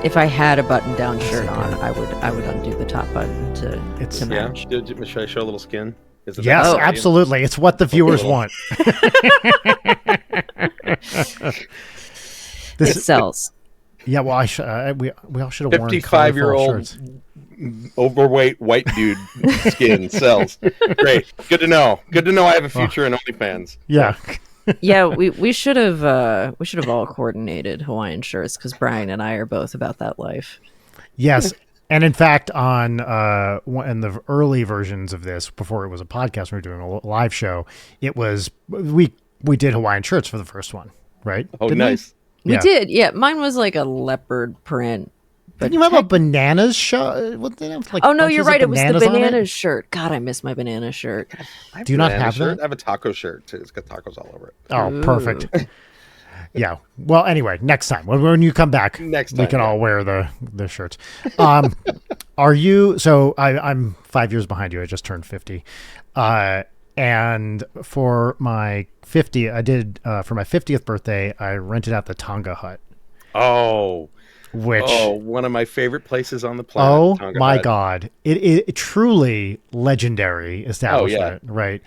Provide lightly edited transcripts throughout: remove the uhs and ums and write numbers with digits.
If I had a button-down shirt on, I would undo the top button to match. Yeah. Should I show a little skin? Yes, absolutely. It's what the viewers want. It sells. Yeah, well, we all should have worn 55-year-old overweight white dude skin sells. Great. Good to know. Good to know I have a future in OnlyFans. Yeah. Yeah, we should have all coordinated Hawaiian shirts because Brian and I are both about that life. Yes. And in fact, in the early versions of this, before it was a podcast, we were doing a live show. It was we did Hawaiian shirts for the first one, right? Oh, nice. We did, yeah. Mine was like a leopard print. Didn't you have a bananas shirt? Oh no, you're right. It was the bananas shirt. God, I miss my banana shirt. Do you not have that? I have a taco shirt too. It's got tacos all over it. Oh, perfect. Yeah. Well, anyway, next time when you come back, we can all wear the shirts. Are you? So I'm 5 years behind you. I just turned 50, and for my 50th birthday, I rented out the Tonga hut. Oh. One of my favored places on the planet. Oh Tonga my hut. God. It truly legendary establishment, right?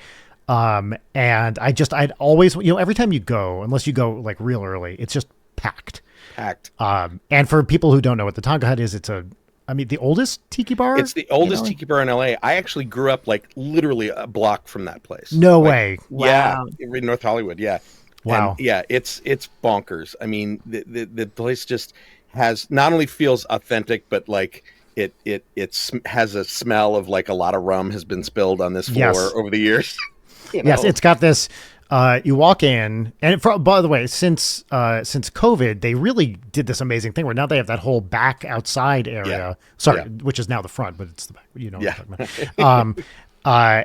And I'd always, every time you go, unless you go like real early, it's just packed. And for people who don't know what the Tonga hut is, it's the oldest tiki bar. It's the oldest tiki bar in LA. I actually grew up like literally a block from that place. No way. Yeah. Wow. In North Hollywood. Yeah. Wow. And yeah. It's bonkers. I mean, the place just not only feels authentic, but like it has a smell of like a lot of rum has been spilled on this floor over the years. Yes, it's got this. You walk in, and by the way, since COVID, they really did this amazing thing where now they have that whole back outside area. Which is now the front, but it's the back. What I'm talking about.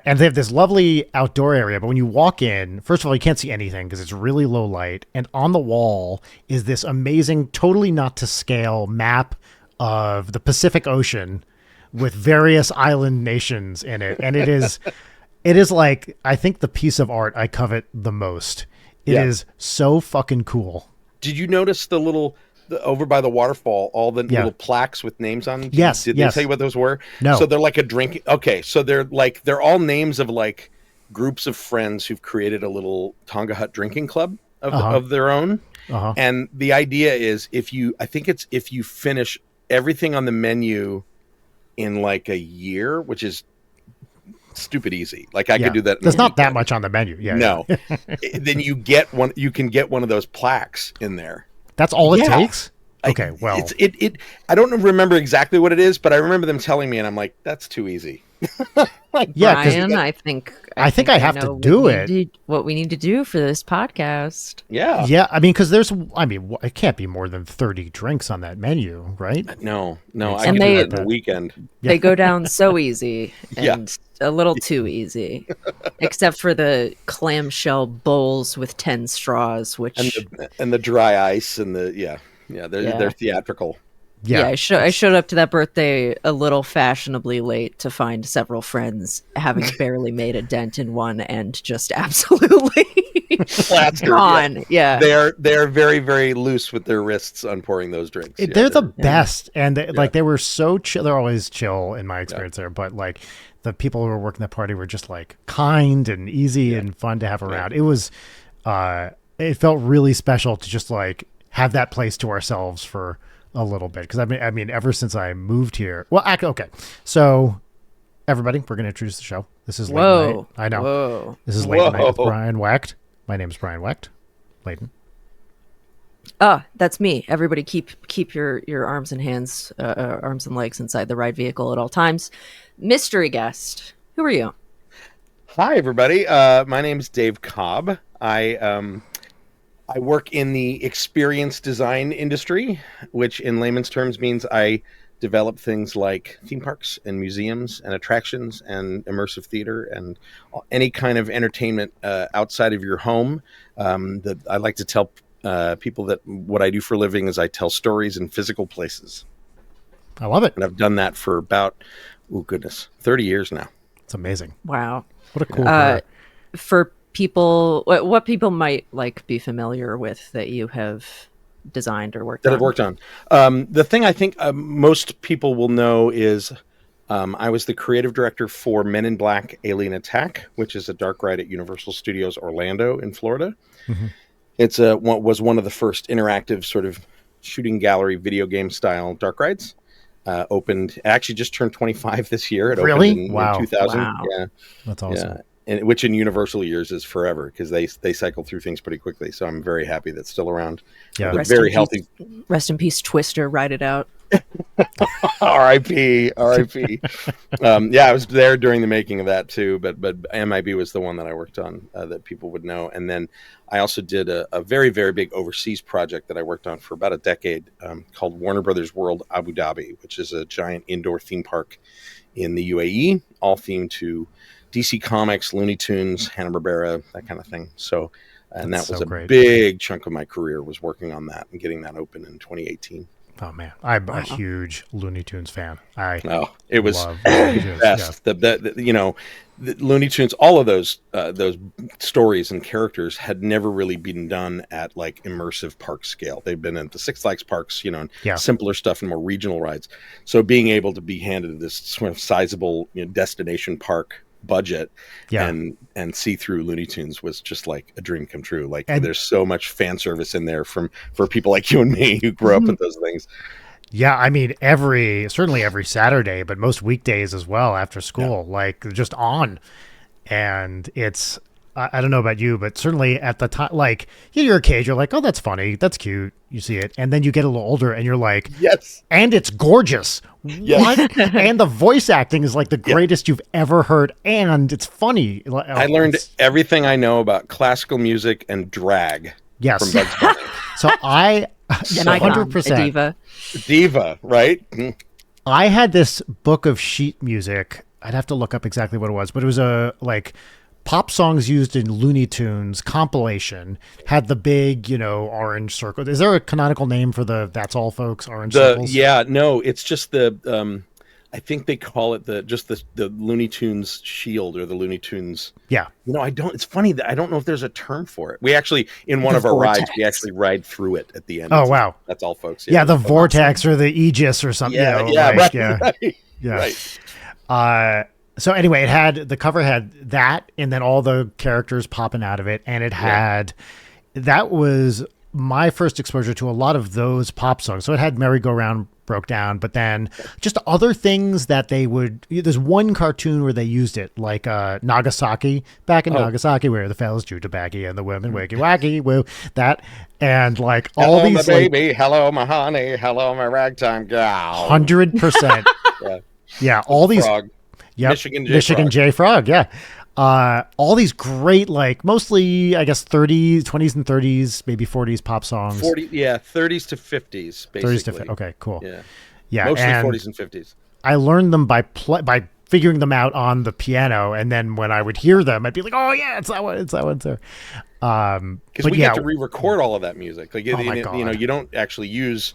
And they have this lovely outdoor area, but when you walk in, first of all, you can't see anything because it's really low light. And on the wall is this amazing, totally not to scale map of the Pacific Ocean with various island nations in it. And it is like, I think the piece of art I covet the most. It is so fucking cool. Did you notice over by the waterfall, all the little plaques with names on them? Yes. Did they tell you what those were? No. So they're like a drink. Okay. So they're all names of like groups of friends who've created a little Tonga hut drinking club of their own. And the idea is if you finish everything on the menu in like a year, which is stupid easy. Like I could do that. There's not that much on the menu. Yeah. No. Then you can get one of those plaques in there. That's all it takes? Okay, well. I don't remember exactly what it is, but I remember them telling me, and I'm like, that's too easy. Brian, I think I have to do it. What we need to do for this podcast. Yeah. Yeah, I mean, because it can't be more than 30 drinks on that menu, right? No. I can do that in a weekend. They go down so easy and a little too easy, except for the clamshell bowls with 10 straws, which and the dry ice and they're theatrical. Yeah, I showed up to that birthday a little fashionably late to find several friends having barely made a dent in one and just absolutely gone. Yeah. They're very, very loose with their wrists on pouring those drinks. They're the best, and they were so chill. They're always chill in my experience there, but like the people who were working that party were just like kind and easy and fun to have around. It was, it felt really special to just like have that place to ourselves for a little bit, because I mean, ever since I moved here. Well, okay. So, everybody, we're going to introduce the show. This is Late Night. I know. Whoa. This is Late Night with Brian Wecht. My name is Brian Wecht. Layton. That's me. Everybody, keep your arms and hands, arms and legs inside the ride vehicle at all times. Mystery guest. Who are you? Hi, everybody. My name is Dave Cobb. I work in the experience design industry, which in layman's terms means I develop things like theme parks and museums and attractions and immersive theater and any kind of entertainment outside of your home. I like to tell people that what I do for a living is I tell stories in physical places. I love it. And I've done that for about, 30 years now. It's amazing. Wow. What a cool career. For people, what people might like be familiar with that you have designed or worked that on? I've worked on. The thing I think most people will know is I was the creative director for Men in Black Alien Attack, which is a dark ride at Universal Studios Orlando in Florida. Mm-hmm. It's was one of the first interactive sort of shooting gallery video game style dark rides. Opened, actually just turned 25 this year. It Really? opened in 2000. Wow. Yeah, That's awesome. yeah. And which in Universal years is forever because they cycle through things pretty quickly. So I'm very happy that's still around. Yeah. They're very healthy. Rest in peace, Twister. Ride it out. R.I.P. R.I.P. Yeah, I was there during the making of that too. But MIB was the one that I worked on that people would know. And then I also did a very, very big overseas project that I worked on for about a decade called Warner Brothers World Abu Dhabi, which is a giant indoor theme park in the UAE, all themed to DC Comics, Looney Tunes, Hanna-Barbera, that kind of thing. So, and That's that was so a great. big chunk of my career was working on that and getting that open in 2018. Oh man, I'm a huge Looney Tunes fan. It was love Looney Tunes. best. Yeah. The Looney Tunes, all of those stories and characters had never really been done at like immersive park scale. They've been at the Six Flags parks, and simpler stuff and more regional rides. So being able to be handed this sort of sizable destination park budget and see through Looney Tunes was just like a dream come true. Like there's so much fan service in there for people like you and me who grew up with those things. Yeah, I mean certainly every Saturday, but most weekdays as well after school, like just on. And it's I don't know about you, but certainly at the time, like you're a kid, you're like, oh, that's funny, that's cute. You see it, and then you get a little older, and you're like, yes, and it's gorgeous. Yes. What? And the voice acting is like the greatest you've ever heard, and it's funny. I learned everything I know about classical music and drag. Yes. From Bugs Bunny. So I, An icon, 100%. A diva, right? I had this book of sheet music. I'd have to look up exactly what it was, but it was a like pop songs used in Looney Tunes compilation. Had the big, orange circle. Is there a canonical name for the That's All Folks orange circles? Yeah, no, it's just the I think they call it the Looney Tunes shield or the Looney Tunes. Yeah. It's funny that I don't know if there's a term for it. We actually, in one of our rides, we actually ride through it at the end. Oh, wow. That's All Folks. Yeah, the vortex or the Aegis or something. Right. So anyway, the cover had that and then all the characters popping out of it. And it had, that was my first exposure to a lot of those pop songs. So it had Merry Go Round broke down, but then just other things that they would, there's one cartoon where they used it, like Nagasaki, back in Nagasaki, where the fellas chew tobacco and the women wakey wacky woo, that, and like all hello, these my baby, hello my honey, hello my ragtime gal, 100%. Yeah, all these Frog. Yep. Michigan J Frog, yeah. All these great, like mostly, I guess, 20s and 30s, maybe 40s pop songs. 30s to 50s, basically. 30s to 50s. Okay, cool. Yeah. Mostly 40s and 50s. I learned them by figuring them out on the piano, and then when I would hear them, I'd be like, "Oh yeah, it's that one, sir." Because we get to re-record all of that music. Like, my God. You don't actually use.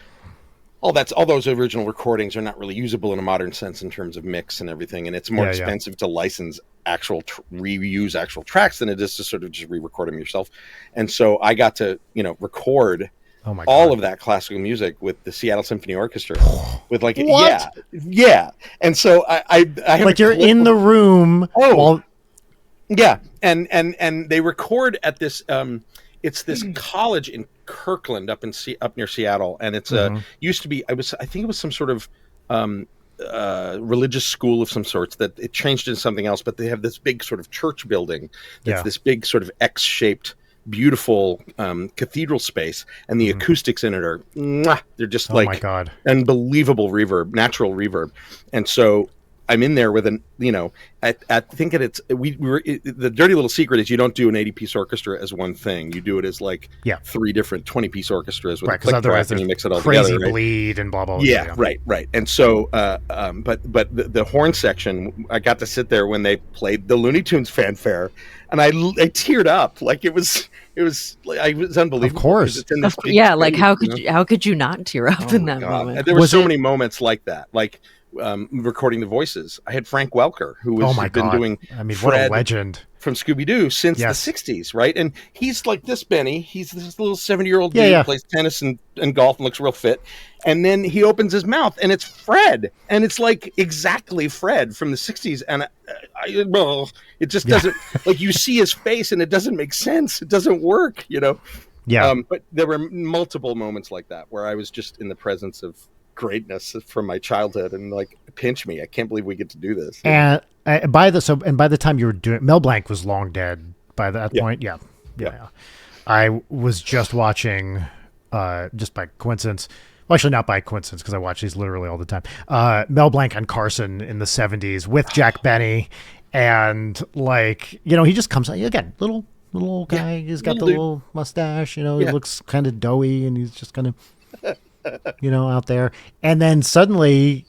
All those original recordings are not really usable in a modern sense in terms of mix and everything, and it's more expensive to license reuse actual tracks than it is to sort of just re-record them yourself. And so I got to record all of that classical music with the Seattle Symphony Orchestra, with like yeah. And so I like you're in the room. Yeah, and they record at this. It's this college in Kirkland up near Seattle, and it's used to be. I think it was some sort of religious school of some sorts that it changed into something else. But they have this big sort of church building. That's this big sort of X-shaped, beautiful cathedral space, and the acoustics in it are they're just like my God. Unbelievable reverb, natural reverb, and so. I'm in there with I think that the dirty little secret is you don't do an 80-piece orchestra as one thing. You do it as like 3 different 20-piece orchestras with a click track, and you mix it all crazy together. Right? Bleed and blah blah. Yeah, right. And so, but the horn section, I got to sit there when they played the Looney Tunes fanfare, and I teared up. Like it was unbelievable. Of course, like how could you not tear up in that moment? There were so many moments like that, like. recording the voices. I had Frank Welker, who was been doing what Fred a legend from Scooby-Doo since the 60s, right? And he's like this Benny. He's this little 70-year-old dude who plays tennis and golf and looks real fit. And then he opens his mouth and it's Fred. And it's like exactly Fred from the 60s. And it just doesn't, like you see his face and it doesn't make sense. It doesn't work, you know? Yeah. But there were multiple moments like that where I was just in the presence of greatness from my childhood and like, pinch me. I can't believe we get to do this. And by the time you were doing, Mel Blanc was long dead by that point. Yeah. I was just watching, just by coincidence. Well, actually, not by coincidence because I watch these literally all the time. Mel Blanc on Carson in the 70s with Jack Benny, and like he just comes out again, little guy. He's got the little mustache. He looks kind of doughy, and he's just kind of out there. And then suddenly,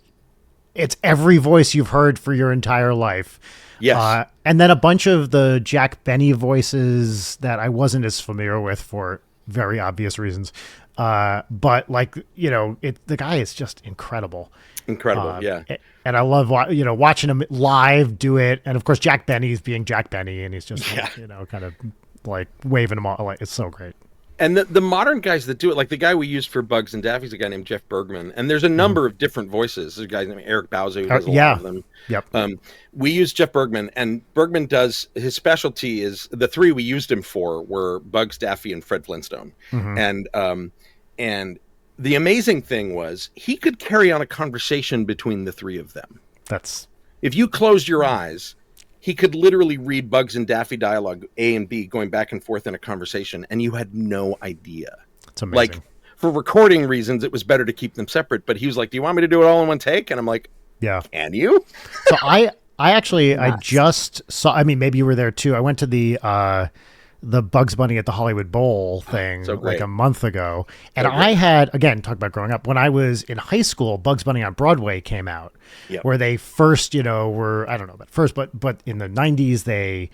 it's every voice you've heard for your entire life. Yes. And then a bunch of the Jack Benny voices that I wasn't as familiar with for very obvious reasons. But like, the guy is just incredible. Yeah. And I love, watching him live do it. And of course, Jack Benny's being Jack Benny, and he's just, kind of like waving them all. Like, it's so great. And the modern guys that do it, like the guy we used for Bugs and Daffy's a guy named Jeff Bergman. And there's a number of different voices. There's a guy named Eric Bauza who does a lot of them. Yep. We use Jeff Bergman, and Bergman does, his specialty is, the three we used him for were Bugs, Daffy, and Fred Flintstone. Mm-hmm. And the amazing thing was he could carry on a conversation between the three of them. If you closed your eyes, he could literally read Bugs and Daffy dialogue, A and B, going back and forth in a conversation, and you had no idea. It's amazing. Like, for recording reasons, it was better to keep them separate, but he was like, do you want me to do it all in one take? And I'm like, yeah. Can you? So I actually, I just saw, I mean, maybe you were there too. I went to the Bugs Bunny at the Hollywood Bowl thing like a month ago. And I had, again, talk about growing up, when I was in high school, Bugs Bunny on Broadway came out, where they first, were, I don't know about first, but in the 90s,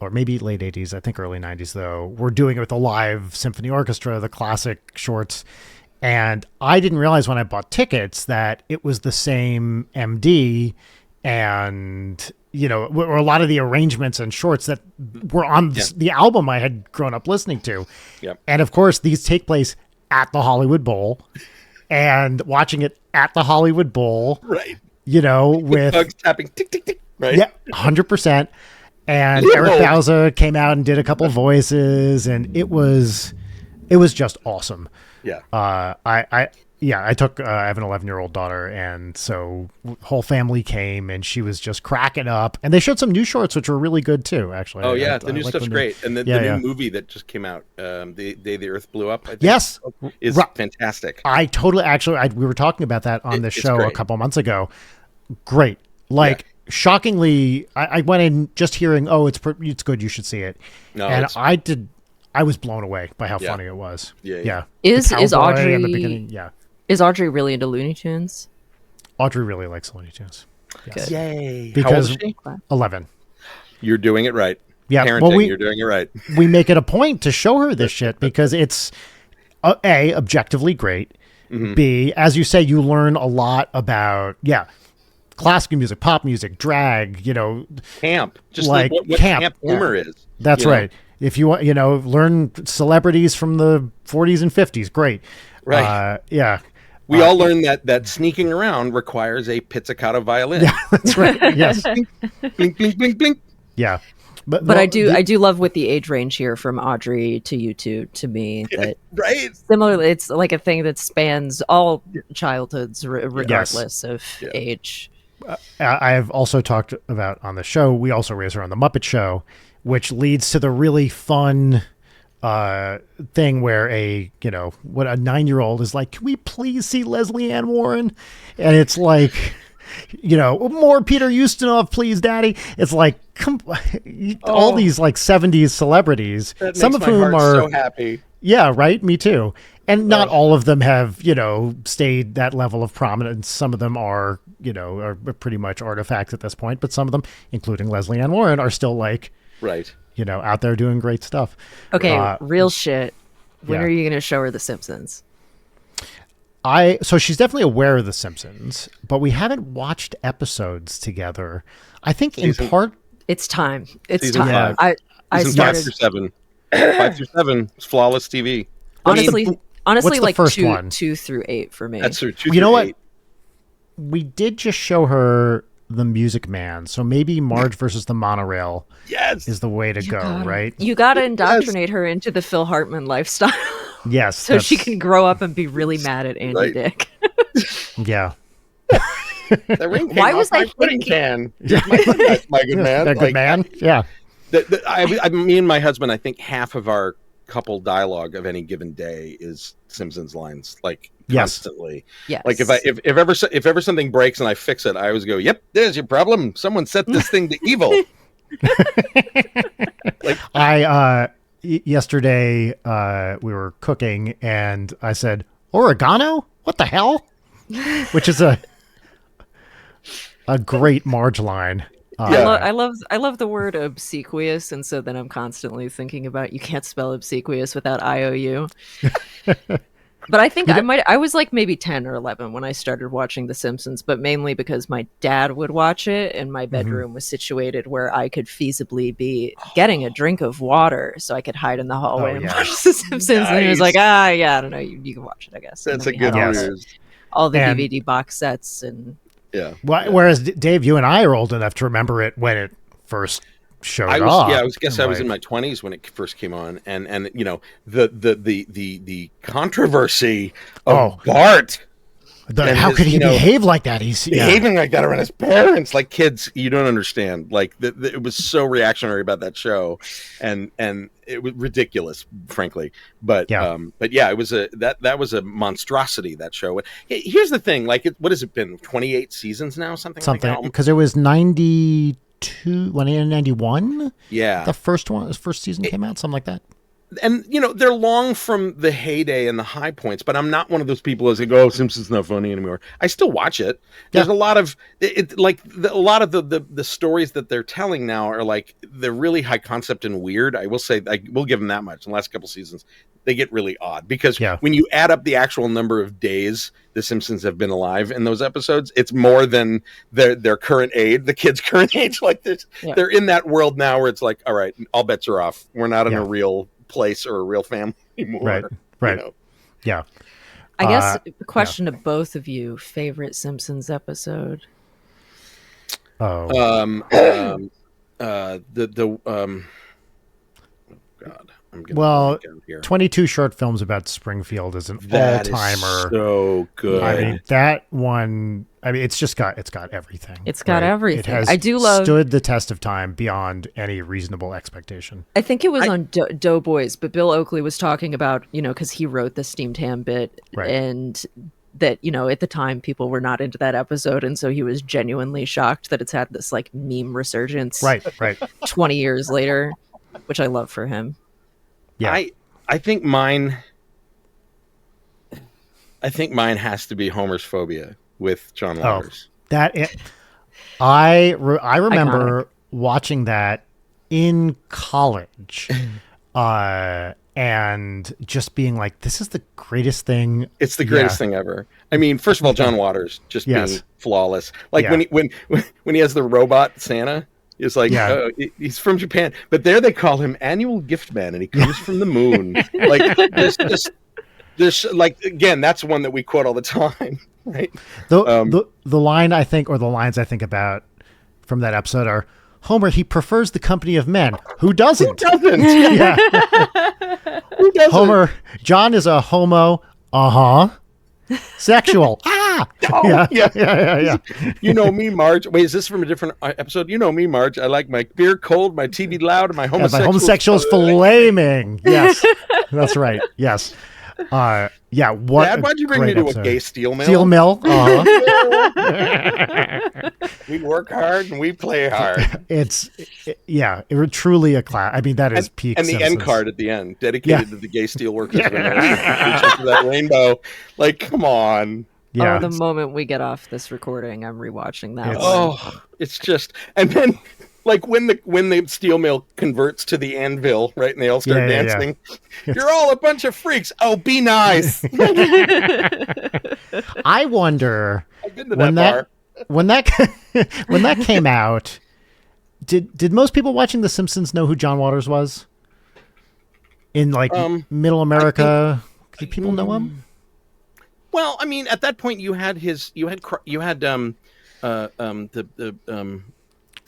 or maybe late 80s, I think early 90s though, were doing it with a live symphony orchestra, the classic shorts. And I didn't realize when I bought tickets that it was the same MD and, or a lot of the arrangements and shorts that were on the album I had grown up listening to. Yep. And of course, these take place at the Hollywood Bowl, and watching it at the Hollywood Bowl, right? With Bugs tapping tick, tick, tick, right? Yeah, 100%. And Eric Bauza came out and did a couple voices, and it was just awesome. Yeah. I took, I have an 11-year-old daughter, and so whole family came, and she was just cracking up. And they showed some new shorts, which were really good too, actually. Oh yeah, the new stuff's great. And the new movie that just came out, The Day the Earth Blew Up, I think, is fantastic. I totally, we were talking about that on the show a couple months ago. Great. Shockingly, I went in just hearing, it's good, you should see it. No, and I was blown away by how funny it was. Yeah. Is Audrey in the beginning? Yeah. Is Audrey really into Looney Tunes? Audrey really likes Looney Tunes. Yes. Yay! Because how old is she? 11. You're doing it right. Yeah. Parenting, you're doing it right. We make it a point to show her this shit because it's A, objectively great. Mm-hmm. B, as you say, you learn a lot about classical music, pop music, drag. Camp. Just like what camp humor is. That's right. If you want, learn celebrities from the 40s and 50s, great. Right. We all learn that sneaking around requires a pizzicato violin. Yeah, that's right. Yes. Blink, blink, blink, blink. Yeah. But I do love with the age range here from Audrey to you two, to me, that right. Similarly, it's like a thing that spans all childhoods, regardless of age. I have also talked about on the show, we also raise her on the Muppet Show, which leads to the really fun thing where a 9-year-old is like, can we please see Leslie Ann Warren? And it's like, more Peter Ustinov, please, Daddy. It's like all these like 70s celebrities, some of whom are so happy. Yeah, right. Me too. And not all of them have, stayed that level of prominence. Some of them are pretty much artifacts at this point, but some of them, including Leslie Ann Warren, are still like, right. Out there doing great stuff. Okay, real shit. When are you going to show her The Simpsons? So she's definitely aware of The Simpsons, but we haven't watched episodes together. I think in part it's time. It's Season time. five. I Season started 5 through 7. 5 through 7 is flawless TV. honestly what's the like first one? 2 through 8 for me. That's true. You know what? We did just show her The Music Man, so maybe Marge versus the Monorail is the way to go, right? You gotta indoctrinate her into the Phil Hartman lifestyle. Yes. So she can grow up and be really mad at Andy Dick. Yeah. The ring came Why off was my I pudding thinking- can? My good man. That good man? Yeah. Me and my husband, I think half of our couple dialogue of any given day is Simpsons lines, like constantly. Yes. Like if ever something breaks and I fix it, I always go, "Yep, there's your problem. Someone set this thing to evil." Yesterday we were cooking and I said, "Oregano? What the hell?" Which is a great Marge line. I love the word obsequious, and so then I'm constantly thinking about you can't spell obsequious without IOU. But I think I was like maybe 10 or 11 when I started watching The Simpsons, but mainly because my dad would watch it and my bedroom was situated where I could feasibly be getting a drink of water so I could hide in the hallway and watch The Simpsons. Nice. And he was like, I don't know, you can watch it, I guess. That's a good news. All the DVD box sets and... Yeah. Whereas, Dave, you and I are old enough to remember it when it first showed up. I was in my 20s when it first came on, and you know the controversy of Bart. How could he behave like that? He's behaving like that around his parents, like kids. You don't understand. Like it was so reactionary about that show, and it was ridiculous, frankly. But it was that was a monstrosity, that show. Here's the thing: like, what has it been? 28 seasons now, something like that. Because it was 92, 91. Yeah, the first season came out, something like that. And you know, they're long from the heyday and the high points, but I'm not one of those people who's like, "Oh, Simpsons not funny anymore." I still watch it. There's a lot of a lot of the stories that they're telling now are like, they're really high concept and weird. I will say, I will give them that much. In the last couple seasons, they get really odd because when you add up the actual number of days the Simpsons have been alive in those episodes, it's more than their current age, the kids' current age. Like this, they're in that world now where it's like, all right, all bets are off. We're not in a real place or a real family anymore. Right. You know? Yeah. I guess question to both of you: favorite Simpsons episode? God, I'm gonna here. 22 short films about Springfield is an all-timer. So good. I mean, that one. I mean, it's got everything. It's got everything. It has stood the test of time beyond any reasonable expectation. I think it was on Doughboys, but Bill Oakley was talking about, because he wrote the steamed ham bit, and that, at the time people were not into that episode, and so he was genuinely shocked that it's had this like meme resurgence. Right. 20 years later, which I love for him. Yeah. I think mine has to be Homer's Phobia with John Waters. I remember watching that in college, and just being like, "This is the greatest thing." It's the greatest thing ever. I mean, first of all, John Waters just being flawless. Like when he has the robot Santa. It's like, he's from Japan, but there they call him Annual Gift Man, and he comes from the moon. Like, there's like, again, that's one that we quote all the time, right? The line I think, or the lines I think about from that episode are, Homer, he prefers the company of men. Who doesn't? Who doesn't? Yeah. Who doesn't? Homer, John is a homo. Sexual. Yeah. You know me, Marge. Wait, is this from a different episode? You know me, Marge. I like my beer cold, my TV loud, and my homosexuals flaming. Yes, that's right. Yes. What? Dad, why'd you bring me to a gay steel mill? Steel mill. We work hard and we play hard. It was truly a class. I mean, that is peak. And the Simpsons. end card at the end, dedicated to the gay steel workers. That rainbow. Like, come on. Yeah. The moment we get off this recording, I'm rewatching that. It's just, and then like when the steel mill converts to the anvil, right, and they all start dancing. You're all a bunch of freaks. Oh, be nice. I wonder I've been to when that bar. when that when that came out, did most people watching The Simpsons know who John Waters was? In like Middle America, did people know him? Well, I mean, at that point, you had Because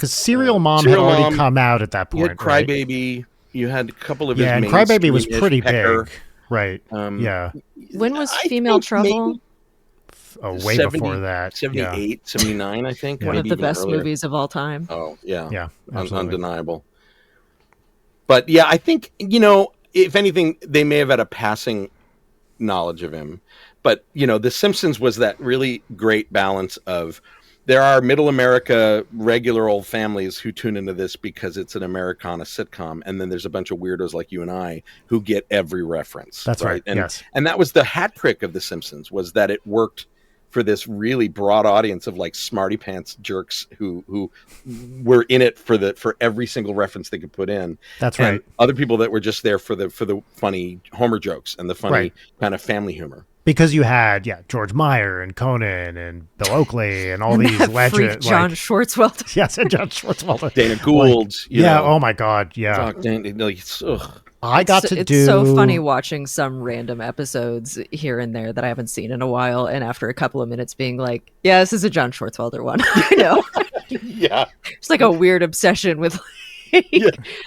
Serial Mom Serial had already Mom, come out at that point. you had right? Crybaby, you had a couple of Yeah, his and Crybaby was mainstream-ish, pretty Pecker. big, right? Yeah. When was I Female think Trouble? maybe Oh, way 70, before that. 78, 79, I think. Yeah. One of Maybe the even best earlier. movies of all time. Oh, yeah. Yeah, absolutely. Undeniable. But yeah, I think, if anything, they may have had a passing knowledge of him. But, The Simpsons was that really great balance of there are middle America regular old families who tune into this because it's an Americana sitcom. And then there's a bunch of weirdos like you and I who get every reference. That's right. And, Yes. and that was the hat trick of The Simpsons, was that it worked for this really broad audience of like smarty pants jerks who were in it for every single reference they could put in. That's and right. Other people that were just there for the funny Homer jokes and the funny kind of family humor. Because you had George Meyer and Conan and Bill Oakley and all these legends, John Schwartzwelder. Yes, and John Schwartzwelder, Dana Gould. Oh my God, yeah. Fuck, It's so funny watching some random episodes here and there that I haven't seen in a while, and after a couple of minutes being like, yeah, this is a John Schwartzwelder one. I know. Yeah. It's like a weird obsession with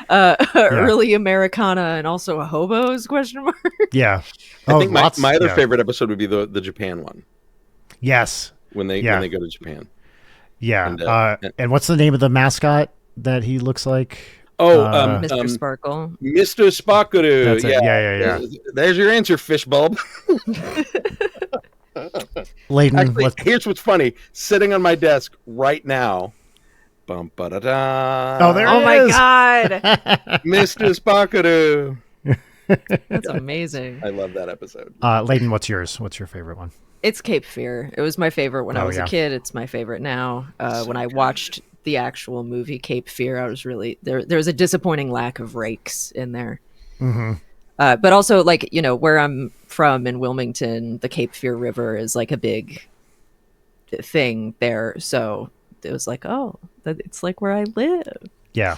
early Americana and also hobos, question mark. Yeah. I think my other favorite episode would be the Japan one. Yes. When they go to Japan. Yeah. And what's the name of the mascot that he looks like? Mr. Sparkle. Mr. Sparkle. Yeah. There's your answer, Fishbulb. Layton, actually, here's what's funny. Sitting on my desk right now. Bum, ba-da-da. Oh, there it is. My God. Mr. Sparkle. That's amazing. I love that episode. Layton, what's yours? What's your favorite one? It's Cape Fear. It was my favorite when I was a kid. It's my favorite now. When I watched the actual movie Cape Fear, I was really there was a disappointing lack of rakes in there. Mm-hmm. But also, like, where I'm from in Wilmington, the Cape Fear River is like a big thing there. So it was like, oh, it's like where I live. Yeah.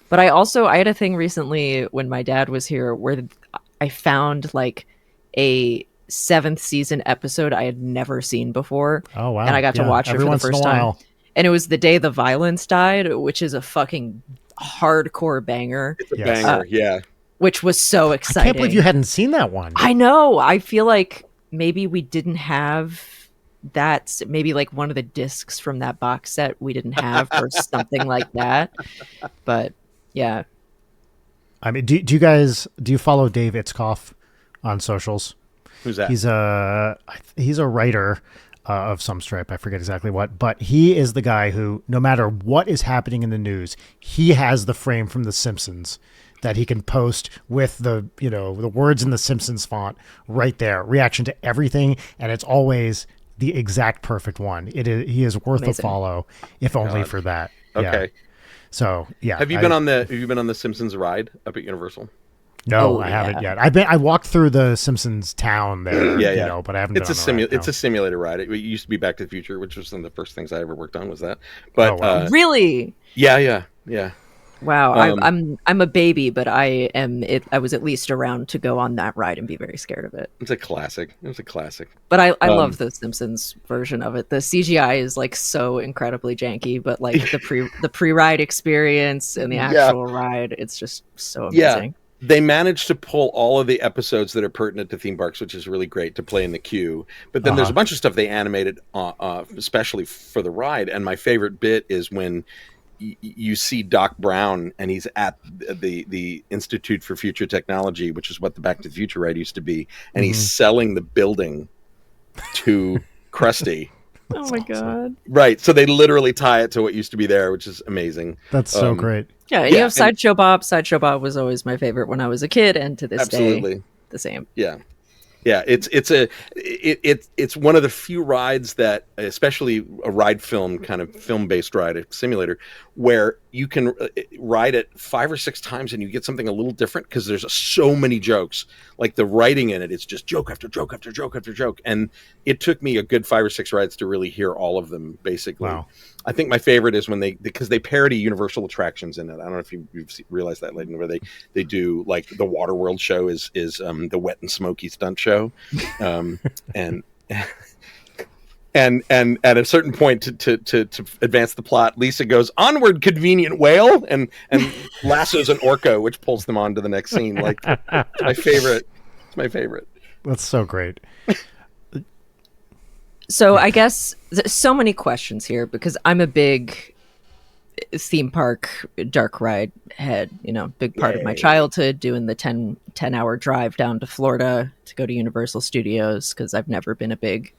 But I had a thing recently when my dad was here where I found like a 7th season episode I had never seen before. Oh, wow. And I got to watch it for the first time. And it was The Day the Violence Died, which is a fucking hardcore banger. It's a banger, yeah. Which was so exciting. I can't believe you hadn't seen that one. I know. I feel like maybe we didn't have that. Maybe like one of the discs from that box set we didn't have or something like that. But yeah. I mean, do you follow Dave Itzkoff on socials? Who's that? He's a writer of some stripe. I forget exactly what, but he is the guy who, no matter what is happening in the news, he has the frame from The Simpsons that he can post with the words in the Simpsons font right there, reaction to everything, and it's always the exact perfect one. He is worth a follow, if only for that. Okay. Yeah. So yeah. Have you been on the Simpsons ride up at Universal? No, I haven't yet. I walked through the Simpsons town there, but I haven't. It's a simulator ride. It used to be Back to the Future, which was one of the first things I ever worked on was that. But really? Yeah. Wow, I'm a baby, but I was at least around to go on that ride and be very scared of it. It's a classic. It was a classic. But I love the Simpsons version of it. The CGI is like so incredibly janky, but like the pre-ride experience and the actual ride, it's just so amazing. Yeah. They managed to pull all of the episodes that are pertinent to theme parks, which is really great to play in the queue. But then there's a bunch of stuff they animated, especially for the ride. And my favorite bit is when you see Doc Brown and he's at the Institute for Future Technology, which is what the Back to the Future ride used to be, and he's selling the building to Krusty. Oh my God. Right. So they literally tie it to what used to be there, which is amazing. That's so great. Yeah, you have Sideshow Bob. Sideshow Bob was always my favorite when I was a kid, and to this day, the same. Yeah. It's one of the few rides that, especially a ride film, kind of film-based ride, a simulator, where you can ride it 5 or 6 times and you get something a little different because there's so many jokes. Like the writing in it, it's just joke after joke after joke after joke. And it took me a good 5 or 6 rides to really hear all of them, basically. Wow. I think my favorite is when because they parody Universal attractions in it. I don't know if you've realized that, Leighton, where they do like the Waterworld show is the Wet and Smoky stunt show. And at a certain point to advance the plot, Lisa goes, "Onward, convenient whale," and lassos an orca, which pulls them on to the next scene. Like my favorite. It's my favorite. That's so great. So I guess so many questions here because I'm a big theme park dark ride head, big part of my childhood, doing the 10-hour drive down to Florida to go to Universal Studios because I've never been a big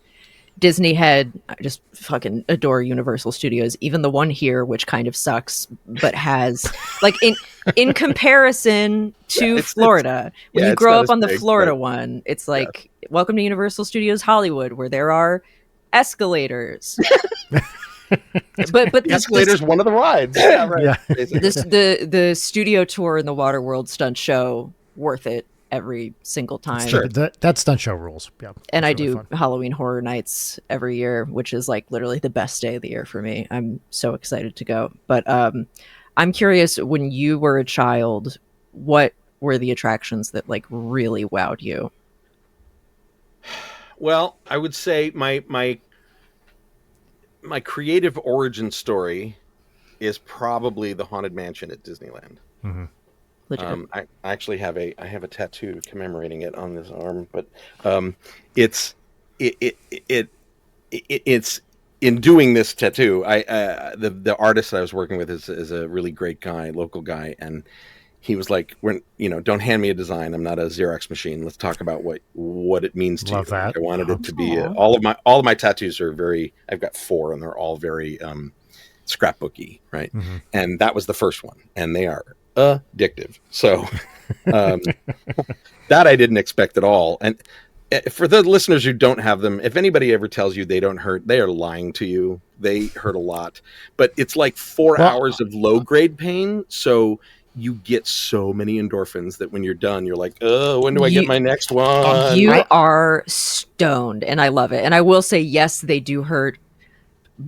Disney head. I just fucking adore Universal Studios, even the one here, which kind of sucks, but has like in comparison to Florida, when you grow up on the Florida one, it's like welcome to Universal Studios Hollywood, where there are escalators. but the escalator's one of the rides. Yeah, right. Yeah. The studio tour and the Waterworld stunt show, worth it every single time. Sure. That stunt show rules. Yeah. And I do Halloween Horror Nights every year, which is like literally the best day of the year for me. I'm so excited to go. But I'm curious, when you were a child, what were the attractions that like really wowed you? Well, I would say my creative origin story is probably the Haunted Mansion at Disneyland. Mm-hmm. I actually have a tattoo commemorating it on this arm, but it's in doing this tattoo. The artist that I was working with is a really great guy, local guy, and he was like, don't hand me a design. I'm not a Xerox machine. Let's talk about what it means to Love you. that. I wanted it to be all of my tattoos are very. I've got 4, and they're all very scrapbooky, right? Mm-hmm. And that was the first one, and they are addictive. So that I didn't expect at all. And for the listeners who don't have them, if anybody ever tells you they don't hurt, they are lying to you. They hurt a lot, but it's like 4 hours of low grade pain. So you get so many endorphins that when you're done, you're like, oh, when do I get my next one? You are stoned, and I love it. And I will say, yes, they do hurt,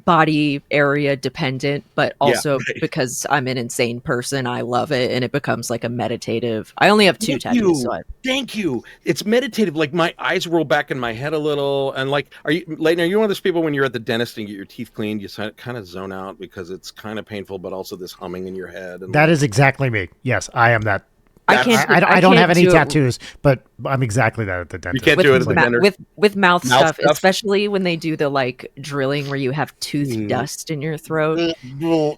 body area dependent, but also because I'm an insane person, I love it, and it becomes like a meditative. I only have 2 tattoos. Thank you. It's meditative. Like my eyes roll back in my head a little, and like, Leighton, are you one of those people when you're at the dentist and you get your teeth cleaned, you kind of zone out because it's kind of painful, but also this humming in your head? And that is exactly me. Yes, I am that. I don't have any tattoos, but I'm exactly that at the dentist. You can't do it at the dentist with mouth stuff, especially when they do the like drilling where you have tooth dust in your throat.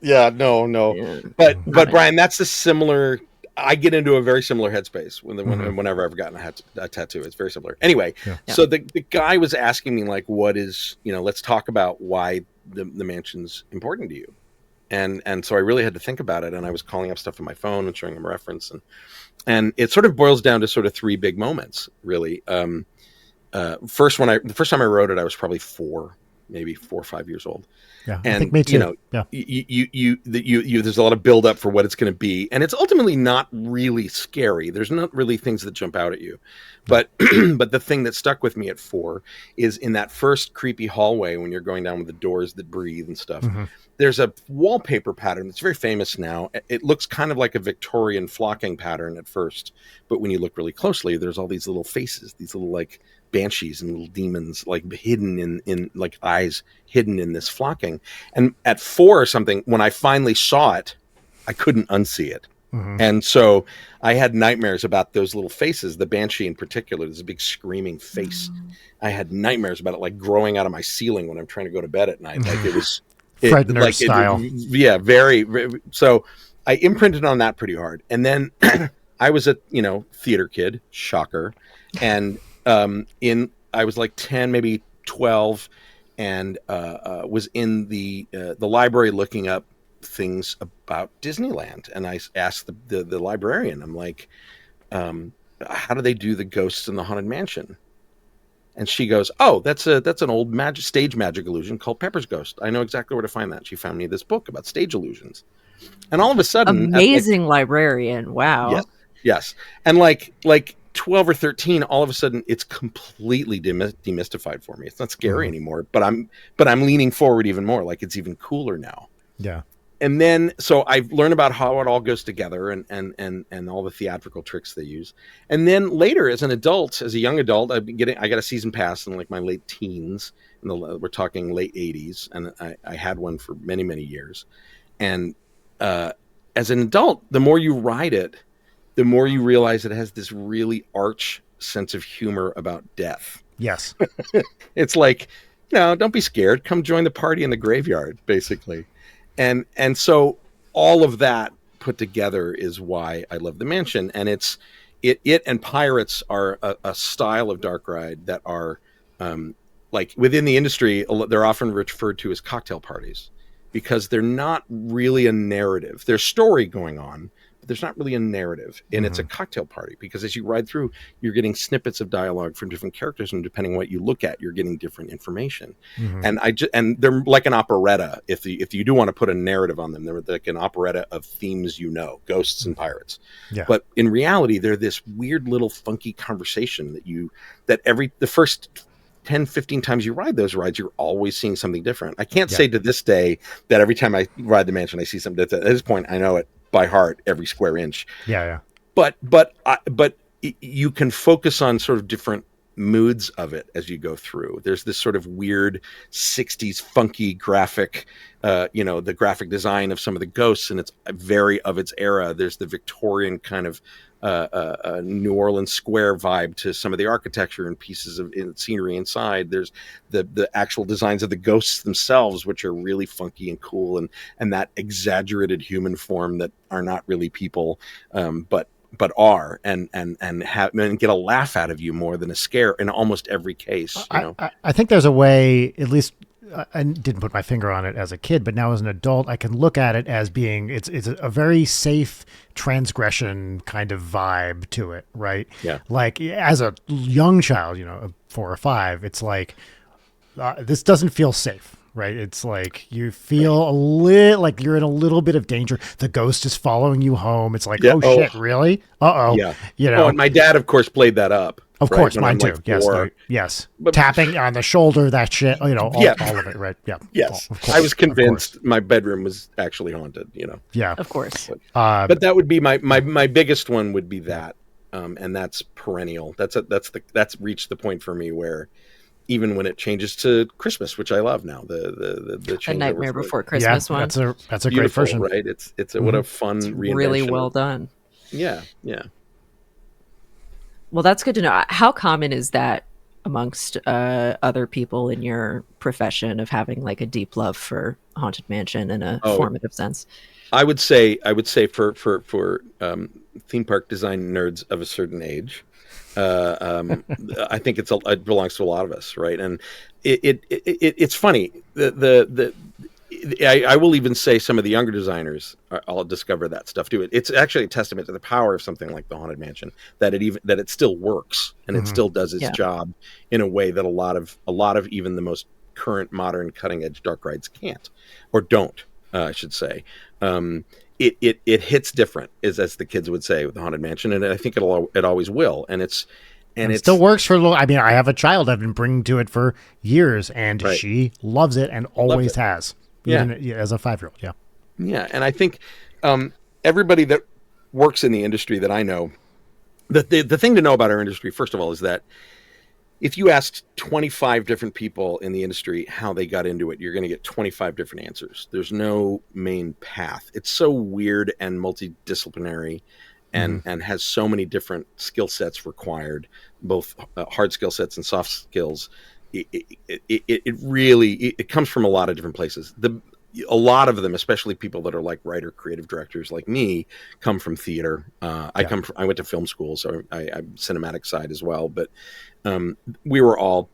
Yeah, no. Yeah. But Brian, that's a similar. I get into a very similar headspace whenever I've gotten a tattoo. It's very similar. Anyway, so the guy was asking me like, what is, let's talk about why the mansion's important to you. And so I really had to think about it, and I was calling up stuff on my phone and showing him a reference, and it sort of boils down to sort of 3 big moments, really. The first time I wrote it, I was probably 4, maybe 4 or 5 years old. Yeah, and I think me too. You there's a lot of build up for what it's going to be, and it's ultimately not really scary. There's not really things that jump out at you, but but the thing that stuck with me at 4 is in that first creepy hallway when you're going down with the doors that breathe and stuff. Mm-hmm. There's a wallpaper pattern that's very famous now. It looks kind of like a Victorian flocking pattern at first, but when you look really closely, there's all these little faces, these little like banshees and little demons like hidden in like eyes hidden in this flocking. And at 4 or something, when I finally saw it, I couldn't unsee it. Mm-hmm. And so I had nightmares about those little faces, the banshee in particular, this big screaming face. Mm-hmm. I had nightmares about it like growing out of my ceiling when I'm trying to go to bed at night. Like it was Fred Nurse style. Very, very. So I imprinted on that pretty hard. And then I was a, theater kid, shocker. And I was like 10, maybe 12, and was in the library looking up things about Disneyland. And I asked the librarian, I'm like, how do they do the ghosts in the Haunted Mansion? And she goes, oh, that's an old stage magic illusion called Pepper's Ghost. I know exactly where to find that. She found me this book about stage illusions. And all of a sudden, amazing librarian. Wow. Yes. And like 12 or 13, all of a sudden it's completely demystified for me. It's not scary anymore, but I'm leaning forward even more. Like it's even cooler now. Yeah. And then, so I've learned about how it all goes together and all the theatrical tricks they use. And then later, as an adult, as a young adult, I got a season pass in like my late teens. We're talking late 80s, and I had one for many, many years. And as an adult, the more you ride it, the more you realize it has this really arch sense of humor about death. Yes. It's like, don't be scared. Come join the party in the graveyard, basically. And so all of that put together is why I love the mansion. And it and Pirates are a style of dark ride that are like within the industry, they're often referred to as cocktail parties because they're not really a narrative. There's story going on, but there's not really a narrative. And it's a cocktail party because as you ride through, you're getting snippets of dialogue from different characters. And depending on what you look at, you're getting different information. And and they're like an operetta. If you do want to put a narrative on them, they're like an operetta of themes, ghosts and pirates. Yeah. But in reality, they're this weird little funky conversation that the first 10, 15 times you ride those rides, you're always seeing something different. I can't say to this day that every time I ride the mansion, I see something different. At this point, I know it by heart, every square inch. Yeah. But you can focus on sort of different moods of it as you go through. There's this sort of weird 60s funky graphic, the graphic design of some of the ghosts, and it's very of its era. There's the Victorian kind of New Orleans square vibe to some of the architecture and pieces of scenery inside. There's the actual designs of the ghosts themselves, which are really funky and cool, and that exaggerated human form that are not really people, but are and get a laugh out of you more than a scare in almost every case. I think there's a way, at least I didn't put my finger on it as a kid, but now as an adult, I can look at it as being it's a very safe transgression kind of vibe to it, right? Yeah. Like as a young child, 4 or 5, it's like this doesn't feel safe. Right. It's like you feel a little like you're in a little bit of danger. The ghost is following you home. It's like, shit, really? Uh-oh. Yeah. And my dad, of course, played that up. Of course, mine too. Like yes. But, tapping on the shoulder, that shit, all of it, right? Yeah. Yes. I was convinced my bedroom was actually haunted, Yeah. Of course. But that would be my biggest one would be that. And that's perennial. That's reached the point for me where even when it changes to Christmas, which I love now, the A Nightmare Before Christmas one. That's a great version, right? It's what a fun reinvention. Really well done. Yeah. Well, that's good to know. How common is that amongst other people in your profession of having like a deep love for Haunted Mansion in a formative sense? I would say for theme park design nerds of a certain age. I think it belongs to a lot of us, right? And it's funny. I will even say some of the younger designers I'll discover that stuff too. It's actually a testament to the power of something like the Haunted Mansion that it still works and it still does its job in a way that a lot of even the most current modern cutting edge dark rides can't or don't. I should say. It hits different, as the kids would say, with the Haunted Mansion, and I think it always will. And it still works for a little. I mean, I have a child I've been bringing to it for years, and she loves it and always has, even as a 5-year-old. Yeah, yeah, and I think everybody that works in the industry that I know, the thing to know about our industry, first of all, is that if you asked 25 different people in the industry how they got into it, you're going to get 25 different answers. There's no main path. It's so weird and multidisciplinary and has so many different skill sets required, both hard skill sets and soft skills. It really comes from a lot of different places. A lot of them, especially people that are like writer, creative directors like me, come from theater. I went to film school, so I'm cinematic side as well. But we were all,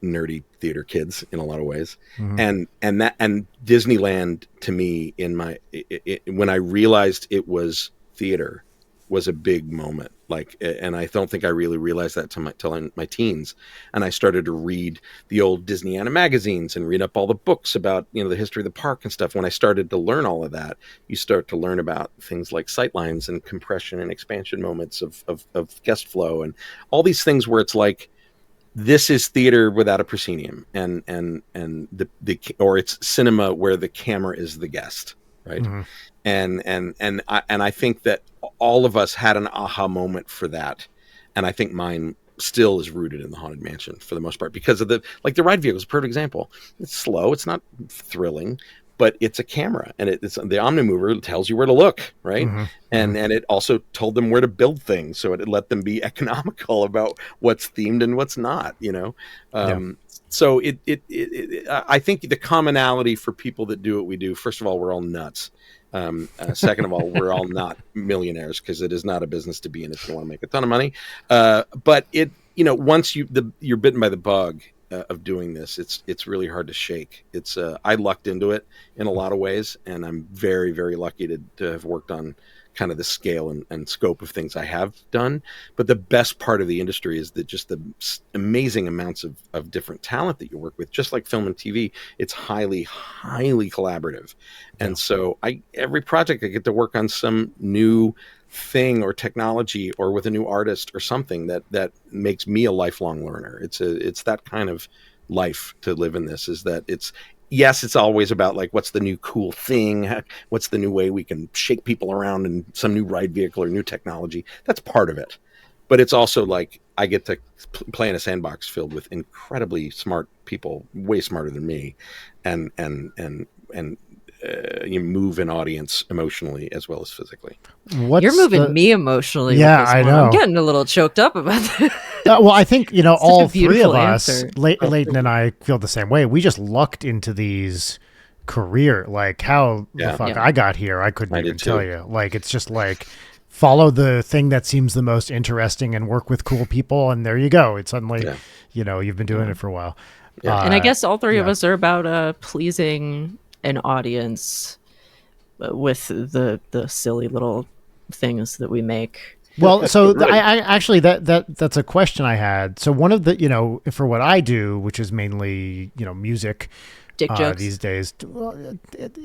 nerdy theater kids in a lot of ways, and Disneyland to me when I realized it was theater, was a big moment. Like, and I don't think I really realized that till in my teens. And I started to read the old Disneyana magazines and read up all the books about, the history of the park and stuff. When I started to learn all of that, you start to learn about things like sightlines and compression and expansion moments of guest flow and all these things where it's like, this is theater without a proscenium, and or it's cinema where the camera is the guest, right? Mm-hmm. And I think that all of us had an aha moment for that, and I think mine still is rooted in the Haunted Mansion for the most part, because of the ride vehicle is a perfect example. It's slow, it's not thrilling, but it's a camera, and it's the Omnimover tells you where to look, right? Mm-hmm. And it also told them where to build things, so it let them be economical about what's themed and what's not, So I think the commonality for people that do what we do, first of all, we're all nuts. Second of all, we're all not millionaires, because it is not a business to be in if you want to make a ton of money. But once you're bitten by the bug of doing this, it's really hard to shake. I lucked into it in a lot of ways, and I'm very, very lucky to have worked on kind of the scale and scope of things I have done. But the best part of the industry is that just the amazing amounts of different talent that you work with, just like film and TV, it's highly, highly collaborative. And so every project I get to work on some new thing or technology or with a new artist or something that makes me a lifelong learner. It's that kind of life to live in this, is that yes, it's always about like, what's the new cool thing? What's the new way we can shake people around in some new ride vehicle or new technology? That's part of it. But it's also like, I get to play in a sandbox filled with incredibly smart people, way smarter than me. And you move an audience emotionally as well as physically. You're moving me emotionally. Yeah, with this I one. know. I'm getting a little choked up about that. Well, I think, all three of us, answer. Leighton and I, feel the same way. We just lucked into these career, like how the fuck I got here, I couldn't even tell you. Like, it's just like, follow the thing that seems the most interesting and work with cool people, and there you go. It's suddenly, you've been doing it for a while. Yeah. And I guess all three of us are about pleasing an audience with the silly little things that we make. Well, so I actually that's a question I had. So one of the for what I do, which is mainly music, dick jokes these days,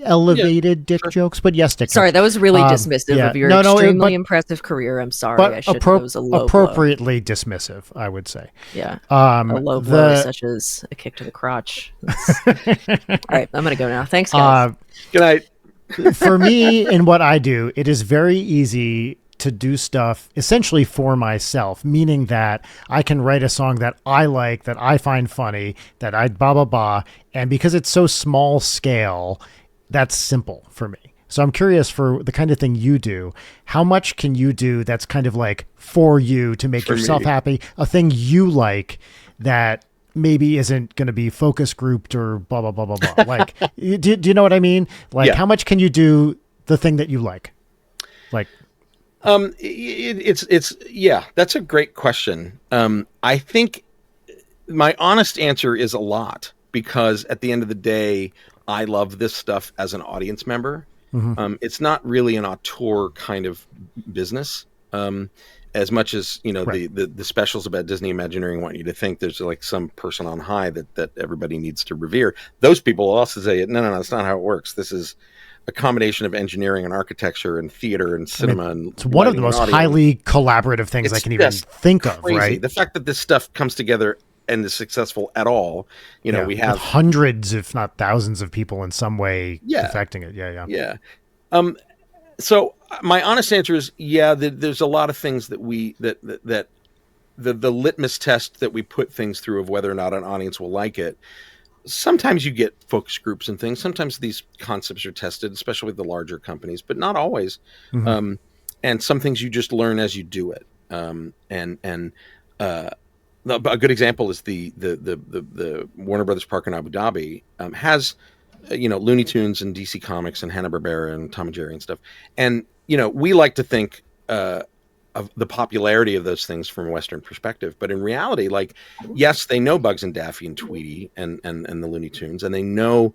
elevated dick jokes, but yes, dick. Sorry, jokes. that was really dismissive of your extremely impressive career. I'm sorry, but I should. It was a low appropriately blow. Dismissive, I would say. Yeah, a low blow such as a kick to the crotch. All right, I'm gonna go now. Thanks, guys. Good night. For me, in what I do, it is very easy to do stuff essentially for myself, meaning that I can write a song that I like, that I find funny, that I blah, blah, blah. And because it's so small scale, that's simple for me. So I'm curious, for the kind of thing you do, how much can you do that's kind of like for you to make yourself happy, a thing you like that maybe isn't going to be focus grouped or blah, blah, blah, blah, blah. Like, do you know what I mean? Like, how much can you do the thing that you like? Like, that's a great question. I think my honest answer is a lot, because at the end of the day, I love this stuff as an audience member. Mm-hmm. It's not really an auteur kind of business. As much as the specials about Disney Imagineering want you to think there's like some person on high that everybody needs to revere. Those people will also say, no, that's not how it works. This is a combination of engineering and architecture and theater and cinema. And it's one of the most highly collaborative things I can even think of, right? The fact that this stuff comes together and is successful at all, we have with hundreds, if not thousands of people in some way affecting it. Yeah. So my honest answer is, there's a lot of things that the litmus test that we put things through of whether or not an audience will like it. Sometimes you get focus groups and things. Sometimes these concepts are tested, especially with the larger companies, but not always. Mm-hmm. And some things you just learn as you do it. A good example is the Warner Brothers Park in Abu Dhabi has Looney Tunes and DC Comics and Hanna-Barbera and Tom and Jerry and stuff. And we like to think of the popularity of those things from a Western perspective, but in reality, like, yes, they know Bugs and Daffy and Tweety and the Looney Tunes, and they know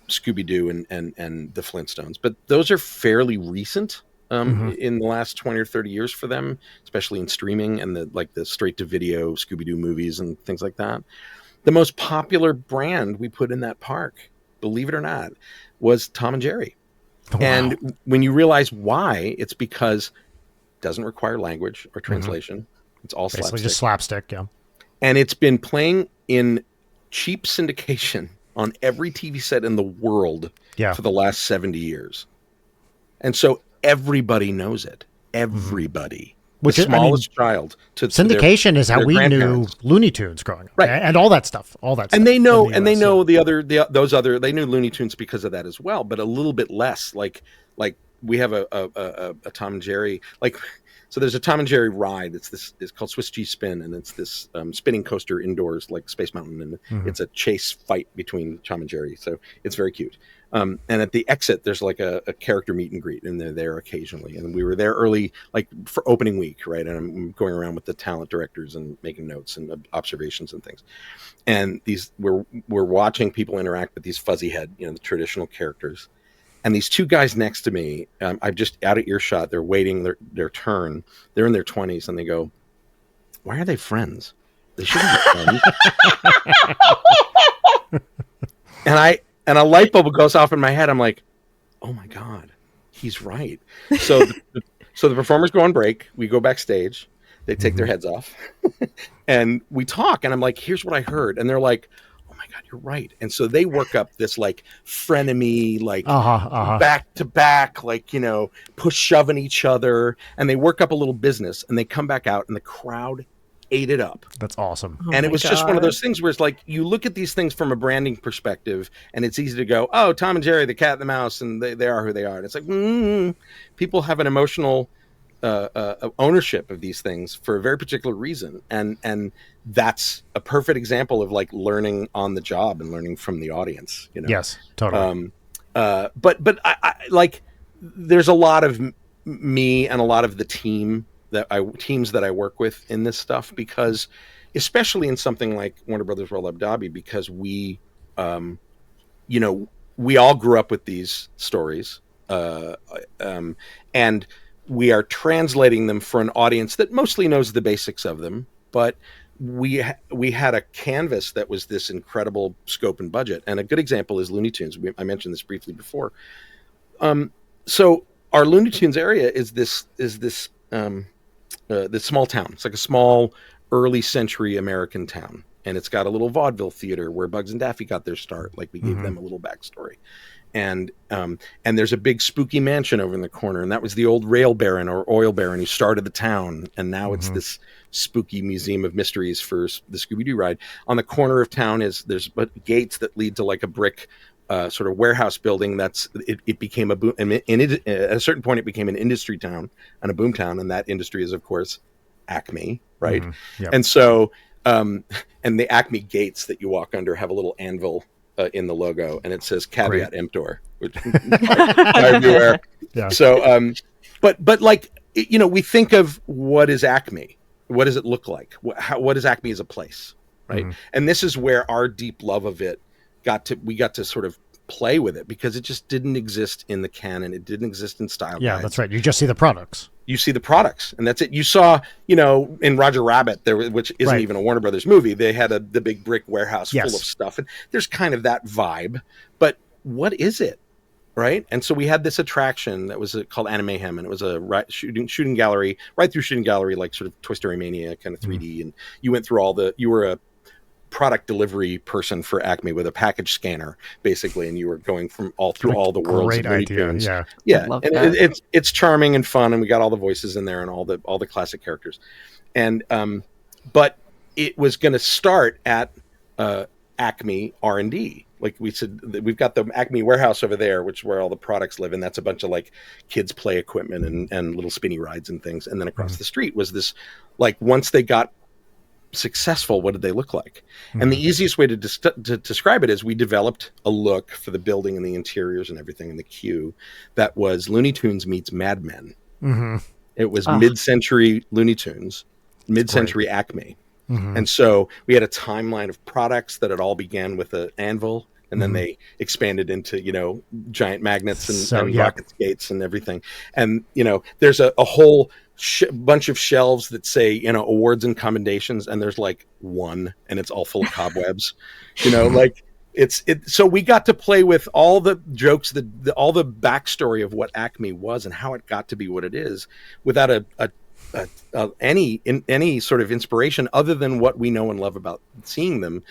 Scooby-Doo and the Flintstones, but those are fairly recent. in the last 20 or 30 years for them, especially in streaming and the straight to video Scooby-Doo movies and things like that. The most popular brand we put in that park, believe it or not, was Tom and Jerry. Wow. And when you realize why, it's because it doesn't require language or translation. It's all basically slapstick. Just slapstick, yeah. And it's been playing in cheap syndication on every TV set in the world for the last 70 years. And so everybody knows it. Everybody. Which the smallest child to syndication is how we knew Looney Tunes growing up, right? And all that stuff, And they know, they knew Looney Tunes because of that as well, but a little bit less. Like we have a Tom and Jerry, so there's a Tom and Jerry ride. It's called Swiss Cheese Spin, and it's this spinning coaster indoors like Space Mountain, and it's a chase fight between Tom and Jerry. So it's very cute. And at the exit, there's like a character meet and greet, and they're there occasionally. And we were there early, like for opening week, right? And I'm going around with the talent directors and making notes and observations and things. And we're watching people interact with these fuzzy head, the traditional characters. And these two guys next to me, I'm just out of earshot. They're waiting their turn. They're in their 20s, and they go, "Why are they friends? They shouldn't be friends." And a light bulb goes off in my head. I'm like, "Oh my God, he's right." So the performers go on break. We go backstage. They take their heads off, and we talk. And I'm like, "Here's what I heard," and they're like, "Oh my God, you're right." And so they work up this like frenemy, like back to back, like, push shoving each other. And they work up a little business, and they come back out, and the crowd ate it up. That's awesome. And it was just one of those things where it's like, you look at these things from a branding perspective, and it's easy to go, "Oh, Tom and Jerry, the cat and the mouse, and they are who they are." And it's like, people have an emotional ownership of these things for a very particular reason, and that's a perfect example of like learning on the job and learning from the audience. Yes, totally. But I like, there's a lot of me and a lot of the teams that I work with in this stuff, because especially in something like Warner Brothers World Abu Dhabi, because we all grew up with these stories, and we are translating them for an audience that mostly knows the basics of them, but we had a canvas that was this incredible scope and budget. And a good example is Looney Tunes. I mentioned this briefly before. So our Looney Tunes area is this small town. It's like a small early century American town. And it's got a little vaudeville theater where Bugs and Daffy got their start. Like, we gave them a little backstory. And there's a big spooky mansion over in the corner, and that was the old rail baron or oil baron who started the town. And now it's this spooky museum of mysteries for the Scooby-Doo ride. On the corner of town there's gates that lead to like a brick sort of warehouse building. It became at a certain point it became an industry town and a boom town, and that industry is of course Acme, right? Yep. And so and the Acme gates that you walk under have a little anvil in the logo, and it says "Caveat Emptor," which everywhere. Yeah. So, but like, we think of what is Acme, what does it look like, what is Acme as a place, right? And this is where our deep love of it we got to sort of play with it, because it just didn't exist in the canon. It didn't exist in style guides. Yeah, that's right. You just see the products. You see the products, and that's it. You saw, in Roger Rabbit, which isn't even a Warner Brothers movie, they had the big brick warehouse full of stuff, and there's kind of that vibe. But what is it, right? And so we had this attraction that was called Animayhem, and it was a shooting gallery, right through shooting gallery, like sort of Toy Story Mania kind of 3D, and you went through you were a product delivery person for Acme with a package scanner, basically, and you were going through all the worlds. Great idea. Yeah. And it's charming and fun, and we got all the voices in there and all the classic characters. And but it was going to start at Acme R&D. Like we said, we've got the Acme warehouse over there, which is where all the products live, and that's a bunch of like kids play equipment and little spinny rides and things. And then across the street was this, like, once they got successful, what did they look like? And the easiest way to describe it is we developed a look for the building and the interiors and everything in the queue that was Looney Tunes meets Mad Men. It was mid-century Looney Tunes, mid-century Acme. And so we had a timeline of products that it all began with an anvil and then they expanded into, giant magnets and yeah. rocket skates and everything. And, there's a whole bunch of shelves that say, awards and commendations, and there's like one, and it's all full of cobwebs, like so we got to play with all the jokes, all the backstory of what Acme was and how it got to be what it is, without any sort of inspiration other than what we know and love about seeing them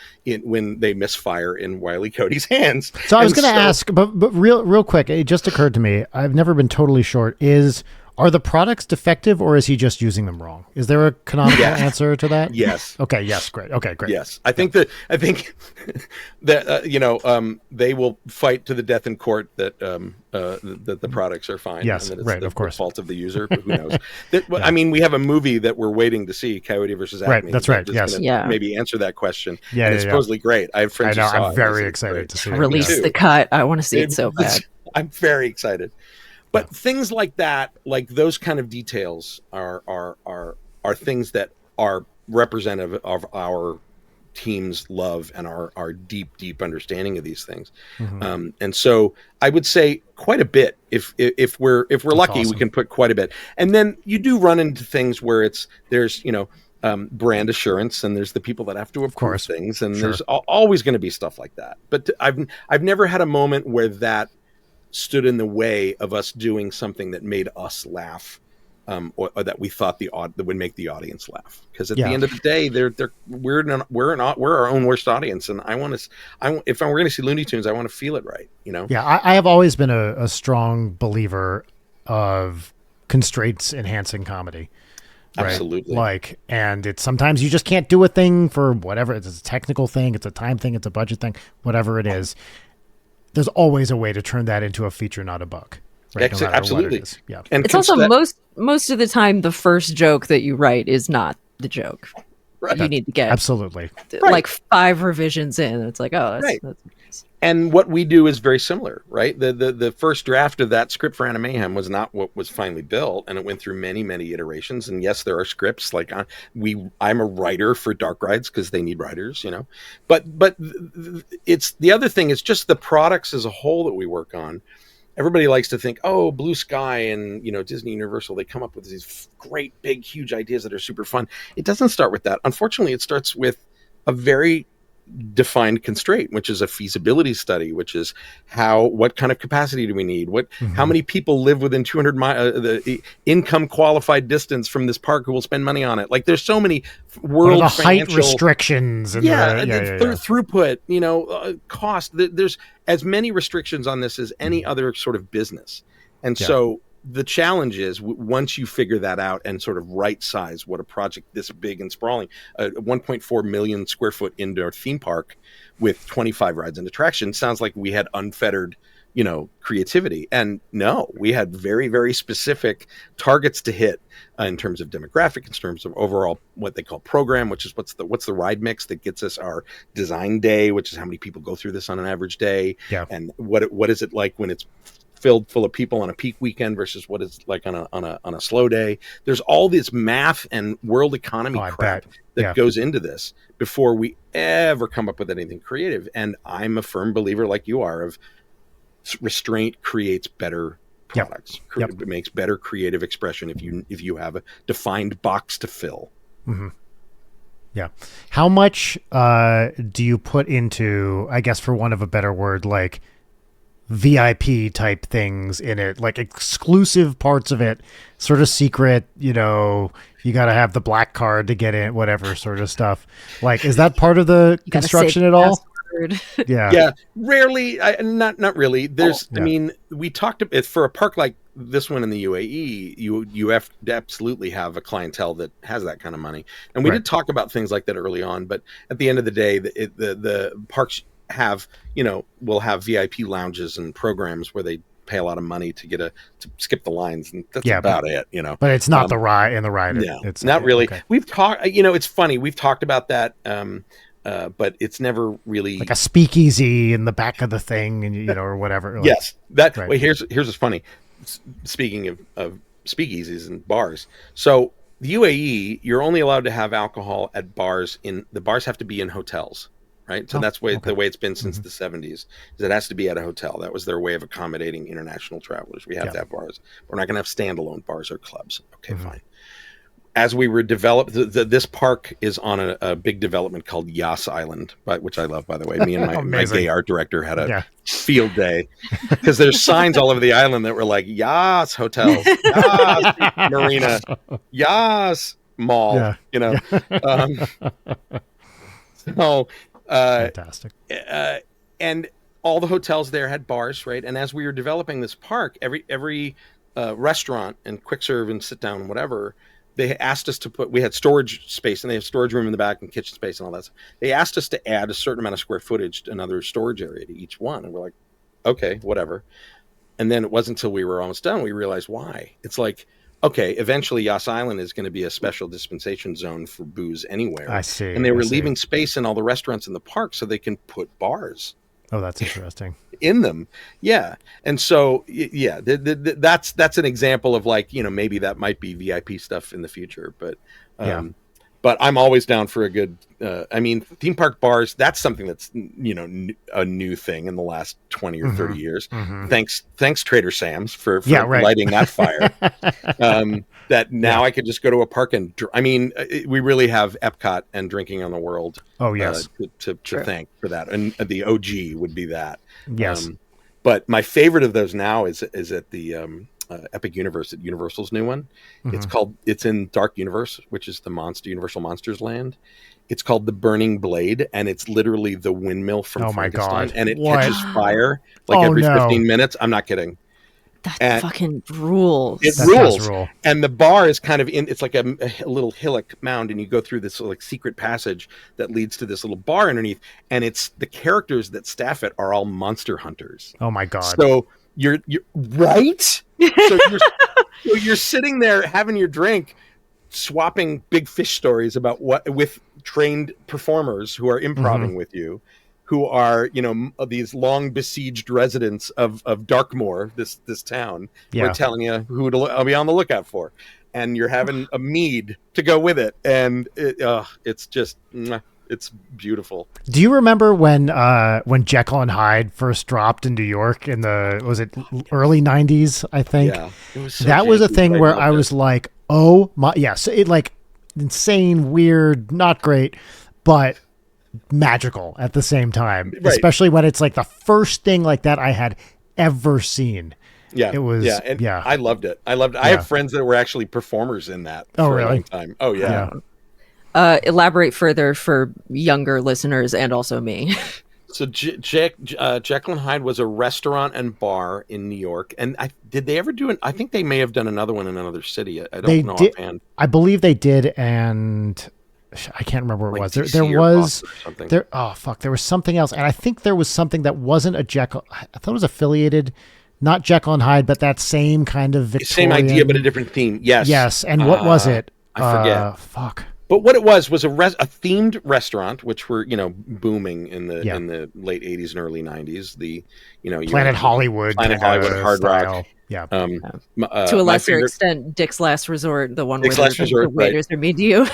when they misfire in Wile E. Coyote's hands. So I was going to ask, but real quick, it just occurred to me. I've never been totally sure. Are the products defective, or is he just using them wrong? Is there a canonical answer to that? Yes. Okay. Yes. Great. Okay. Great. Yes. I think that they will fight to the death in court that the products are fine. Yes. And that it's right. Of course. The fault of the user. But who knows? I mean, we have a movie that we're waiting to see, Coyote versus Acme. Right. That's right. Yes. Maybe answer that question. Yeah. And it's supposedly great. I have friends who saw it. I'm very excited to see it. Release the cut. I want to see it so bad. I'm very excited. But things like that, like those kind of details, are things that are representative of our team's love and our deep understanding of these things. And so I would say quite a bit. If we're lucky, awesome. We can put quite a bit. And then you do run into things where there's brand assurance, and there's the people that have to approve things, and there's always going to be stuff like that. But I've never had a moment where that stood in the way of us doing something that made us laugh, or that we thought that would make the audience laugh. Because at the end of the day, we're our own worst audience, and if we're going to see Looney Tunes, I want to feel it right. Yeah, I have always been a strong believer of constraints enhancing comedy. Right? Absolutely. And it's sometimes you just can't do a thing for whatever. It's a technical thing, it's a time thing, it's a budget thing, whatever it is. There's always a way to turn that into a feature, not a bug. Right? No absolutely. What it is. Yeah. And it's also most of the time the first joke that you write is not the joke. Right. You need to get absolutely like 5 revisions in. It's like, oh, that's nice. And what we do is very similar, right? The first draft of that script for Animayhem was not what was finally built, and it went through many iterations. And yes, there are scripts like I'm a writer for Dark Rides because they need writers, But it's the other thing is just the products as a whole that we work on. Everybody likes to think, oh, Blue Sky and Disney Universal, they come up with these great, big, huge ideas that are super fun. It doesn't start with that. Unfortunately, it starts with a very defined constraint, which is a feasibility study, which is what kind of capacity do we need? How many people live within 200 miles, the income qualified distance from this park who will spend money on it? Like there's so many world the height restrictions and throughput, cost. There's as many restrictions on this as any other sort of business. And so the challenge is once you figure that out and sort of right size what a project this big and sprawling, 1.4 million square foot indoor theme park with 25 rides and attractions sounds like we had unfettered, creativity. And no, we had very, very specific targets to hit in terms of demographic, in terms of overall what they call program, which is what's the ride mix that gets us our design day, which is how many people go through this on an average day, and what is it like when it's filled full of people on a peak weekend versus what it's like on a slow day. There's all this math and world economy crap that goes into this before we ever come up with anything creative. And I'm a firm believer, like you are, of restraint creates better products. It makes better creative expression if you have a defined box to fill. Mm-hmm. Yeah. How much do you put into, I guess for want of a better word, like VIP type things in it, like exclusive parts of it, sort of secret, you got to have the black card to get in, whatever sort of stuff. Like, is that part of the construction at all? Yeah. Rarely. Not really. There's, I mean, we talked about for a park like this one in the UAE, you have to absolutely have a clientele that has that kind of money. And we did talk about things like that early on, but at the end of the day, the parks will have VIP lounges and programs where they pay a lot of money to skip the lines, and that's about it, But it's not the ride. It's not really. Okay. We've talked. It's funny. We've talked about that, but it's never really like a speakeasy in the back of the thing, and or whatever. Like, yes, that. Right. Wait, here's what's funny. Speaking of speakeasies and bars, so the UAE, you're only allowed to have alcohol at bars. The bars have to be in hotels. right? So that's the way it's been since the 70s. Is it has to be at a hotel. That was their way of accommodating international travelers. We have to have bars. We're not going to have standalone bars or clubs. Okay, fine. As we were developed, this park is on a big development called Yas Island, which I love, by the way. Me and my gay art director had a field day because there's signs all over the island that were like Yas Hotels, Yas Marina, Yas Mall, So, fantastic. And all the hotels there had bars, right? And as we were developing this park, every restaurant and quick serve and sit down, whatever, they asked us to we had storage space, and they have storage room in the back and kitchen space and all that stuff. They asked us to add a certain amount of square footage, another storage area to each one. And we're like, okay, whatever. And then it wasn't until we were almost done we realized why. It's like, okay, eventually Yas Island is going to be a special dispensation zone for booze anywhere. I see. And they were leaving space in all the restaurants in the park so they can put bars. Oh, that's interesting. In them. Yeah. And so, that's an example of like, maybe that might be VIP stuff in the future, but I'm always down for a good, theme park bars. That's something that's, a new thing in the last 20 or 30 years. Thanks Trader Sam's for lighting that fire. That now I could just go to a park and, we really have Epcot and Drinking on the World. Oh, yes. To thank for that. And the OG would be that. Yes. But my favorite of those now is at the Epic Universe, at Universal's new one. It's in Dark Universe, which is the Universal Monsters land. It's called the Burning Blade, and it's literally the windmill from Frankenstein. And it catches fire every 15 minutes. I'm not kidding. That fucking rules. It rules. And the bar is kind of it's like a little hillock mound, and you go through this like secret passage that leads to this little bar underneath, and it's the characters that staff it are all monster hunters. Oh my God. So you're right? So you're sitting there having your drink, swapping big fish stories about with trained performers who are improvising with you, who are, these long besieged residents of Darkmoor, this town, who are telling you who to be on the lookout for. And you're having a mead to go with it. And it's just, it's beautiful. Do you remember when Jekyll and Hyde first dropped in New York in was it early 90s, I think? Yeah. It was that was a thing where I was like, oh my, yes, it like insane, weird, not great, but magical at the same time, especially when it's like the first thing like that I had ever seen. Yeah, it was. I loved it. I have friends that were actually performers in that. For a long time. Oh yeah. Elaborate further for younger listeners and also me. So Jekyll and Hyde was a restaurant and bar in New York, and did they ever do I think they may have done another one in another city. I don't know offhand. I believe they did, and I can't remember what it was. There was there. Oh fuck! There was something else, and I think there was something that wasn't a Jekyll. I thought it was affiliated, not Jekyll and Hyde, but that same kind of Victorian. Same idea, but a different theme. Yes. Yes. And what was it? I forget. Fuck. But what it was a themed restaurant, which were booming in the late 80s and early 90s. The Planet Hollywood, Hard Rock. Yeah. To a lesser extent, Dick's Last Resort, the one where the waiters are mean to you.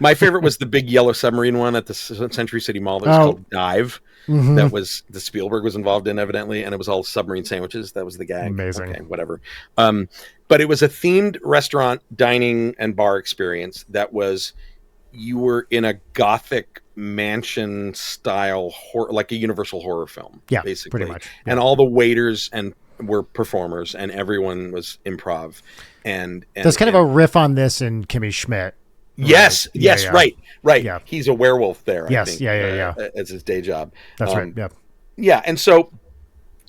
My favorite was the big yellow submarine one at the Century City Mall that was called Dive. That was the Spielberg was involved in, evidently, and it was all submarine sandwiches. That was the gag. Amazing. Okay, whatever. But it was a themed restaurant, dining, and bar experience that was, you were in a gothic mansion style horror, like a Universal horror film. Yeah, basically. pretty much. Yeah. And all the waiters were performers, and everyone was improv. And there's kind of a riff on this in Kimmy Schmidt. Yes, right. Yeah. He's a werewolf there. Yes, I think, yeah. As his day job. That's right. Yeah. Yeah, and so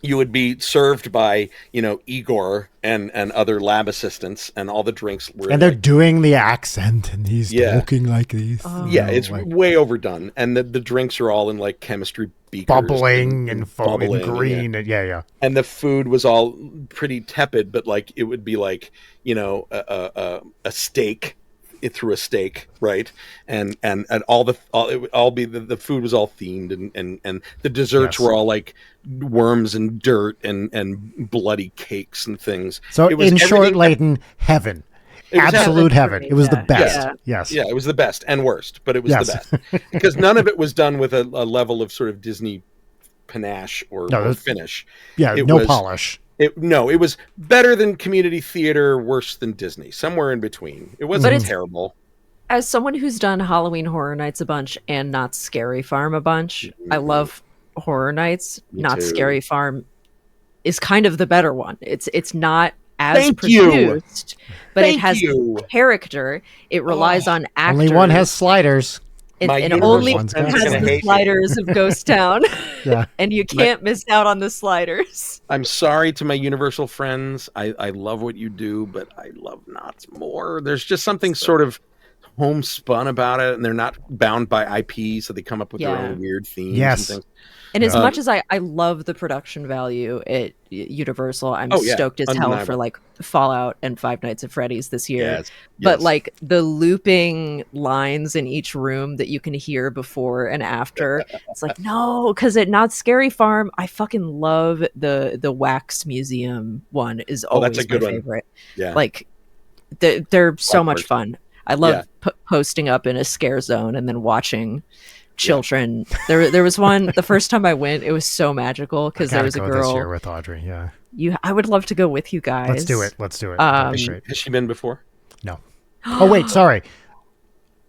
you would be served by Igor and other lab assistants, and all the drinks were. And they're doing the accent, and he's talking like this. It's way overdone, and the drinks are all in like chemistry beakers, bubbling and foaming green, and And the food was all pretty tepid, but like it would be like a steak. It through a steak, right? And it would all be the food was all themed, and the desserts were all like worms and dirt and bloody cakes and things. So in short, Leighton, heaven. absolute heaven. It was the best. Yeah. Yes. Yeah, it was the best and worst, but it was the best because none of it was done with a level of sort of Disney panache or finish. Yeah, it no was, polish. It was better than community theater, worse than Disney, somewhere in between. It wasn't terrible. As someone who's done Halloween Horror Nights a bunch and Not Scary Farm a bunch, I love Horror Nights. Not Scary Farm is kind of the better one. It's not as produced, but it has character. It relies on actors. Only one has sliders. And only has the sliders of Ghost Town. And you can't miss out on the sliders. I'm sorry to my Universal friends. I love what you do, but I love Knott's more. There's just something sort of homespun about it, and they're not bound by IP, so they come up with their own weird themes and things. And as much as I love the production value at Universal, I'm stoked as hell for like Fallout and Five Nights at Freddy's this year. But like the looping lines in each room that you can hear before and after, it's like, no, because at Not Scary Farm, I fucking love the Wax Museum one is always that's a good my favorite. Yeah. Like they're so much fun. I love posting up in a scare zone and then watching children. There was one the first time I went, it was so magical because there was a girl this year with Audrey. I would love to go with you guys. Let's do it. Has she been before? No. Oh wait, sorry,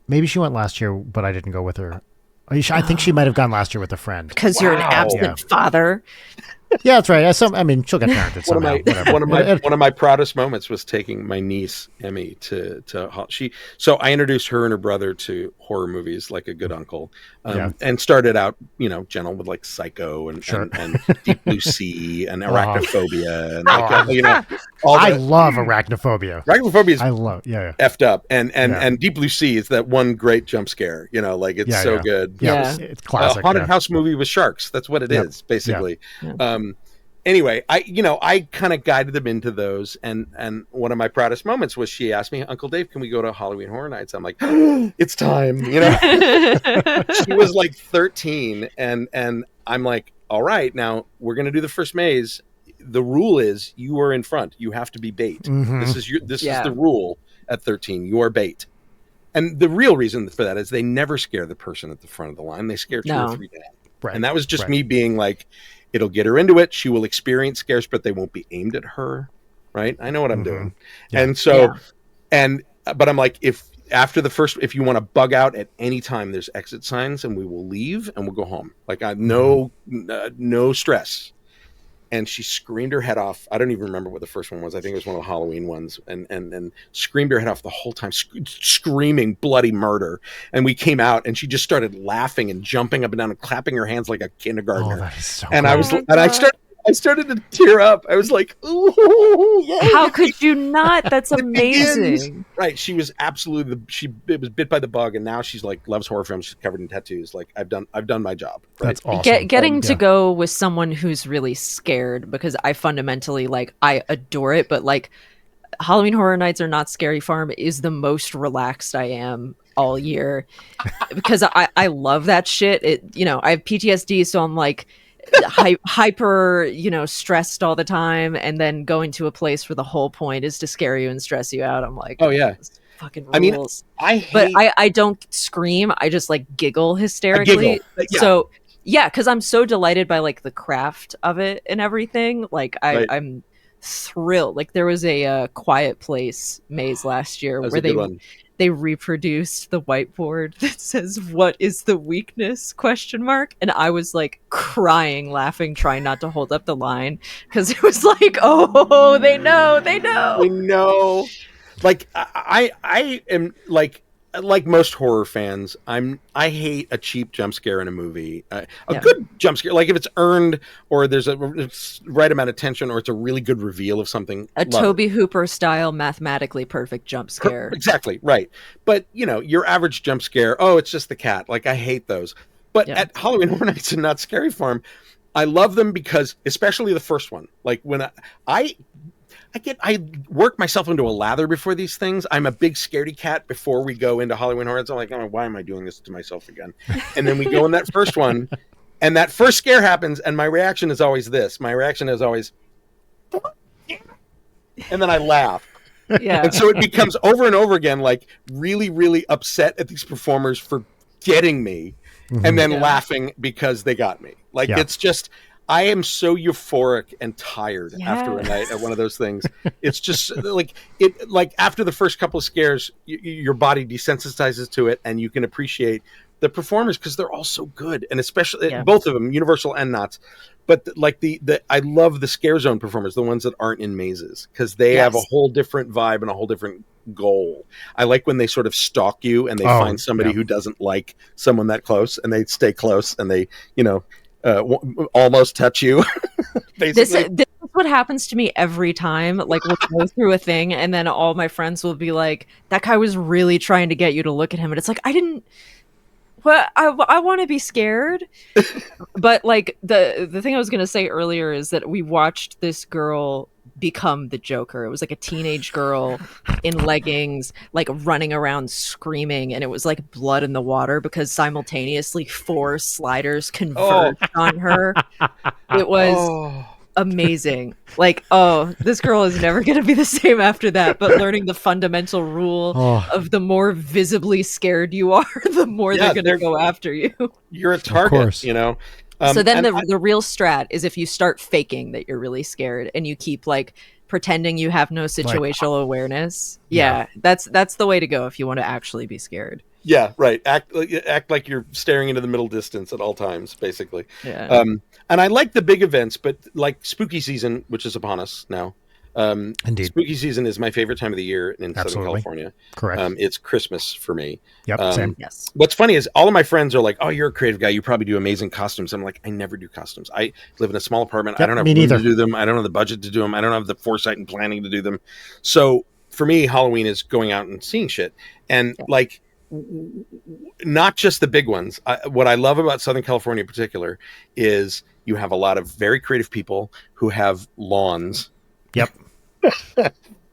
maybe she went last year, but I didn't go with her. I think she might have gone last year with a friend because you're an absent father. Yeah, that's right. I mean, she'll get parented somehow. One of my proudest moments was taking my niece Emmy to So I introduced her and her brother to horror movies like a good uncle, and started out gentle with like Psycho and Deep Blue Sea and Arachnophobia and I love Arachnophobia. Arachnophobia is effed up, and Deep Blue Sea is that one great jump scare. It's so good. It's classic. Haunted house movie with sharks. That's what it is basically. Anyway, I kind of guided them into those, and one of my proudest moments was she asked me, Uncle Dave, can we go to Halloween Horror Nights? I'm like, it's time, She was like 13, and I'm like, all right, now we're gonna do the first maze. The rule is you are in front. You have to be bait. This is the rule at 13. You are bait. And the real reason for that is they never scare the person at the front of the line. They scare two or three down. Right. And that was just me being like, it'll get her into it. She will experience scares, but they won't be aimed at her. Right. I know what I'm doing. Yeah. And so, but I'm like, if you want to bug out at any time, there's exit signs and we will leave and we'll go home. Like no stress. And she screamed her head off. I don't even remember what the first one was. I think it was one of the Halloween ones, and screamed her head off the whole time, screaming bloody murder. And we came out, and she just started laughing and jumping up and down and clapping her hands like a kindergartner. Oh, that is so and cool. I started to tear up. I was like, "Ooh, yeah!" How could you not? That's amazing. Right? She was absolutely. It was bit by the bug, and now she's like loves horror films. She's covered in tattoos. Like I've done my job. Right? That's awesome. Getting to go with someone who's really scared, because I fundamentally I adore it, but like Halloween Horror Nights or Not Scary Farm is the most relaxed I am all year because I love that shit. I have PTSD, so I'm like hyper stressed all the time, and then going to a place where the whole point is to scare you and stress you out. I'm like, oh yeah, fucking rules. But I don't scream. I just like giggle hysterically. So because I'm so delighted by like the craft of it and everything. Like I'm thrilled. Like there was a Quiet Place maze last year where they reproduced the whiteboard that says, "What is the weakness?" ? And I was like crying, laughing, trying not to hold up the line because it was like, oh, they know. Like I am like most horror fans, I hate a cheap jump scare in a movie. Good jump scare, like if it's earned or there's a right amount of tension or it's a really good reveal of something. A Toby Hooper style, mathematically perfect jump scare. Exactly, right. But your average jump scare, oh, it's just the cat. Like I hate those. But at Halloween Horror Nights and Not Scary Farm, I love them because, especially the first one, like when I work myself into a lather before these things. I'm a big scaredy cat before we go into Halloween Horror Nights. I'm like, oh, why am I doing this to myself again? And then we go in that first one, and that first scare happens, and my reaction is always this. My reaction is always, and then I laugh. Yeah. And so it becomes over and over again, like really, really upset at these performers for getting me, and then laughing because they got me. Like it's just, I am so euphoric and tired after a night at one of those things. It's just like after the first couple of scares, your body desensitizes to it, and you can appreciate the performers because they're all so good, and especially both of them, Universal and Knott's. But like the I love the Scare Zone performers, the ones that aren't in mazes, because they have a whole different vibe and a whole different goal. I like when they sort of stalk you and they find somebody who doesn't like someone that close, and they stay close, and they almost touch you. Basically. This is what happens to me every time. Like we'll go through a thing, and then all my friends will be like, "That guy was really trying to get you to look at him," and it's like, I didn't. Well, I want to be scared, but like the thing I was gonna say earlier is that we watched this girl become the Joker. It was like a teenage girl in leggings, like running around screaming, and it was like blood in the water because simultaneously 4 sliders converged on her. It was amazing. Like, this girl is never going to be the same after that. But learning the fundamental rule of the more visibly scared you are, the more they're going to go after you. You're a target, you know. So then the real strat is if you start faking that you're really scared and you keep like pretending you have no situational awareness. Yeah, that's the way to go if you want to actually be scared. Yeah, right. Act like you're staring into the middle distance at all times, basically. Yeah. And I like the big events, but like spooky season, which is upon us now. Indeed. Spooky season is my favorite time of the year in Southern California. Correct. It's Christmas for me. Yep. Same. Yes. What's funny is all of my friends are like, "Oh, you're a creative guy. You probably do amazing costumes." I'm like, I never do costumes. I live in a small apartment. I don't have room to do them. I don't have the budget to do them. I don't have the foresight and planning to do them. So for me, Halloween is going out and seeing shit. And like, not just the big ones. What I love about Southern California in particular is you have a lot of very creative people who have lawns. Yep.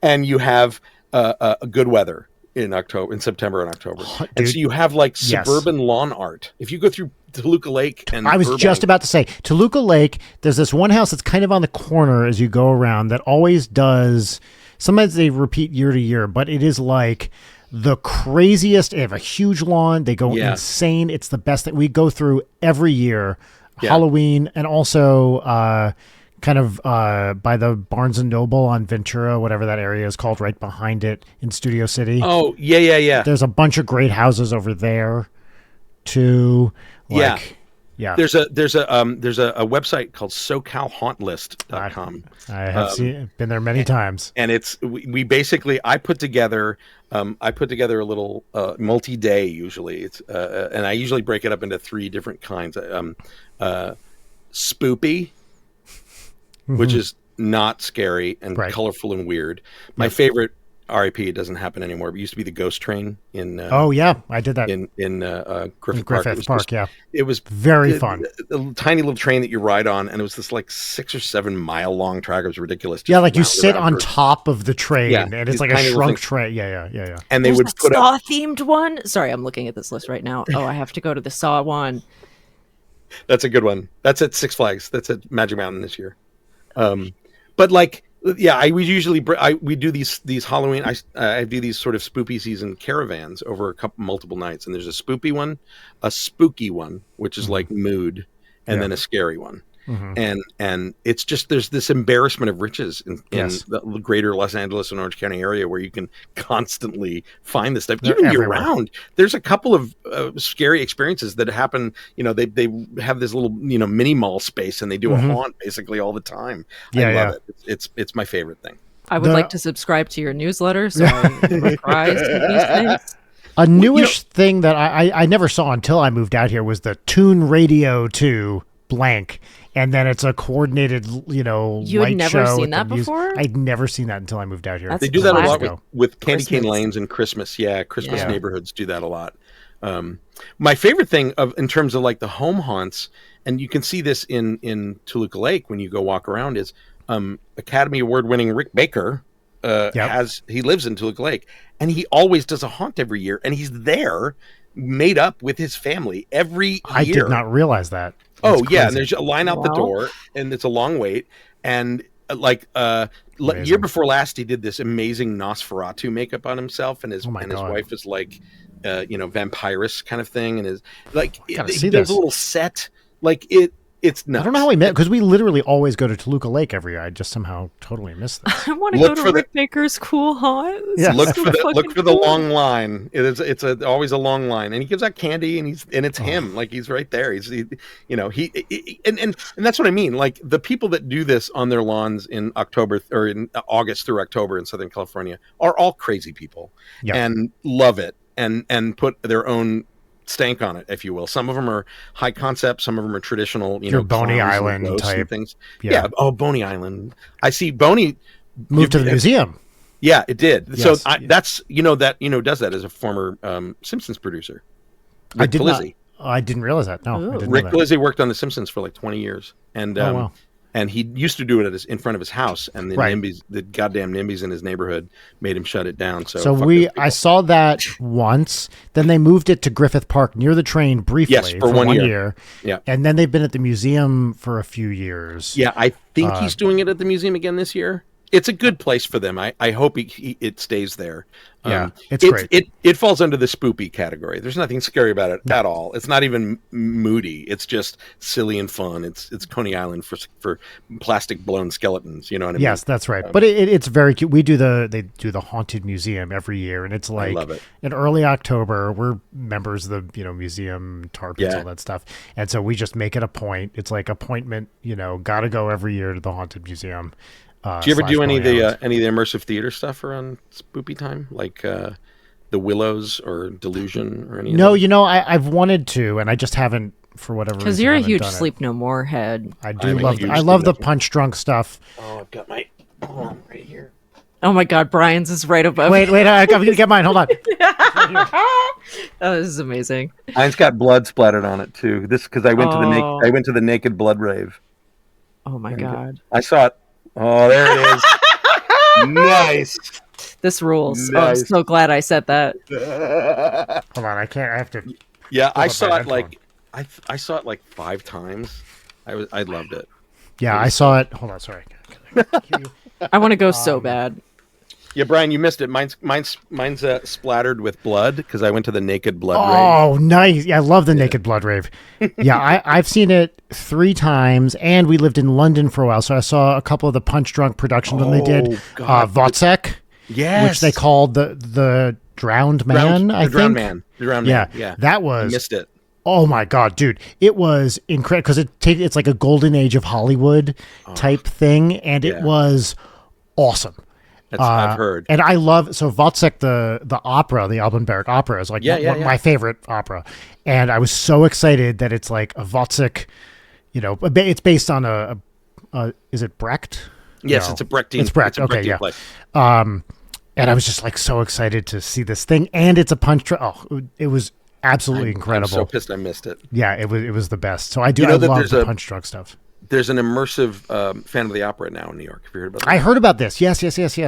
And you have a good weather in September and October. And so you have like suburban lawn art. If you go through Toluca Lake and I was just about to say Toluca Lake, there's this one house that's kind of on the corner as you go around that always does, sometimes they repeat year to year, but it is like the craziest. They have a huge lawn. They go insane. It's the best that we go through every year. Halloween, and also kind of by the Barnes and Noble on Ventura, whatever that area is called, right behind it in Studio City. Oh, yeah. There's a bunch of great houses over there too. Like, yeah. There's a website called SoCalHauntList.com. I have been there many times. And it's we basically I put together a little multi-day usually. It's and I usually break it up into 3 different kinds. Spoopy, which is not scary and colorful and weird. My favorite, RIP, it doesn't happen anymore, but it used to be the Ghost Train in I did that in Griffith Park. It was very fun. A tiny little train that you ride on, and it was this like 6 or 7 mile long track. It was ridiculous. Like you sit on top of the train, and it's like a shrunk train. Yeah. And they would put Saw themed one. Sorry, I'm looking at this list right now. Oh, I have to go to the Saw one. That's a good one. That's at Six Flags. That's at Magic Mountain this year. But like, we do these Halloween. I do these sort of spoopy season caravans over multiple nights, and there's a spooky one, which is like mood, and then a scary one. And it's just, there's this embarrassment of riches in the greater Los Angeles and Orange County area where you can constantly find this stuff. Even year round, there's a couple of scary experiences that happen. They have this little mini mall space, and they do a haunt basically all the time. I love it. It's my favorite thing. I would like to subscribe to your newsletter so I'm apprised of these things. A newish thing that I never saw until I moved out here was the Tune Radio to blank. And then it's a coordinated, You light had never show seen that before? I'd never seen that until I moved out here. They do that a lot with Candy Cane Lanes and Christmas. Yeah, Christmas neighborhoods do that a lot. My favorite thing in terms of like the home haunts, and you can see this in Toluca Lake when you go walk around, is Academy Award winning Rick Baker. He lives in Toluca Lake, and he always does a haunt every year, and he's there made up with his family every year. I did not realize that. And there's a line out the door, and it's a long wait, and year before last, he did this amazing Nosferatu makeup on himself, and his wife is like, vampirist kind of thing, and he does a little set it's nuts. I don't know how we met, because we literally always go to Toluca Lake every year. I just somehow totally missed this. I want to go to Rick Baker's Cool Haunt. Yeah. Look for the long line. It's always a long line, and he gives out candy, and it's him. Like, he's right there. And that's what I mean. Like, the people that do this on their lawns in October or in August through October in Southern California are all crazy people and love it and put their own stank on it, if you will. Some of them are high concept, some of them are traditional, your Boney Island type things. Yeah. Oh, Boney Island. I see Boney moved to the museum. Yeah, it did. Yes. So that's does that as a former Simpsons producer. I didn't realize that. No, I didn't Rick know that. Lizzie worked on The Simpsons for like 20 years, and wow. And he used to do it in front of his house, and the goddamn NIMBYs in his neighborhood made him shut it down. I saw that once. Then they moved it to Griffith Park near the train briefly for 1 year. Yeah, and then they've been at the museum for a few years. Yeah, I think he's doing it at the museum again this year. It's a good place for them. I hope it stays there. Yeah, it's great. It falls under the spoopy category. There's nothing scary about it at all. It's not even moody. It's just silly and fun. It's Coney Island for plastic blown skeletons. You know what I mean? Yes, that's right. But it's very cute. They do the Haunted Museum every year, and it's like, I love it. In early October. We're members of the museum tar pits, all that stuff, and so we just make it a point. It's like appointment. Got to go every year to the Haunted Museum. Do you ever do any of the immersive theater stuff around spoopy time, like the Willows or Delusion or any? No, I've wanted to, and I just haven't, for whatever reason. Because you're a huge Sleep No More head. I love the punch drunk stuff. Oh, I've got my arm right here. Oh my God, Brian's is right above. Wait, I'm gonna get mine. Hold on. Oh, this is amazing. Mine's got blood splattered on it too. This because I went to the naked blood rave. Oh my God! I saw it. Oh, there it is. Nice. This rules. Nice. Oh, I'm so glad I said that. Hold on, I can't. I have to. Yeah, I saw it like I saw it like 5 times. I loved it. Yeah, I saw it. Hold on, sorry. I want to go so bad. Yeah, Brian, you missed it. Mine's splattered with blood because I went to the naked blood rave. Oh, nice. Yeah, I love the naked blood rave. Yeah, I've seen it 3 times, and we lived in London for a while, so I saw a couple of the Punch Drunk productions when they did Wozzeck, which they called the Drowned Man, I think. The Drowned Man. Yeah. That was... I missed it. Oh my God, dude. It was incredible because it's like a golden age of Hollywood type thing, and it was awesome. I've heard. And I love, Wozzeck, the opera, the Alban Berg opera is like my favorite opera. And I was so excited that it's like a Wozzeck, it's based on is it Brecht? Yes, it's a Brechtian. It's Brecht. Okay, yeah. Play. And I was just like so excited to see this thing. And it's a punch. It was absolutely incredible. I'm so pissed I missed it. Yeah, it was the best. So I love the punch drunk stuff. There's an immersive Phantom of the Opera now in New York. Have you heard about that? I heard about this. Yes.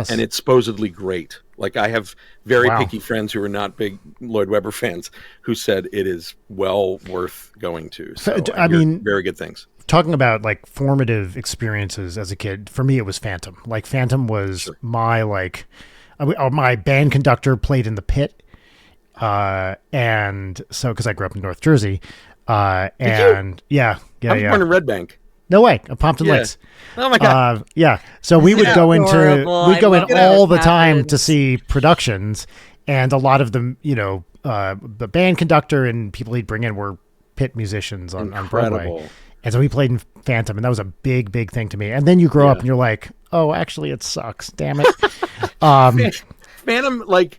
And it's supposedly great. Like, I have very picky friends who are not big Lloyd Webber fans who said it is well worth going to. So I mean, very good things. Talking about like formative experiences as a kid, for me it was Phantom. Like, Phantom was my my band conductor played in the pit, and so because I grew up in North Jersey, and I was born in Red Bank. No way, Pompton Lakes. Oh my God. So we would go in all the time to see productions, and a lot of them, the band conductor and people he'd bring in were pit musicians on Broadway. And so he played in Phantom, and that was a big, big thing to me. And then you grow up and you're like, oh, actually it sucks. Damn it. Phantom, like,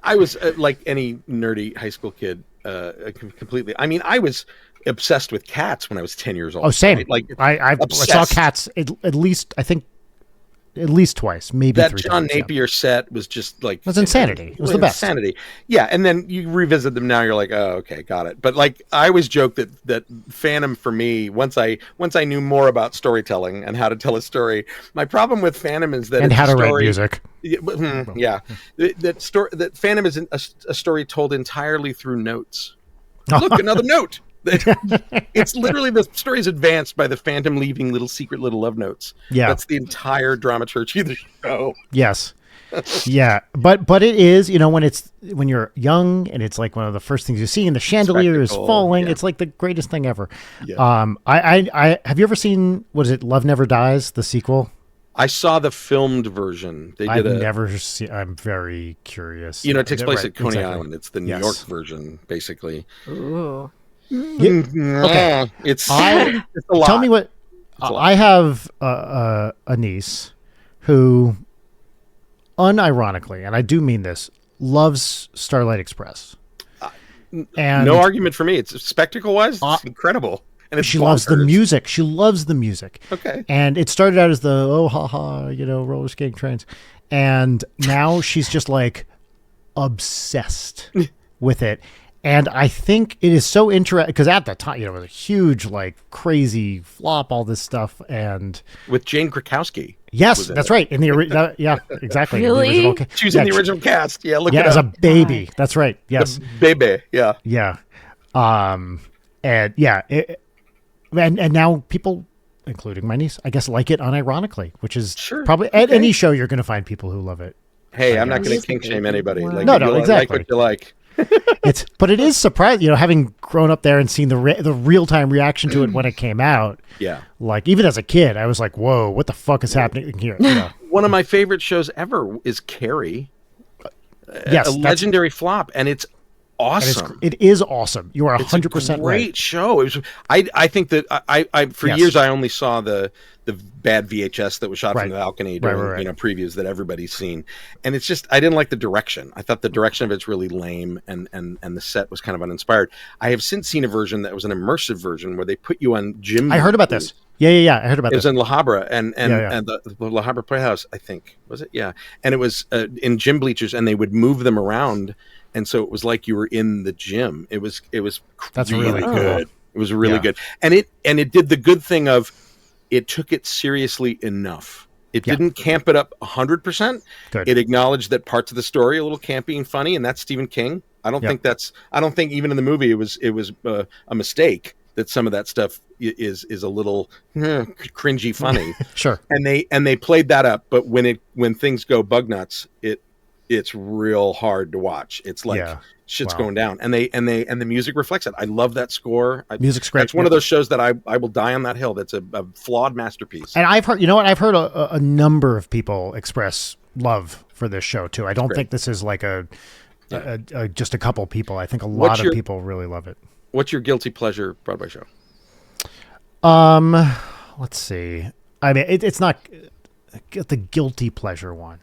I was like any nerdy high school kid, completely. I mean, I was obsessed with Cats when I was 10 years old. Oh, same. Right? Like, I saw Cats at least, I think, at least twice, maybe that 3 John times. Napier set was just like... It was insanity. It was the best. Insanity. Yeah, and then you revisit them now, you're like, oh, okay, got it. But like, I always joke that Phantom for me, once I knew more about storytelling and how to tell a story, my problem with Phantom is that and how to write music. Yeah, that Phantom is a story told entirely through notes. Look, another note. It's literally, the story is advanced by the Phantom leaving secret little love notes. Yeah. That's the entire dramaturgy of the show. Yes. Yeah, but it is, when you're young and it's like one of the first things you see and the chandelier is falling. Yeah. It's like the greatest thing ever. Yeah. I have you ever seen, what is it, Love Never Dies, the sequel? I saw the filmed version. I've never seen. I'm very curious. It takes place at Coney Island. It's the New York version, basically. Ooh. Okay. It's a lot. Tell me what. I have a niece who, unironically, and I do mean this, loves Starlight Express. And no argument for me. It's spectacle-wise, it's incredible. And she loves the music. She loves the music. Okay. And it started out as the roller skating trains, and now she's just like obsessed with it. And I think it is so interesting because at the time, it was a huge, like, crazy flop, all this stuff, and with Jane Krakowski. Yes, that's right. In the yeah, exactly. Really? In the she was in the original cast. Yeah, look. Yeah, as a baby. That's right. Yes, the baby. Yeah. Yeah. And yeah, and now people, including my niece, I guess, like it unironically, which is probably at any show you're going to find people who love it. Hey, I'm not going to kink shame anybody. Like, no, exactly. Like what you like. But it is surprising, having grown up there and seen the real time reaction to it when it came out. Yeah, like even as a kid, I was like, "Whoa, what the fuck is happening here?" One of my favorite shows ever is Carrie. Yes, a legendary flop, and it's awesome. It is awesome. You are 100% right. Great show. It was. I think that I for years I only saw the bad VHS that was shot from the balcony during previews that everybody's seen, and it's just I didn't like the direction. I thought the direction of it's really lame, and the set was kind of uninspired. I have since seen a version that was an immersive version where they put you on gym. I heard about this. Yeah. I heard about this. It was in La Habra and the La Habra Playhouse, I think, was it? Yeah, and it was in gym bleachers, and they would move them around, and so it was like you were in the gym. It was. That's really good. It was really good, and it did the good thing of. It took it seriously enough. It didn't camp it up 100%. It acknowledged that parts of the story are a little campy and funny, and that's Stephen King. I don't think even in the movie it was a mistake that some of that stuff is a little cringy funny. Sure. And they played that up, but when things go bug nuts, it's real hard to watch. It's like shit's going down, and the music reflects it. I love that score. Music's great. It's one of those shows that I will die on that hill. That's a flawed masterpiece. And I've heard, I've heard a number of people express love for this show too. I don't think this is like a just a couple people. I think a lot of people really love it. What's your guilty pleasure Broadway show? Let's see. I mean, it's not the guilty pleasure one.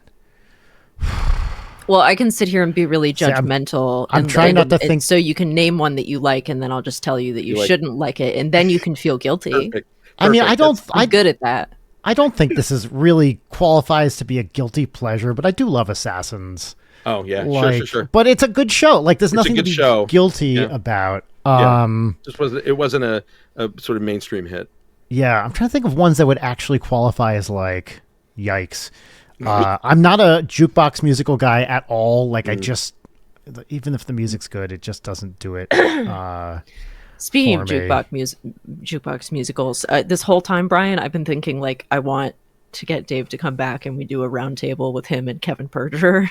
Well, I can sit here and be really judgmental. I'm trying not to think. So you can name one that you like, and then I'll just tell you that you shouldn't like it, and then you can feel guilty. Perfect. I mean, I'm good at that. I don't think this is really qualifies to be a guilty pleasure, but I do love Assassins. Oh yeah, sure. But it's a good show. Like there's nothing to be guilty about. It wasn't a sort of mainstream hit. Yeah, I'm trying to think of ones that would actually qualify as like, yikes. I'm not a jukebox musical guy at all. Like I just, even if the music's good, it just doesn't do it. Speaking of jukebox musicals, this whole time, Brian, I've been thinking like I want to get Dave to come back and we do a round table with him and Kevin Perjurer.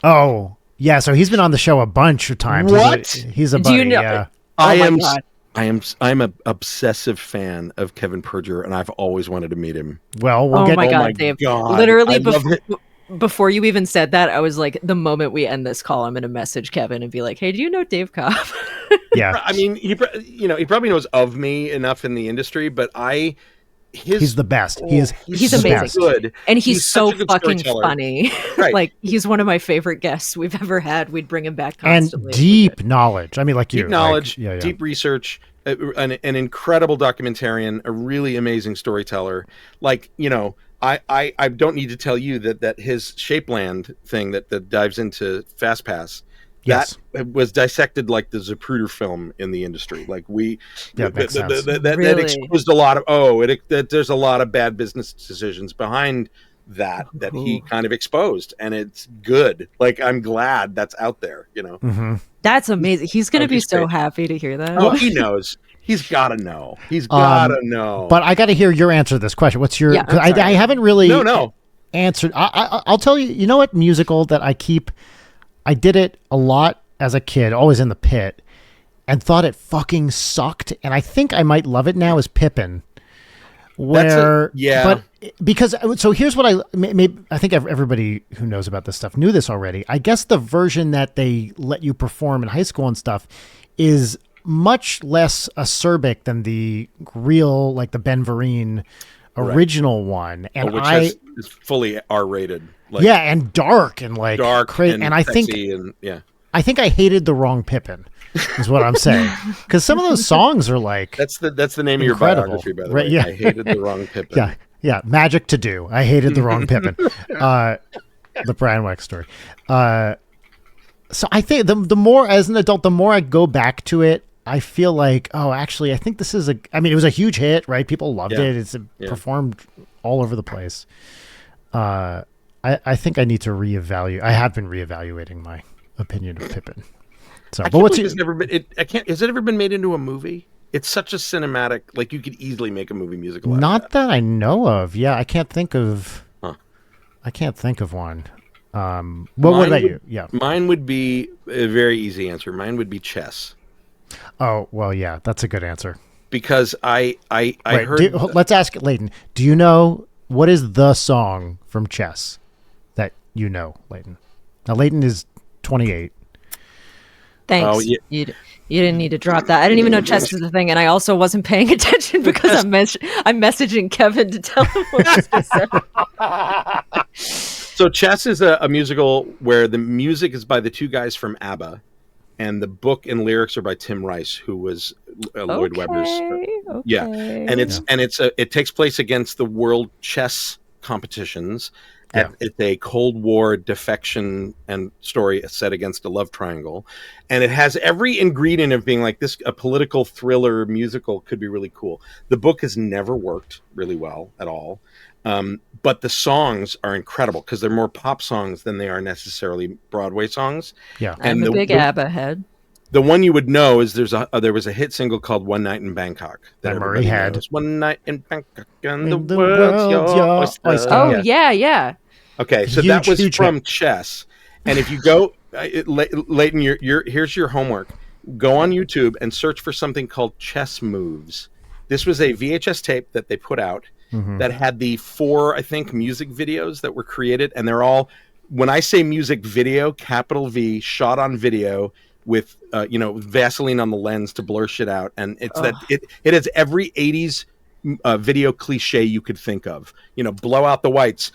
Oh yeah, so he's been on the show a bunch of times. What? He's a buddy. Do you know? Yeah. I'm an obsessive fan of Kevin Perjurer, and I've always wanted to meet him. Well, Dave! Literally, before you even said that, I was like, the moment we end this call, I'm going to message Kevin and be like, "Hey, do you know Dave Cobb?" Yeah, I mean, he probably knows of me enough in the industry, but he's the best. He's amazing, good, and he's so fucking funny. Right. Like he's one of my favorite guests we've ever had. We'd bring him back constantly. And deep knowledge. I mean, like deep knowledge, deep research, an incredible documentarian, a really amazing storyteller. Like I don't need to tell you that his Shapeland thing that dives into Fast Pass. Yes. That was dissected like the Zapruder film in the industry. Like that Really? exposed a lot of there's a lot of bad business decisions behind that he kind of exposed, and it's good. Like, I'm glad that's out there, you know. Mm-hmm. That's amazing. He's going to be so happy to hear that. Oh, he knows. He's got to know. He's got to know. But I got to hear your answer to this question. What's your? Yeah, I haven't really no answered. I'll tell you. You know what musical that I keep? I did it a lot as a kid, always in the pit, and thought it fucking sucked. And I think I might love it now. Is Pippin? Where but because so here's what I think everybody who knows about this stuff knew this already. I guess the version that they let you perform in high school and stuff is much less acerbic than the real, like the Ben Vereen original one, and which is fully R-rated. Like, and dark and like crazy, and I think I think I hated the wrong Pippin. Is what I'm saying, because some of those songs are like that's the name of your biography, by the way. Yeah. I hated the wrong Pippin. Yeah, Magic to Do. I hated the wrong Pippin. The Brian Wax story. So I think the more as an adult, the more I go back to it, I feel like, oh, actually, I think this is it was a huge hit, right? People loved it. It's performed all over the place. I think I need to reevaluate. I have been reevaluating my opinion of Pippin. So, but what's has it ever been made into a movie? It's such a cinematic, like you could easily make a movie musical. Not that I know of. Yeah, I can't think of. I can't think of one. What about you? Yeah, mine would be a very easy answer. Mine would be Chess. Oh well, yeah, that's a good answer. Because I heard. Let's ask Leighton. Do you know what is the song from Chess that you know, Leighton? Now Leighton is 28. Thanks. Oh, yeah. You didn't need to drop that. I didn't even know Chess was a thing, and I also wasn't paying attention because I'm messaging Kevin to tell him what I was going to say. So Chess is a musical where the music is by the two guys from ABBA, and the book and lyrics are by Tim Rice, who was Lloyd Webber's. Yeah, and it takes place against the world chess competitions. It's a Cold War defection and story set against a love triangle, and it has every ingredient of being like this. A political thriller musical could be really cool. The book has never worked really well at all, but the songs are incredible because they're more pop songs than they are necessarily Broadway songs. Yeah, and I'm a big ABBA head. The one you would know is there was a hit single called "One Night in Bangkok" that Murray had. Knows. One night in Bangkok and the world's your oyster. Oh yeah. Okay, so that was from Chess, and if you go, Leighton, here's your homework. Go on YouTube and search for something called Chess Moves. This was a VHS tape that they put out that had the 4, I think, music videos that were created, and they're all, when I say music video, capital V, shot on video with Vaseline on the lens to blur shit out, and it's it has every 80s video cliche you could think of. Blow out the whites,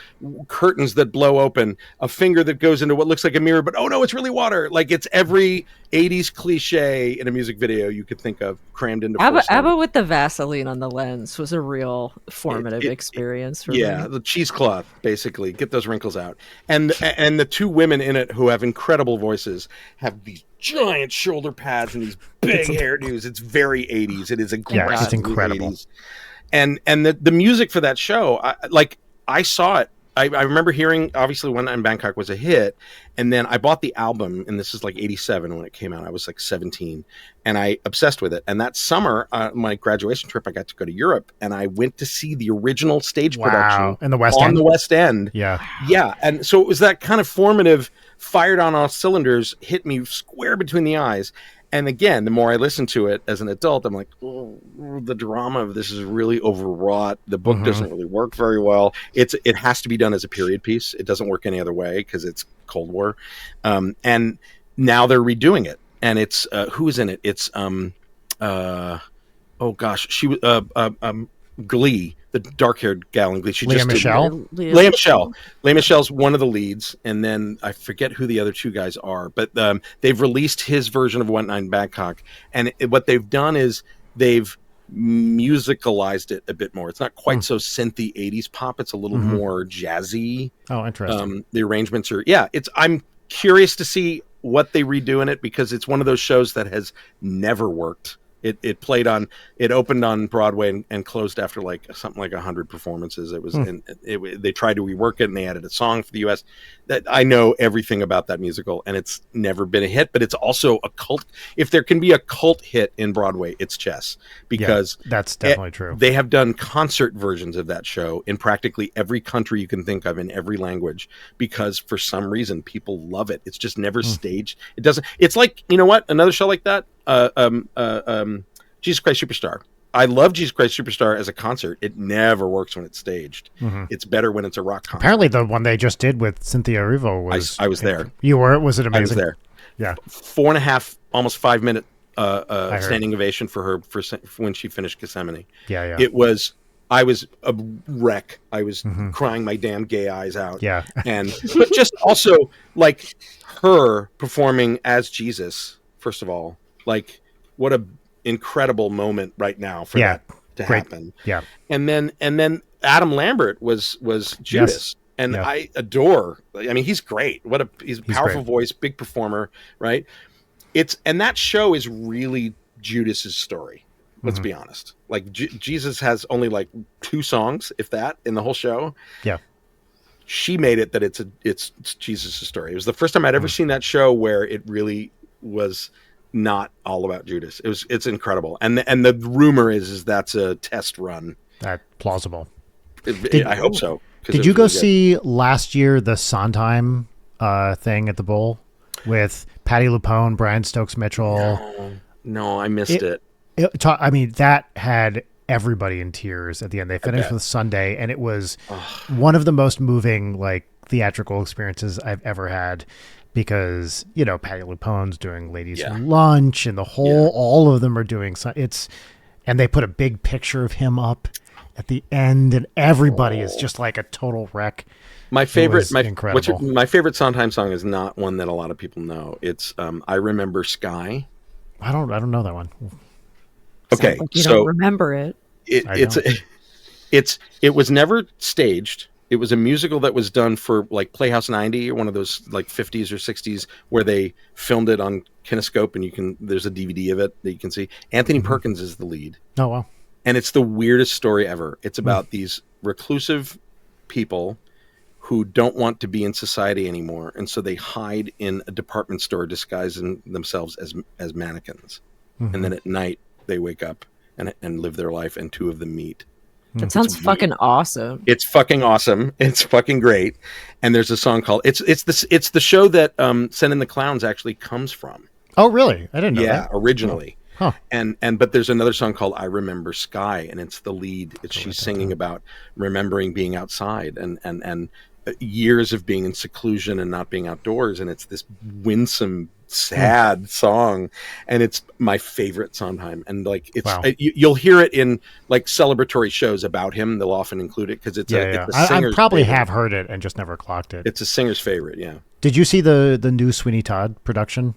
curtains that blow open, a finger that goes into what looks like a mirror, but oh no, it's really water. Like, it's every 80s cliche in a music video you could think of crammed into ABBA with the Vaseline on the lens was a real formative experience for me. The cheesecloth, basically, get those wrinkles out. And the two women in it who have incredible voices have these giant shoulder pads and these big hairdos. It's very 80s. It is it's incredible. 80s. And the music for that show, I saw it. I remember hearing, obviously, One Night in Bangkok was a hit, and then I bought the album, and this is like 87 when it came out. I was like 17, and I obsessed with it. And that summer, my graduation trip, I got to go to Europe, and I went to see the original stage production in the West End. On the West End. Yeah. And so it was that kind of formative, fired on all cylinders, hit me square between the eyes. And again, the more I listen to it as an adult, I'm like, oh, the drama of this is really overwrought. The book doesn't really work very well. It has to be done as a period piece. It doesn't work any other way because it's Cold War. And now they're redoing it. And it's who is in it? It's she was Glee, the dark-haired gal in Glee. Lea Michele? Lea Michele. Lea Michele's one of the leads, and then I forget who the other two guys are, but they've released his version of One Night in Bangkok, and what they've done is they've musicalized it a bit more. It's not quite so synthy 80s pop. It's a little more jazzy. Oh, interesting. The arrangements are, I'm curious to see what they redo in it, because it's one of those shows that has never worked It played on, it opened on Broadway and closed after like something like 100 performances. It was, and they tried to rework it and they added a song for the U.S. That I know everything about that musical, and it's never been a hit, but it's also a cult. If there can be a cult hit in Broadway, it's Chess, because that's definitely true. They have done concert versions of that show in practically every country you can think of in every language, because for some reason people love it. It's just never staged. It doesn't. It's like, you know what? Another show like that. Jesus Christ Superstar. I love Jesus Christ Superstar as a concert. It never works when it's staged. It's better when it's a rock concert. Apparently, the one they just did with Cynthia Erivo was. I was there. You were? Was it amazing? I was there. Yeah. 4.5, almost 5 minute standing ovation for her for when she finished Gethsemane. Yeah. It was. I was a wreck. I was crying my damn gay eyes out. Yeah. But just also like her performing as Jesus. First of all, like what a incredible moment right now for that to happen. Yeah. And then Adam Lambert was Judas. And I adore, I mean, he's great. He's a powerful voice, big performer, right? And that show is really Judas's story. Let's be honest. Like Jesus has only like 2 songs, if that, in the whole show. Yeah. She made it that it's Jesus' story. It was the first time I'd ever seen that show where it really was not all about Judas. It's incredible. And the rumor is that's a test run. That's plausible. I hope so. Did you go see last year the Sondheim thing at the Bowl with Patti LuPone, Brian Stokes Mitchell? No, I missed it. I mean, that had everybody in tears at the end. They finished with Sunday, and it was one of the most moving like theatrical experiences I've ever had. Because, you know, Patti LuPone's doing Ladies Lunch, and all of them are doing and they put a big picture of him up at the end, and everybody is just like a total wreck. My favorite, incredible. My favorite Sondheim song is not one that a lot of people know. It's I Remember Sky. I don't know that one. Okay, like you don't remember it. It was never staged. It was a musical that was done for like Playhouse 90 or one of those like 50s or 60s where they filmed it on Kinescope, and there's a DVD of it that you can see. Anthony Perkins is the lead. Oh, wow. And it's the weirdest story ever. It's about these reclusive people who don't want to be in society anymore. And so they hide in a department store disguising themselves as mannequins. And then at night they wake up and live their life, and 2 of them meet. That sounds fucking awesome. It's fucking awesome. It's fucking great. And there's a song called it's the show that Send in the Clowns actually comes from. Oh, really? I didn't know that. Yeah, originally. Huh. But there's another song called I Remember Sky, and it's the lead. She's singing about remembering being outside and years of being in seclusion and not being outdoors, and it's this winsome, sad song, and it's my favorite Sondheim. And like you'll hear it in like celebratory shows about him. They'll often include it because it's a singer's I probably favorite. have heard it and just never clocked it. It's a singer's favorite. Yeah. Did you see the new Sweeney Todd production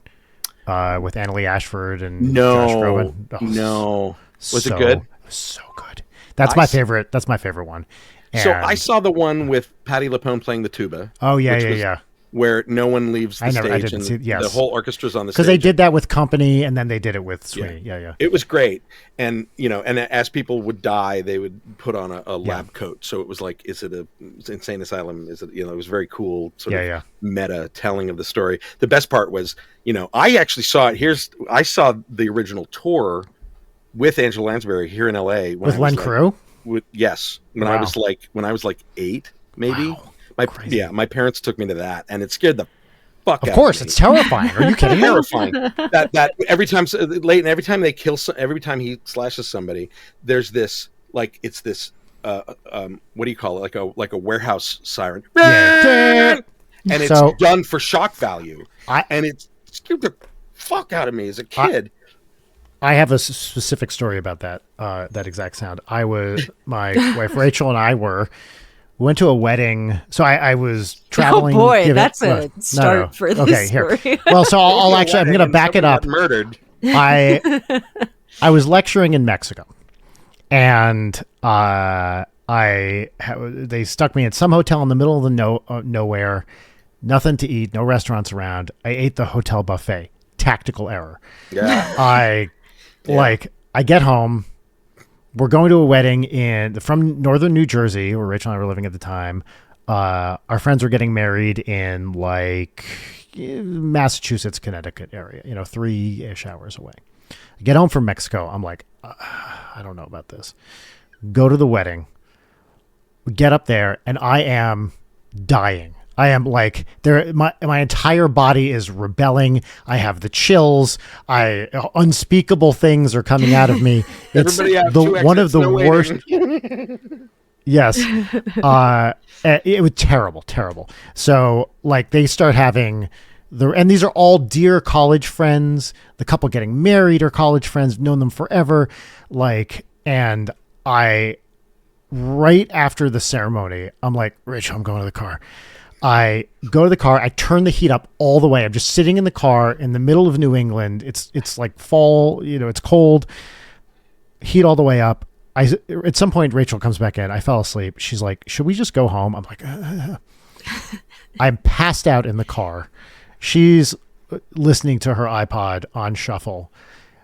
with Annalee Ashford and Josh Groban? No. Was it good? So good. That's my favorite. That's my favorite one. So I saw the one with Patti LuPone playing the tuba. Oh yeah. Where no one leaves the stage, the whole orchestra's on the stage. Because they did that with Company, and then they did it with Sweeney. Yeah. It was great, and and as people would die, they would put on a lab coat. So it was like, is it a insane asylum? Is it it was very cool, sort of meta telling of the story. The best part was, I actually saw it. I saw the original tour with Angela Lansbury here in L.A. with Len Crew. Yes, when I was like 8, maybe. Wow. My parents took me to that, and it scared the fuck out of me. Of course, it's terrifying. Are you kidding me? Terrifying. that every time every time they kill, every time he slashes somebody, there's this what do you call it? Like a warehouse siren. Yeah. And it's done for shock value, and it scared the fuck out of me as a kid. I have a specific story about that exact sound. My wife Rachel and I went to a wedding. So I was traveling. Oh boy, that's a start for this story. Here. Well, so I'm going to back it up. Murdered. I was lecturing in Mexico, and they stuck me at some hotel in the middle of nowhere, nothing to eat, no restaurants around. I ate the hotel buffet. Tactical error. Yeah. I Like, I get home. We're going to a wedding from northern New Jersey, where Rachel and I were living at the time. Our friends were getting married in like Massachusetts, Connecticut area, 3-ish hours away. I get home from Mexico. I'm like, I don't know about this. Go to the wedding. Get up there, and I am dying. I am like my entire body is rebelling. I have the chills. Unspeakable things are coming out of me. It's one of the worst. Yes. It was terrible. So like they start having and these are all dear college friends. The couple getting married are college friends, known them forever. And right after the ceremony, I'm like, Rachel, I'm going to the car. I go to the car. I turn the heat up all the way. I'm just sitting in the car in the middle of New England. It's like fall, it's cold. Heat all the way up. At some point, Rachel comes back in. I fell asleep. She's like, should we just go home? I'm like, I'm passed out in the car. She's listening to her iPod on shuffle.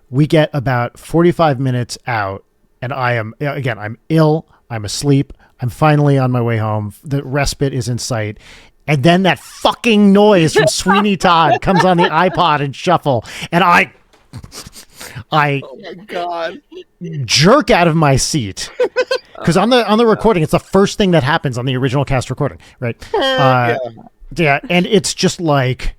We get about 45 minutes out, and I'm ill. I'm asleep. I'm finally on my way home. The respite is in sight. And then that fucking noise from Sweeney Todd comes on the iPod and shuffle. And I oh my God, jerk out of my seat. Because on the recording, it's the first thing that happens on the original cast recording, right? Yeah. And it's just like,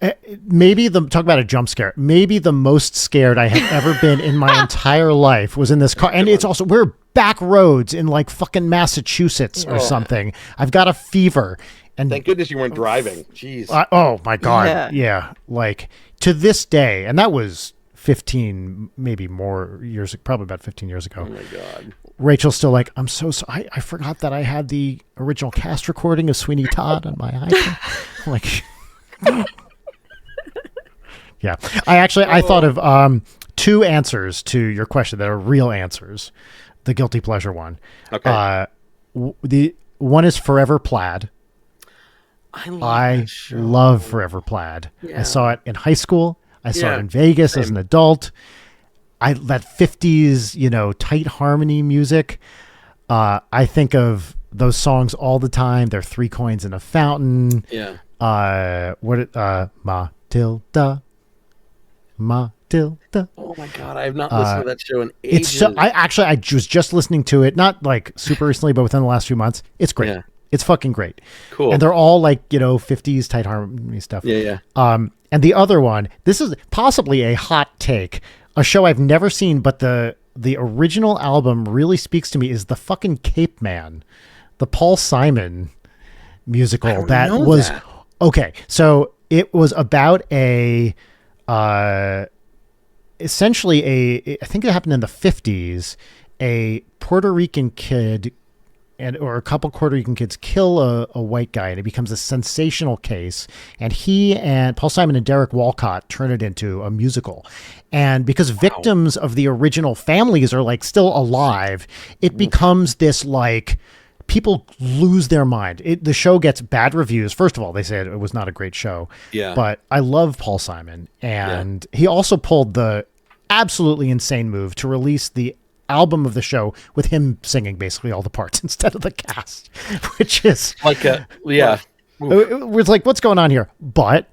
talk about a jump scare. Maybe the most scared I have ever been in my entire life was in this car. And it's also, we're back roads in like fucking Massachusetts or something. I've got a fever. And thank goodness you weren't driving. Jeez. Oh my God. Yeah. Like to this day. And that was 15, maybe more years, probably about 15 years ago. Oh my God. Rachel's still like, I'm so sorry. I forgot that I had the original cast recording of Sweeney Todd on my iPhone. I'm like, yeah. I thought of two answers to your question that are real answers. The guilty pleasure one. Okay. The one is Forever Plaid. I love Forever Plaid. Yeah. I saw it in high school. I saw it in Vegas as an adult. That 50s, tight harmony music. I think of those songs all the time. They're Three Coins in a Fountain. Yeah. Matilda. Oh my God, I have not listened to that show in ages. I was just listening to it, not like super recently, but within the last few months. It's great. Yeah. It's fucking great. Cool. And they're all like, 50s tight harmony stuff. Yeah. And the other one, this is possibly a hot take, a show I've never seen, but the original album really speaks to me, is the fucking Cape Man, the Paul Simon musical. Okay. So it was about essentially I think it happened in the 50s, a Puerto Rican kid or a couple Puerto Rican kids kill a white guy, and it becomes a sensational case. And he and Paul Simon and Derek Walcott turn it into a musical. And because victims of the original families are like still alive, it becomes this like, people lose their mind. The show gets bad reviews. First of all, they said it was not a great show. Yeah. But I love Paul Simon. And he also pulled the absolutely insane move to release the album of the show with him singing basically all the parts instead of the cast, which is like it's like, what's going on here? But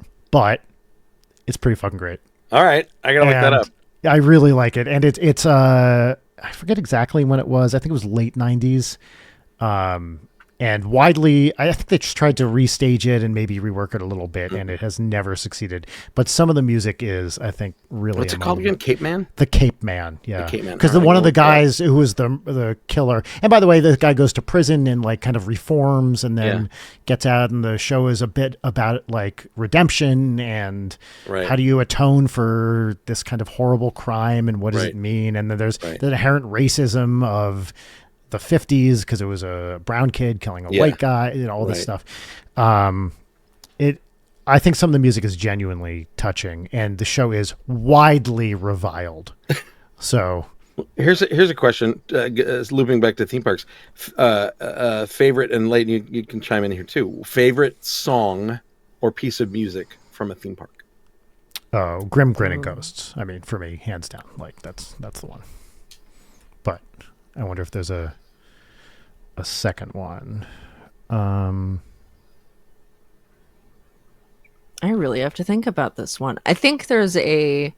it's pretty fucking great. All right. I got to look that up. I really like it. And it's I forget exactly when it was. I think it was late 90s. And widely, I think they just tried to restage it and maybe rework it a little bit, and it has never succeeded. But some of the music is, I think, really. What's it called again? Cape Man? The Cape Man, yeah. The Cape Man. Because one of the guys who was the killer, and by the way, the guy goes to prison and like kind of reforms and then gets out, and the show is a bit about like redemption and how do you atone for this kind of horrible crime and what does it mean? And then there's the inherent racism of the 50s because it was a brown kid killing a white guy, all this stuff. I think some of the music is genuinely touching, and the show is widely reviled. So here's a question, looping back to theme parks. Favorite, and Leighton, you can chime in here too. Favorite song or piece of music from a theme park? Oh, Grim Grinning Ghosts. I mean, for me, hands down. Like that's the one. But I wonder if there's a second one. I really have to think about this one. I think there's a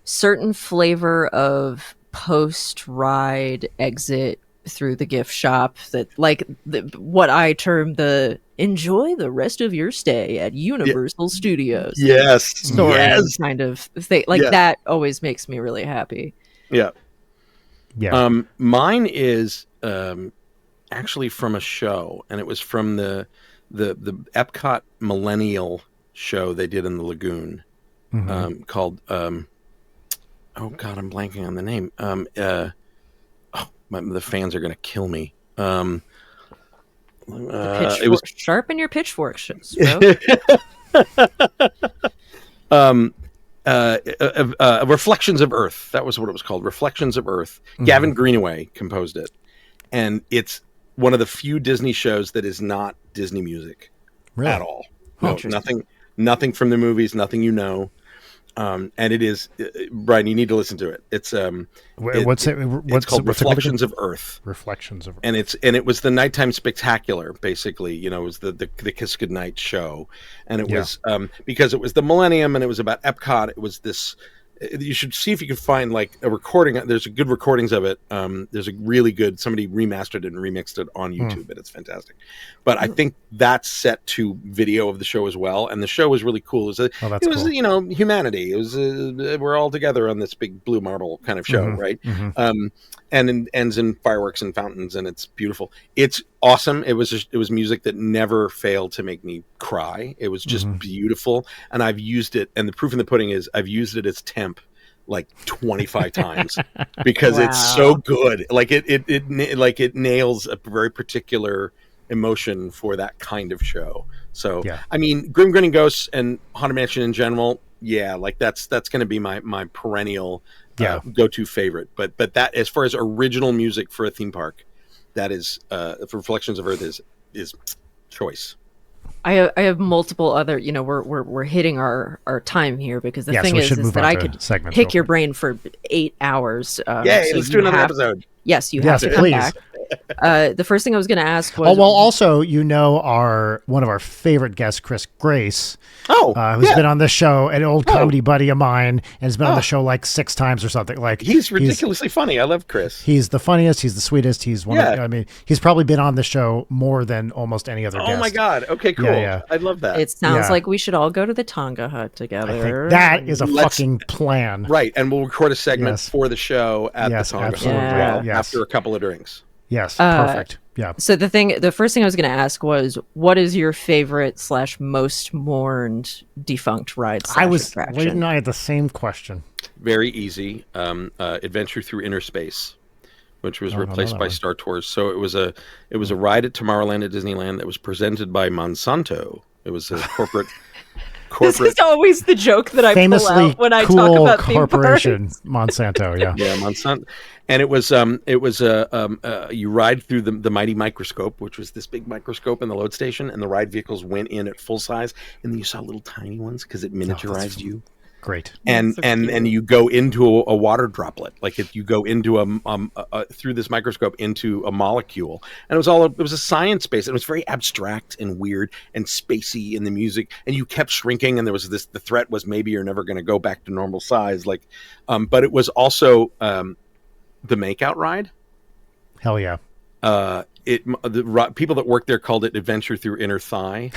certain flavor of post-ride exit through the gift shop that, like, what I term the enjoy the rest of your stay at Universal Studios. Yes. Story kind of thing. Like, that always makes me really happy. Yeah. Yeah. Mine is actually from a show, and it was from the Epcot Millennial show they did in the Lagoon, called oh god, I'm blanking on the name. The fans are going to kill me. It was sharpen your pitchforks. Reflections of Earth. That was what it was called. Reflections of Earth. Gavin Greenaway composed it, and it's one of the few Disney shows that is not Disney music at all. No, nothing from the movies, nothing and it is Brian. You need to listen to it. It's it's called Reflections of Earth. Reflections of Earth, and it was the nighttime spectacular. Basically, it was the Kiss Goodnight show, and it was because it was the Millennium, and it was about Epcot. It was this. You should see if you can find like a recording. There's good recordings of it. There's a really good, somebody remastered it and remixed it on YouTube, and it's fantastic. But I think that's set to video of the show as well, and the show was really cool. It was humanity. It was we're all together on this big blue marble kind of show, right? And it ends in fireworks and fountains, and it's beautiful. It's awesome. It was music that never failed to make me cry. It was just beautiful, and I've used it. And the proof in the pudding is I've used it as temp like 25 times because it's so good. Like it nails a very particular emotion for that kind of show. So I mean, Grim Grinning Ghosts and Haunted Mansion in general, like that's going to be my perennial go-to favorite. But that, as far as original music for a theme park, that is for Reflections of Earth is choice. I have multiple other. We're hitting our time here because the thing is that I could pick your brain for 8 hours. Let's do another episode. Yes, you have to come back. The first thing I was going to ask was... also, one of our favorite guests, Chris Grace, who's been on this show, an old comedy buddy of mine, and has been on the show like 6 times or something. Like he's ridiculously funny. I love Chris. He's the funniest. He's the sweetest. He's one of, he's probably been on the show more than almost any other guest. Oh my God. Okay, cool. Yeah. I love that. It sounds like we should all go to the Tonga Hut together. I think that is a fucking plan. Right, and we'll record a segment for the show at the Tonga Hut after a couple of drinks. Yes, perfect. Yeah. So the first thing I was going to ask was, what is your favorite / most mourned defunct ride? Wade and I had the same question. Very easy. Adventure Through Inner Space, which was replaced by Star Tours. So it was a ride at Tomorrowland at Disneyland that was presented by Monsanto. It was a corporate. This is always the joke that I pull out when I talk about corporation Monsanto. Yeah, Monsanto. And it was you ride through the Mighty Microscope, which was this big microscope in the load station, and the ride vehicles went in at full size, and then you saw little tiny ones because it miniaturized you. Great. And you go into a water droplet, you go into through this microscope into a molecule, and it was a science base. It was very abstract and weird and spacey in the music, and you kept shrinking, and there was the threat was maybe you're never going to go back to normal size, but it was also the makeout ride. Hell yeah. The people that worked there called it Adventure Through Inner Thigh.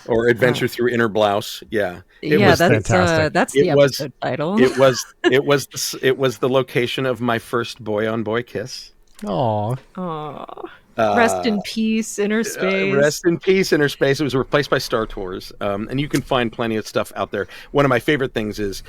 Or Adventure Through Inner Blouse. Yeah. That's fantastic. That's the episode title. It was the location of my first boy-on-boy kiss. Aww. Rest in peace, Inner Space. Rest in peace, Inner Space. It was replaced by Star Tours, and you can find plenty of stuff out there. One of my favorite things is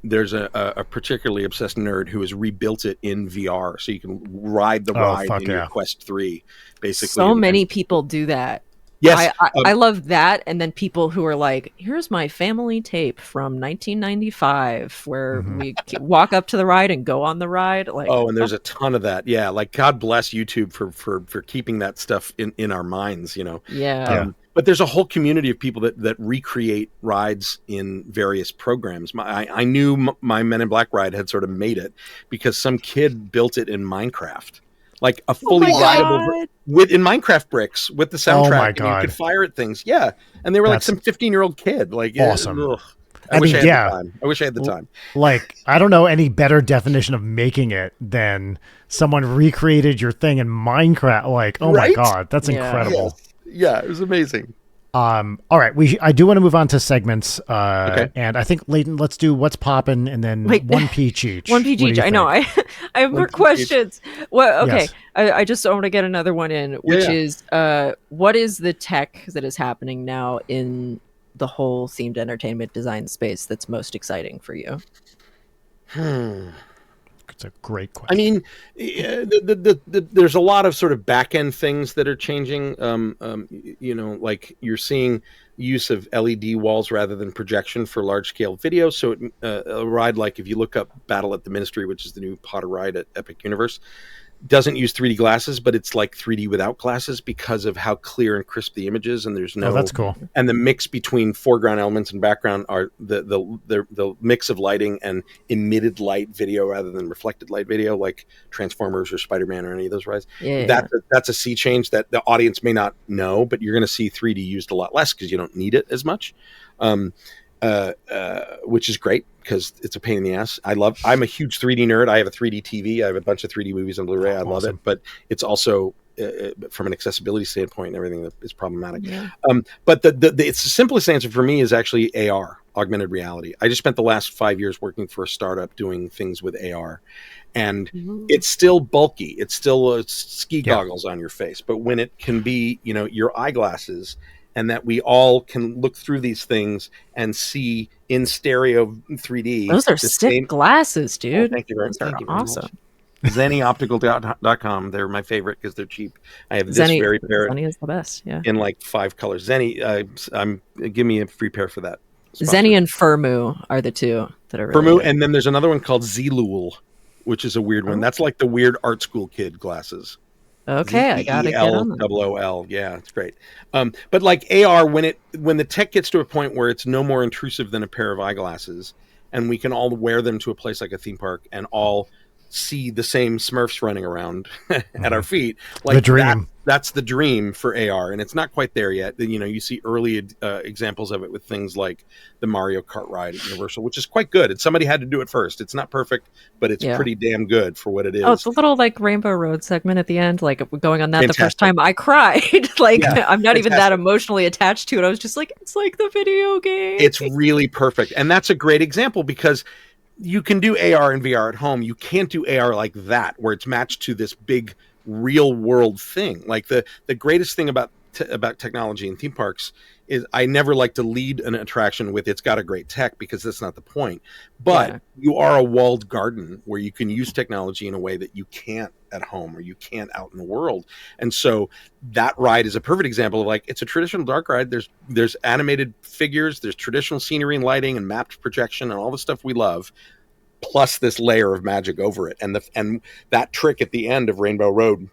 there's a particularly obsessed nerd who has rebuilt it in VR, so you can ride the ride in your Quest 3. Basically, so many people do that. Yes, I love that. And then people who are like, here's my family tape from 1995 where we walk up to the ride and go on the ride. And there's a ton of that. Yeah. God bless YouTube for keeping that stuff in our minds, Yeah. But there's a whole community of people that recreate rides in various programs. I knew my Men in Black ride had sort of made it because some kid built it in Minecraft, like a fully rideable in Minecraft bricks with the soundtrack, and you could fire at things. Yeah, and they were like some 15-year-old kid. Like awesome. I wish I had the time. I wish I had the time. Like, I don't know any better definition of making it than someone recreated your thing in Minecraft. Like, oh my God, that's incredible. Yes. Yeah, it was amazing. All right, I do want to move on to segments. And I think, Leighton, let's do what's popping and then one peach each. One peach each. I know. I have more questions. Well, okay. Yes. I just want to get another one in, which is what is the tech that is happening now in the whole themed entertainment design space that's most exciting for you? It's a great question. I mean, there's a lot of sort of back end things that are changing. Like you're seeing use of LED walls rather than projection for large scale video. So a ride like, if you look up Battle at the Ministry, which is the new Potter ride at Epic Universe, doesn't use 3D glasses, but it's like 3D without glasses because of how clear and crisp the image is, and there's no. Oh, that's cool. And the mix between foreground elements and background are the mix of lighting and emitted light video rather than reflected light video, like Transformers or Spider-Man or any of those rides. That's a sea change that the audience may not know, but you're going to see 3D used a lot less because you don't need it as much. Which is great because it's a pain in the ass. I'm a huge 3D nerd. I have a 3D TV. I have a bunch of 3D movies on Blu-ray. I love it, but it's also from an accessibility standpoint and everything that is problematic. Yeah. But it's the simplest answer for me is actually AR, augmented reality. I just spent the last 5 years working for a startup doing things with AR, and it's still bulky. It's still ski goggles on your face, but when it can be, your eyeglasses, and that we all can look through these things and see in stereo 3D. Those are sick glasses, dude. Oh, thank you very much. Those are awesome. ZennyOptical.com. They're my favorite because they're cheap. I have this very pair. Zenny is the best, yeah. In like 5 colors. Zenny, give me a free pair for that. Sponsor. Zenny and Firmoo are the two that are really Firmoo, good. And then there's another one called Zlul, which is a weird one. That's like the weird art school kid glasses. Okay, I gotta get on that. ZELOL. Yeah, it's great. But like AR, when the tech gets to a point where it's no more intrusive than a pair of eyeglasses, and we can all wear them to a place like a theme park and all see the same Smurfs running around at our feet, like the dream. That's the dream for AR, and it's not quite there yet. You see early examples of it with things like the Mario Kart ride at Universal, which is quite good. And somebody had to do it first. It's not perfect, but it's pretty damn good for what it is. Oh, it's a little like Rainbow Road segment at the end. Like going on that the first time, I cried. I'm not even that emotionally attached to it. I was just like, it's like the video game. It's really perfect, and that's a great example because you can do AR and VR at home. You can't do AR like that, where it's matched to this big real world thing. Like the greatest thing about technology in theme parks is I never like to lead an attraction with it's got a great tech, because that's not the point. But you are a walled garden where you can use technology in a way that you can't at home or you can't out in the world. And so that ride is a perfect example of like, it's a traditional dark ride. There's animated figures, there's traditional scenery and lighting and mapped projection and all the stuff we love, plus this layer of magic over it. And that trick at the end of Rainbow Road,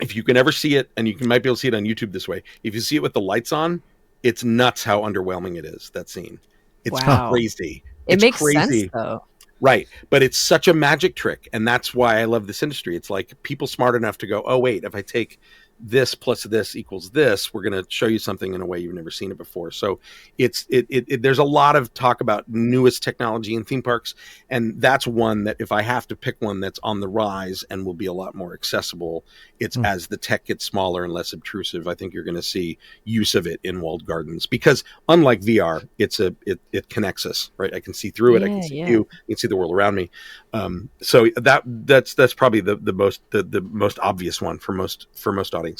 if you can ever see it, and might be able to see it on YouTube this way, if you see it with the lights on, it's nuts how underwhelming it is, that scene. It's crazy. It makes sense, though. Right. But it's such a magic trick. And that's why I love this industry. It's like people smart enough to go, oh, wait, if I take this plus this equals this, we're going to show you something in a way you've never seen it before. So there's a lot of talk about newest technology in theme parks, and that's one that if I have to pick one that's on the rise and will be a lot more accessible, it's as the tech gets smaller and less obtrusive, I think you're going to see use of it in walled gardens, because unlike VR, it connects us, right? I can see through it. I can see you can see the world around me. So that's probably the most obvious one for most audiences.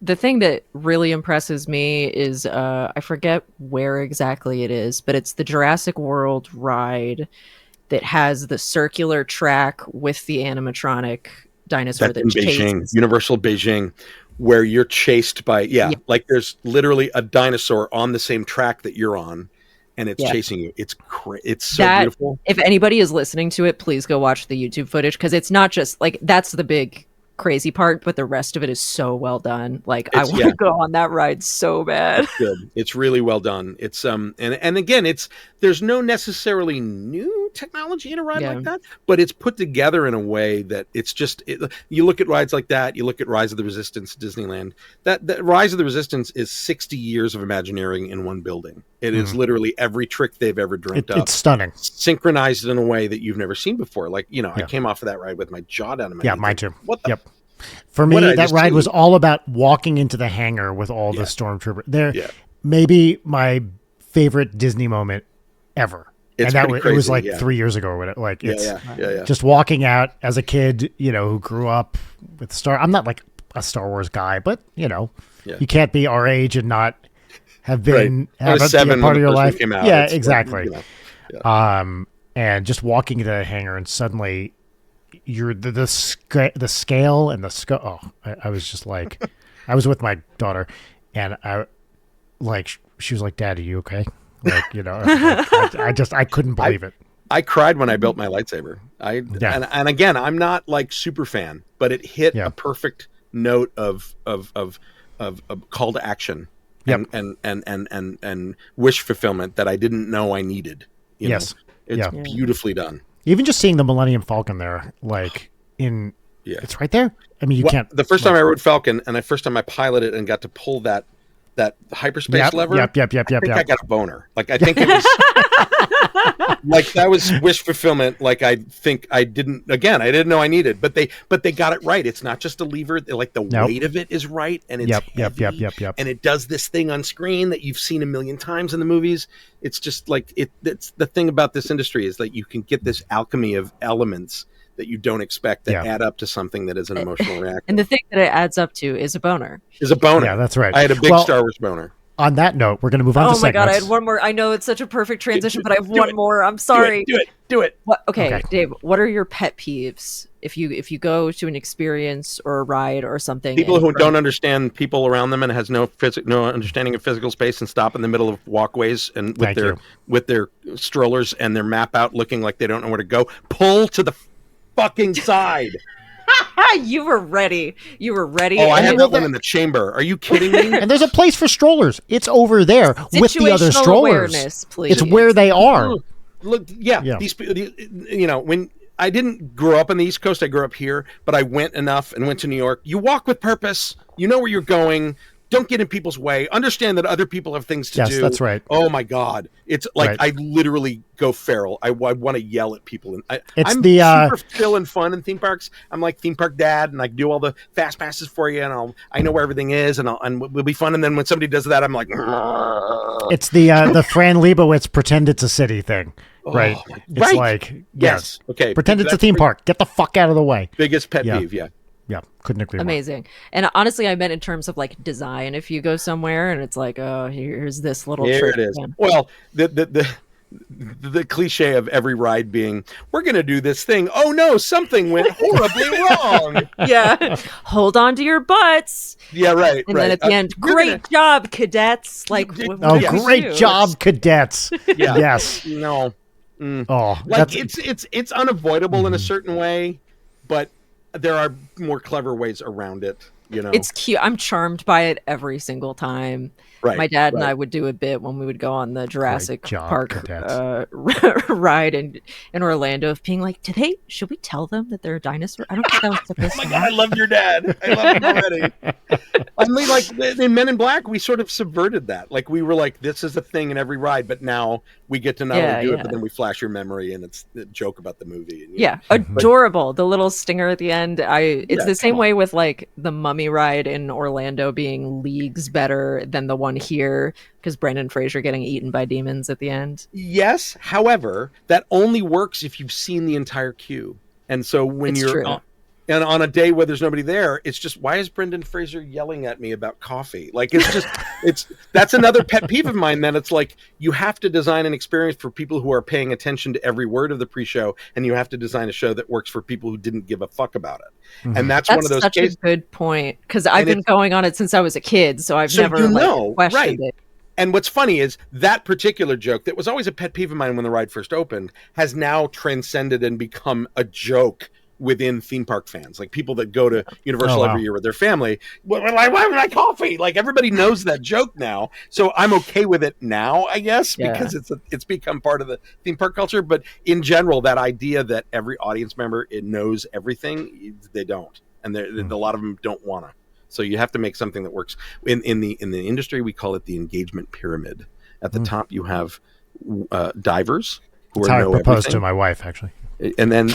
The thing that really impresses me is I forget where exactly it is, but it's the Jurassic World ride that has the circular track with the animatronic dinosaur that chases. Universal Beijing, where you're chased by like there's literally a dinosaur on the same track that you're on, and it's chasing you. It's so beautiful. If anybody is listening to it, please go watch the YouTube footage, because it's not just like that's the big crazy part, but the rest of it is so well done. Like I It's want to go on that ride so bad. It's good. It's really well done. It's and again, there's no necessarily new technology in a ride like that, but it's put together in a way that it's just you look at rides like that, you look at Rise of the Resistance Disneyland. That Rise of the Resistance is 60 years of Imagineering in one building. It is literally every trick they've ever dreamt up. It's stunning. Synchronized in a way that you've never seen before. Like, I came off of that ride with my jaw down in my head. Mine too. What the For me, that ride was all about walking into the hangar with all the stormtroopers. There, maybe my favorite Disney moment ever. It's and it was like 3 years ago or whatever. Like it's yeah. just walking out as a kid, who grew up with Star. I'm not like a Star Wars guy, but you can't be our age and not have been have a part of your life. Yeah, exactly. And just walking into the hangar and suddenly you're the scale and the scope. Oh, I was just like, I was with my daughter, and she was like, "Dad, are you okay?" Like, I couldn't believe it. I cried when I built my lightsaber. And again, I'm not like super fan, but it hit a perfect note of call to action and wish fulfillment that I didn't know I needed. It's beautifully done. Even just seeing the Millennium Falcon there, it's right there. I mean, you can't. The first time I rode Falcon, and the first time I piloted and got to pull that hyperspace lever. I got a boner. Like, I think it was like that was wish fulfillment. Like, I didn't know I needed, but they got it right. It's not just a lever. Like, the weight of it is right, and it's heavy, and it does this thing on screen that you've seen a million times in the movies. It's just like it's the thing about this industry is that you can get this alchemy of elements that you don't expect that add up to something that is an emotional reaction. And the thing that it adds up to is a boner. Yeah, that's right. I had a big Star Wars boner. On that note, we're going to move on to segments. Oh my God, I had one more. I know it's such a perfect transition, but I have one more. I'm sorry. Do it. What? Okay, Dave, what are your pet peeves if you go to an experience or a ride or something? People who don't understand people around them and has no understanding of physical space and stop in the middle of walkways and with their strollers and their map out looking like they don't know where to go. Pull to the fucking side. You were ready. Oh, I had that one in the chamber. Are you kidding me? And there's a place for strollers. It's over there with the other strollers. Please. It's where they are. Look, these, when I didn't grow up on the East Coast, I grew up here, but I went enough and went to New York. You walk with purpose. You know where you're going. Don't get in people's way. Understand that other people have things to do. Yes, that's right. Oh my God. It's like I literally go feral. I want to yell at people. And I'm super chill and fun in theme parks. I'm like theme park dad, and I do all the fast passes for you, and I know where everything is, and we'll be fun. And then when somebody does that, I'm like, it's the Fran Lebowitz pretend it's a city thing. Right. It's like, yes. Okay. Pretend it's a theme park. Get the fuck out of the way. Biggest pet peeve. Yeah. Yeah, couldn't agree more. Amazing. And honestly, I meant in terms of like design. If you go somewhere and it's like, oh, here's this little trick. Here it is. Well, the cliche of every ride being, we're going to do this thing. Oh no, something went horribly wrong. Yeah. Hold on to your butts. Yeah, right. And then at the end, great job, cadets. Like, great job, cadets. Yeah. Yes. No. Oh, like it's unavoidable in a certain way, but there are more clever ways around it. It's cute. I'm charmed by it every single time. Right, my dad and I would do a bit when we would go on the Jurassic Park ride in Orlando of being like, should we tell them that they're a dinosaur? I don't think that was supposed to. Oh my God, I love your dad. I love him already. I mean, like in Men in Black, we sort of subverted that. Like we were like, this is a thing in every ride, but now we get to not only do it, but then we flash your memory and it's a joke about the movie. And, adorable. The little stinger at the end. It's the same way with like the Mummy ride in Orlando being leagues better than the one here because Brendan Fraser getting eaten by demons at the end. Yes, however, that only works if you've seen the entire queue. And so when and on a day where there's nobody there, it's just, why is Brendan Fraser yelling at me about coffee? Like, it's just, that's another pet peeve of mine. That it's like, you have to design an experience for people who are paying attention to every word of the pre-show, and you have to design a show that works for people who didn't give a fuck about it. Mm-hmm. And that's one of those such cases. A good point, because I've been going on it since I was a kid, so I've never questioned it. And what's funny is that particular joke that was always a pet peeve of mine when the ride first opened has now transcended and become a joke within theme park fans, like people that go to Universal Oh, wow. every year with their family. Why would I coffee? Like everybody knows that joke now, so I'm okay with it now, I guess, because it's become part of the theme park culture. But in general, that idea that every audience member knows everything, they don't, and a lot of them don't want to. So you have to make something that works. In the industry, we call it the engagement pyramid. At the top, you have divers who That's are how I know proposed everything. to my wife, actually. And then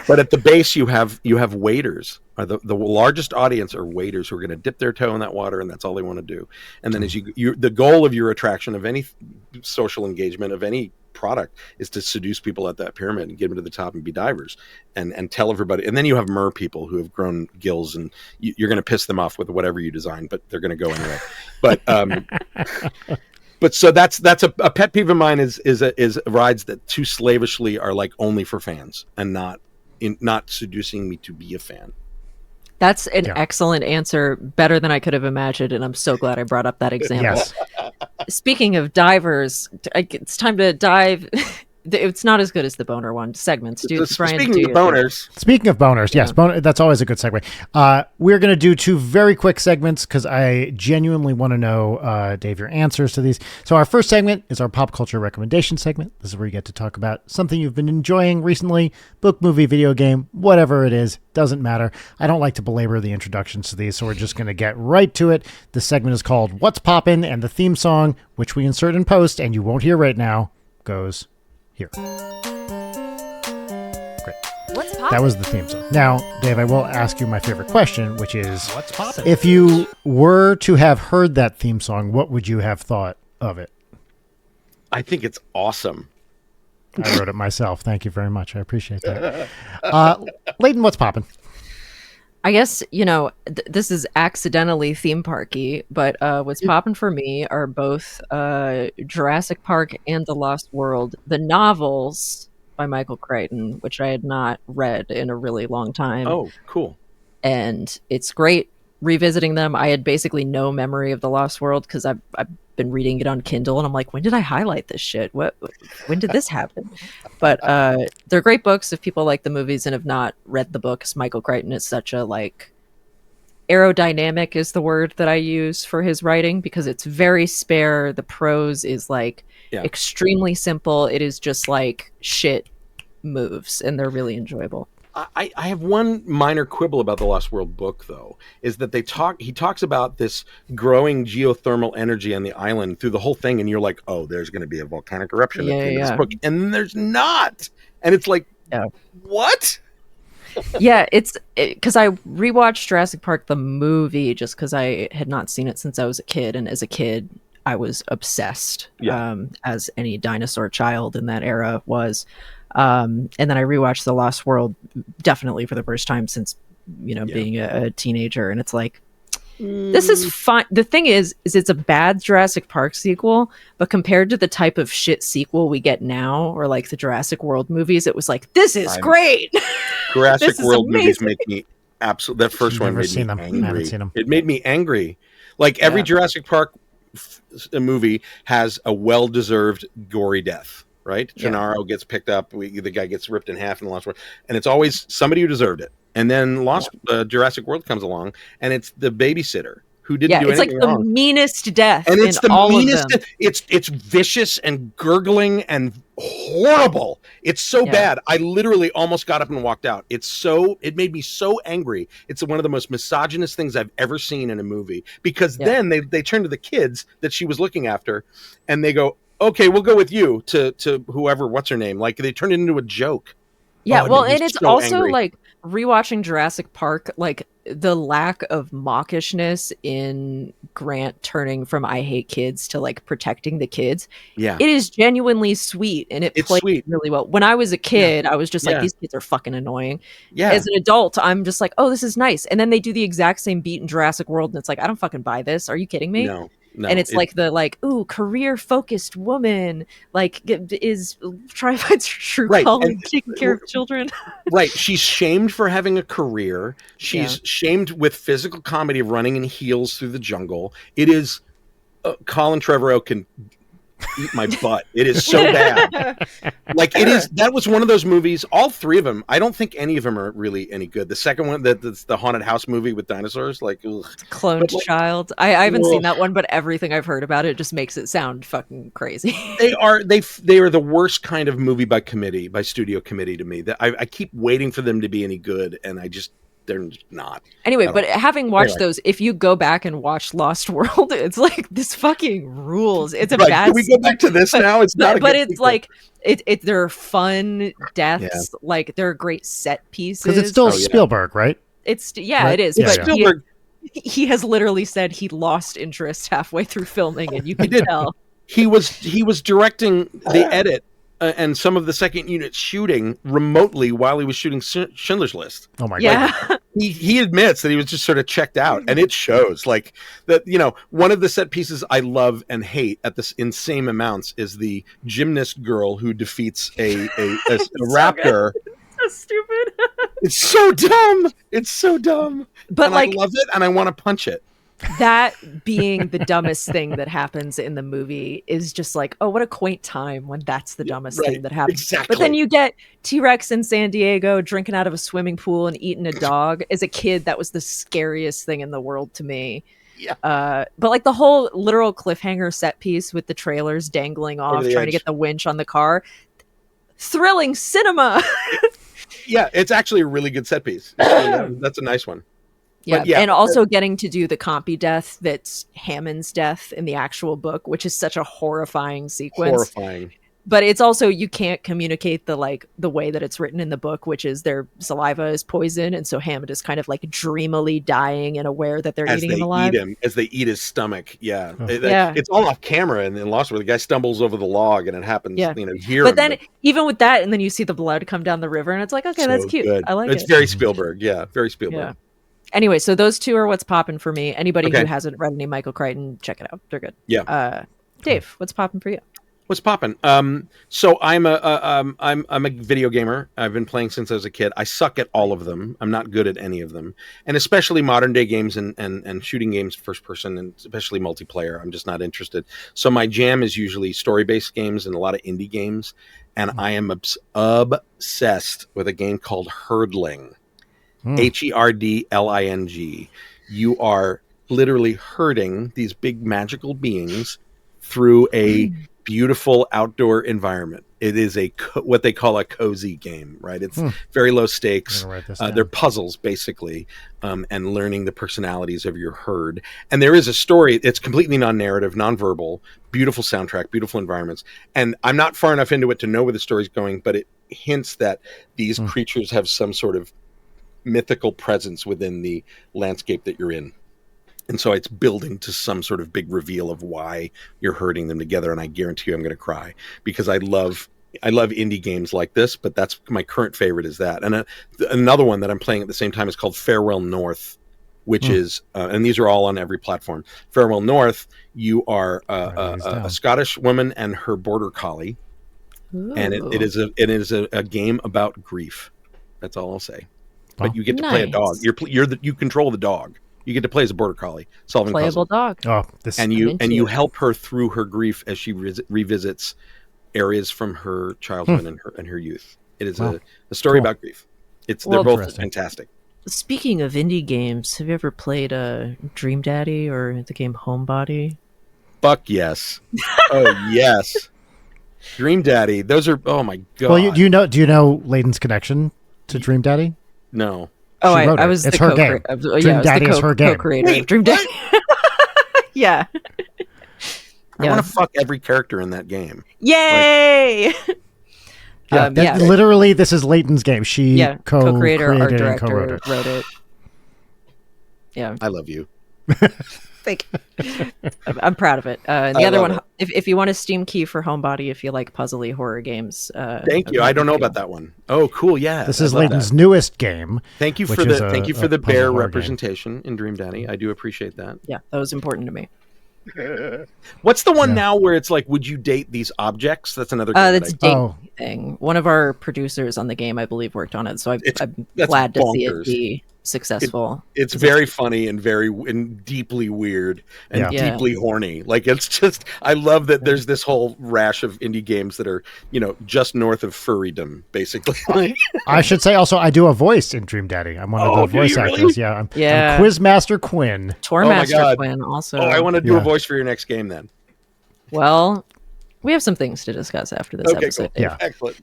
but at the base you have waiters. The largest audience are waiters who are going to dip their toe in that water, and that's all they want to do. And then as you the goal of your attraction of any social engagement of any product is to seduce people at that pyramid and get them to the top and be divers and tell everybody. And then you have mer people who have grown gills, and you're going to piss them off with whatever you design, but they're going to go anyway. But so that's a pet peeve of mine is rides that too slavishly are like only for fans and not seducing me to be a fan. That's an excellent answer, better than I could have imagined, and I'm so glad I brought up that example. Yes. Speaking of divers, it's time to dive. It's not as good as the boner one. Segments. Speaking of boners. Speaking of boners, yes, that's always a good segue. We're going to do 2 very quick segments because I genuinely want to know, Dave, your answers to these. So our first segment is our pop culture recommendation segment. This is where you get to talk about something you've been enjoying recently, book, movie, video game, whatever it is, doesn't matter. I don't like to belabor the introductions to these, so we're just going to get right to it. The segment is called What's Poppin', and the theme song, which we insert in post and you won't hear right now, goes here. Great. What's poppin'? That was the theme song. Now, Dave, I will ask you my favorite question, which is, What's poppin'? if you were to have heard that theme song, what would you have thought of it? I think it's awesome. I wrote it myself. Thank you very much. I appreciate that. Leighton, what's poppin'? I guess, this is accidentally theme parky, but what's popping for me are both Jurassic Park and The Lost World, the novels by Michael Crichton, which I had not read in a really long time. Oh, cool. And it's great revisiting them. I had basically no memory of The Lost World because I've been reading it on Kindle, and I'm like, when did I highlight this shit? When did this happen? But they're great books if people like the movies and have not read the books. Michael Crichton is such a aerodynamic is the word that I use for his writing, because it's very spare. The prose is extremely simple. It is just shit moves, and they're really enjoyable. I have one minor quibble about the Lost World book, though, is that he talks about this growing geothermal energy on the island through the whole thing, and you're like, oh, there's going to be a volcanic eruption at the end of this book, and then there's not, and it's like, what? Yeah, it's because I rewatched Jurassic Park the movie just because I had not seen it since I was a kid, and as a kid I was obsessed, as any dinosaur child in that era was. And then I rewatched The Lost World definitely for the first time since, being a teenager. And it's like, this is fine. The thing is it's a bad Jurassic Park sequel, but compared to the type of shit sequel we get now, or the Jurassic World movies, it was like, this is great. Jurassic World movies make me absolutely, that first one made me angry. I haven't seen them. It made me angry. Every Jurassic Park movie has a well-deserved gory death. Right, Gennaro gets picked up. The guy gets ripped in half in the Lost World, and it's always somebody who deserved it. And then Jurassic World comes along, and it's the babysitter who didn't do anything wrong. It's the meanest death, and it's in all meanest. Of them. It's vicious and gurgling and horrible. It's so bad. I literally almost got up and walked out. It made me so angry. It's one of the most misogynist things I've ever seen in a movie, because then they turn to the kids that she was looking after, and they go, okay, we'll go with you to whoever, what's her name? They turn it into a joke. Yeah, and it's so also angry. Rewatching Jurassic Park, the lack of mawkishness in Grant turning from I hate kids to protecting the kids. Yeah, it is genuinely sweet, and it played really well. When I was a kid, I was just these kids are fucking annoying. Yeah, as an adult, I'm just like, oh, this is nice. And then they do the exact same beat in Jurassic World, and it's like, I don't fucking buy this. Are you kidding me? No, and it's ooh, career-focused woman, is trying to find true calling, taking care of children. Right. She's shamed for having a career. She's shamed with physical comedy of running in heels through the jungle. It is Colin Trevorrow can eat my butt. It is so bad. Like it is. That was one of those movies. All three of them. I don't think any of them are really any good. The second one, that's the haunted house movie with dinosaurs. Like Cloned Child. I haven't seen that one, but everything I've heard about it just makes it sound fucking crazy. They are the worst kind of movie by studio committee to me. That I keep waiting for them to be any good, and they're not. Anyway, but having watched those, if you go back and watch Lost World, it's like this fucking rules. It's a bad. Can we go back to this now? It's not. But it's like they're fun deaths. Yeah. Like they're great set pieces. Because it's still Spielberg, right? It's right? It is. Yeah, but Spielberg. He has literally said he lost interest halfway through filming, and you can tell. He was directing the edit and some of the second unit shooting remotely while he was shooting Schindler's List. Oh my god! Like, he admits that he was just sort of checked out, and it shows. Like that, one of the set pieces I love and hate at this insane amounts is the gymnast girl who defeats a raptor. So stupid. It's so dumb. It's so dumb. But and I love it, and I want to punch it. That being the dumbest thing that happens in the movie is just like, oh, what a quaint time when that's the dumbest thing that happens. Exactly. But then you get T-Rex in San Diego drinking out of a swimming pool and eating a dog. As a kid, that was the scariest thing in the world to me. Yeah. But like the whole literal cliffhanger set piece with the trailers dangling off, trying to get the winch on the car. Thrilling cinema. Yeah, it's actually a really good set piece. That's a nice one. Yeah, and also getting to do the compy death that's Hammond's death in the actual book, which is such a horrifying sequence. Horrifying. But it's also, you can't communicate the way that it's written in the book, which is their saliva is poison, and so Hammond is kind of like dreamily dying and aware that they're eating him alive. As they eat his stomach. Yeah. Oh. It's all off camera in Lost, where the guy stumbles over the log and it happens, here. But then even with that, and then you see the blood come down the river, and it's like, okay, that's cute. Good. I like it. It's very Spielberg. Yeah, very Spielberg. Yeah. Anyway, so those two are what's popping for me. Anybody who hasn't read any Michael Crichton, check it out. They're good. Yeah. Dave, what's popping for you? What's popping? So I'm a video gamer. I've been playing since I was a kid. I suck at all of them. I'm not good at any of them, and especially modern day games and shooting games, first person, and especially multiplayer. I'm just not interested. So my jam is usually story based games and a lot of indie games. And I am obsessed with a game called Herdling. Herdling. You are literally herding these big magical beings through a beautiful outdoor environment. It is what they call a cozy game, right? It's very low stakes. They're puzzles, basically, and learning the personalities of your herd. And there is a story. It's completely non-narrative, non-verbal, beautiful soundtrack, beautiful environments. And I'm not far enough into it to know where the story's going, but it hints that these creatures have some sort of mythical presence within the landscape that you're in. And so it's building to some sort of big reveal of why you're herding them together. And I guarantee you I'm going to cry, because I love indie games like this, but that's my current favorite is that. And another one that I'm playing at the same time is called Farewell North, which is, and these are all on every platform. Farewell North, you are a Scottish woman and her border collie. Ooh. And it is a game about grief. That's all I'll say. But you get to play a dog. You control the dog. You get to play as a border collie, solving playable puzzles. Dog. And you help her through her grief as she revisits areas from her childhood and her youth. It is a story about grief. They're both fantastic. Speaking of indie games, have you ever played Dream Daddy or the game Homebody? Fuck yes. Oh yes. Dream Daddy. Those are, oh my god. Well, do you know Layden's connection to Dream Daddy? No. Oh, I was it's the her game. Dream Daddy is her game. Co-creator. Dream Daddy. Yeah. I want to fuck every character in that game. Yay! Literally, this is Layton's game. She co-creator, art director, and co-wrote it. wrote it. Yeah. I love you. Thank you. I'm proud of it. And the other one, if you want a Steam key for Homebody, if you like puzzly horror games. Thank you. I don't know about that one. Oh, cool. Yeah. This is Layton's newest game. Thank you for the bear representation in Dream Daddy. I do appreciate that. Yeah, that was important to me. What's the one now where it's like, would you date these objects? That's another game. That's a date thing. One of our producers on the game, I believe, worked on it. So I'm glad to see it be. successful. It's very funny and deeply weird and Yeah. deeply horny. Like, it's just, I love that there's this whole rash of indie games that are, just north of furrydom, basically. I should say also, I do a voice in Dream Daddy. I'm one of the voice actors. Really? Yeah. I'm Yeah. Quizmaster Quinn. Tourmaster Quinn also. Oh, I want to do a voice for your next game then. Well, we have some things to discuss after this episode. Cool. Yeah. Excellent.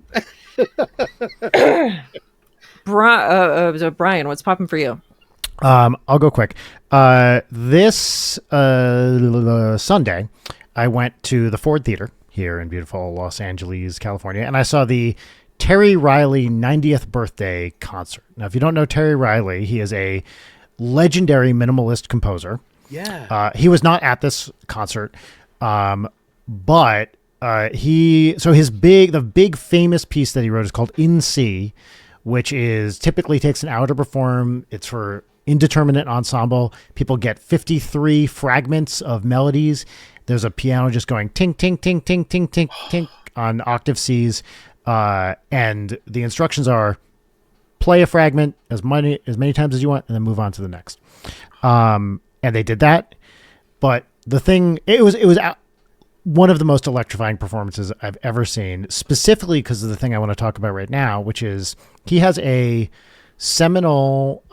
Brian, what's popping for you? I'll go quick. This Sunday, I went to the Ford Theater here in beautiful Los Angeles, California, and I saw the Terry Riley 90th birthday concert. Now, if you don't know Terry Riley, he is a legendary minimalist composer. Yeah. He was not at this concert, but the big famous piece that he wrote is called In C, which is typically takes an hour to perform. It's for indeterminate ensemble. People get 53 fragments of melodies. There's a piano just going tink, tink, tink, tink, tink, tink, tink on octave Cs. And the instructions are play a fragment as many times as you want and then move on to the next. And they did that. But the thing, it was one of the most electrifying performances I've ever seen, specifically because of the thing I want to talk about right now, which is he has a seminal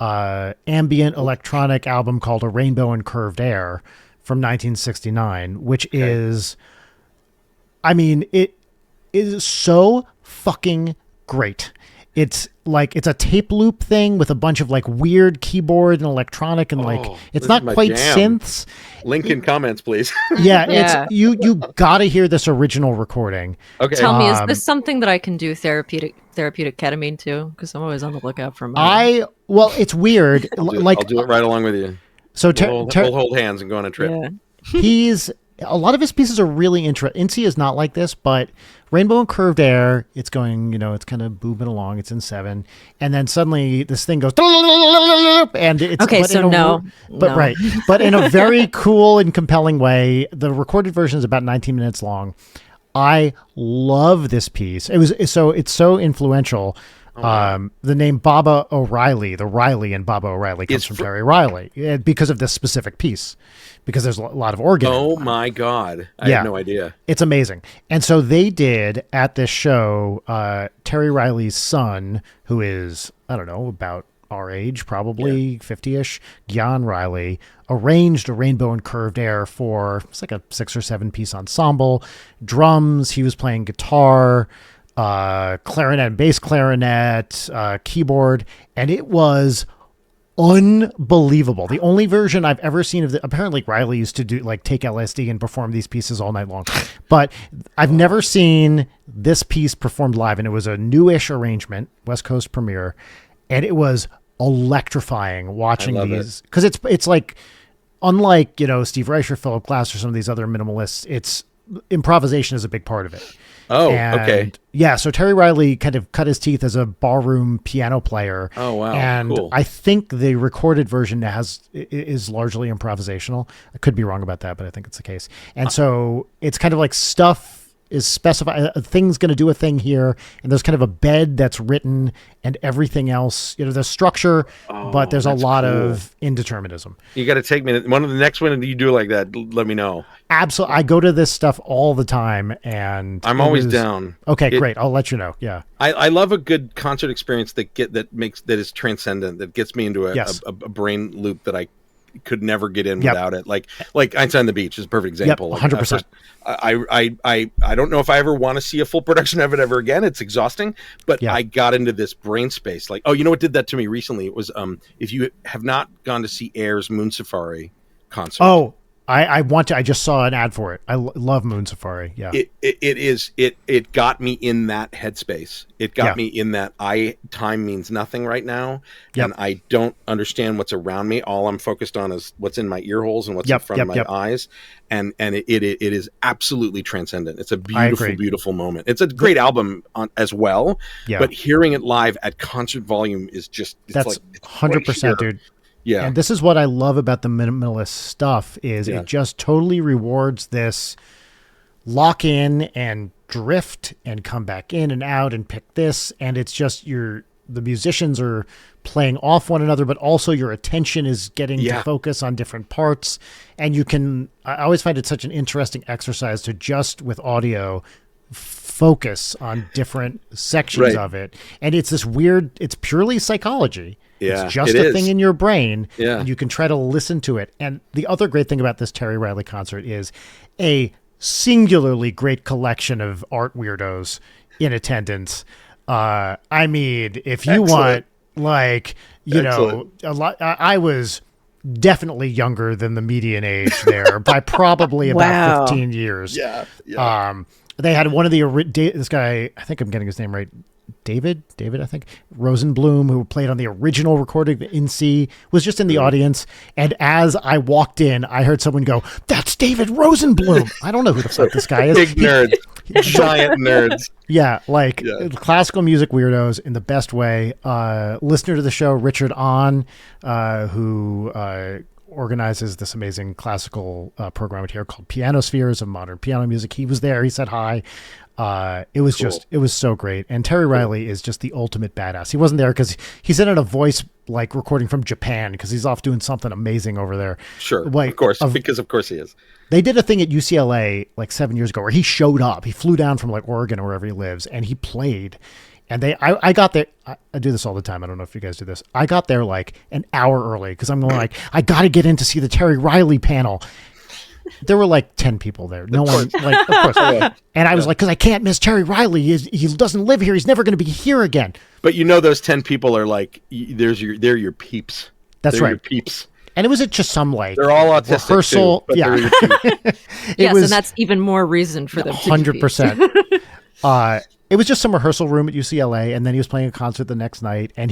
ambient electronic album called A Rainbow in Curved Air from 1969, which is, it is so fucking great. It's a tape loop thing with a bunch of like weird keyboard and electronic and it's not quite synths. Link in comments, please. Yeah. It's you gotta hear this original recording. Okay. Tell me, is this something that I can do therapeutic ketamine to? Because I'm always on the lookout for mine. It's weird. I'll do it right along with you. So we'll hold hands and go on a trip. Yeah. A lot of his pieces are really interesting. Incy is not like this, but Rainbow and Curved Air, it's going, it's kind of boobing along. It's in 7. And then suddenly this thing goes, and it's okay. So no. Right. But in a very cool and compelling way. The recorded version is about 19 minutes long. I love this piece. It's so influential. The name Baba O'Reilly, the Riley in Baba O'Reilly comes from Terry Riley because of this specific piece, because there's a lot of organ. Oh my God. I had no idea. It's amazing. And so they did at this show, Terry Riley's son, who is, I don't know, about our age, probably 50-ish, Gian Riley, arranged A Rainbow in Curved Air for, it's like a 6 or 7 piece ensemble, drums, he was playing guitar, clarinet and bass clarinet, keyboard, and it was unbelievable. The only version I've ever seen of apparently Riley used to do take LSD and perform these pieces all night long, but I've never seen this piece performed live, and it was a newish arrangement, West Coast premiere, and it was electrifying watching these, because it's like, unlike Steve Reich or Philip Glass or some of these other minimalists, it's improvisation is a big part of it. Oh, okay. Yeah, so Terry Riley kind of cut his teeth as a ballroom piano player. Oh, wow. And cool. I think the recorded version is largely improvisational. I could be wrong about that, but I think it's the case. And so it's kind of like stuff is specified, a thing's going to do a thing here, and there's kind of a bed that's written and everything else, there's structure, but there's a lot of indeterminism. You got to take me one of the next one you do like that, let me know. Absolutely. I go to this stuff all the time, and I'm always down. Okay, great. I'll let you know. Yeah. I love a good concert experience that is transcendent, that gets me into a brain loop that I could never get in without it. Like Einstein on the Beach is a perfect example. 100%. I don't know if I ever want to see a full production of it ever again. It's exhausting, but I got into this brain space. Like, you know what did that to me recently? It was if you have not gone to see Air's Moon Safari concert. Oh, I want to. I just saw an ad for it. I love Moon Safari. Yeah, it got me in that headspace. It got me in that time means nothing right now, and I don't understand what's around me. All I'm focused on is what's in my ear holes and what's in front of my eyes, and it is absolutely transcendent. It's a beautiful moment. It's a great album as well, but hearing it live at concert volume is just that's 100%, dude. Yeah. And this is what I love about the minimalist stuff is it just totally rewards this lock in and drift and come back in and out and pick this. And it's just, the musicians are playing off one another, but also your attention is getting to focus on different parts. And I always find it such an interesting exercise to just with audio focus on different sections of it. And it's this weird, it's purely psychology. Yeah, it's just a thing in your brain. Yeah. And you can try to listen to it. And the other great thing about this Terry Riley concert is a singularly great collection of art weirdos in attendance. I mean, if you want, like, you know, a lot, I was definitely younger than the median age there by probably about 15 years. Yeah. They had one of this guy, I think I'm getting his name right, David, I think, Rosenblum, who played on the original recording in C, was just in the audience. And as I walked in, I heard someone go, "That's David Rosenblum." I don't know who the fuck this guy is. Big nerds. Giant nerds. Yeah, like classical music weirdos in the best way. Listener to the show, Richard Ahn, who organizes this amazing classical program here called Pianospheres of Modern Piano Music. He was there. He said hi. It was it was so great. And Terry Riley is just the ultimate badass. He wasn't there because he's in a voice like recording from Japan because he's off doing something amazing over there. Sure. Like, of course, because of course he is. They did a thing at UCLA like 7 years ago where he showed up. He flew down from like Oregon or wherever he lives and he played. And I got there. I do this all the time. I don't know if you guys do this. I got there like an hour early because I'm going like, I got to get in to see the Terry Riley panel. There were like 10 people there. No one, like, of course. And I was like, because I can't miss Terry Riley. He doesn't live here. He's never going to be here again. But you know, those 10 people are like, they're your peeps. That's they're right. Your peeps. And it was just some like they're all autistic rehearsal. Too, yeah. And that's even more reason for them. 100%. It was just some rehearsal room at UCLA, and then he was playing a concert the next night. And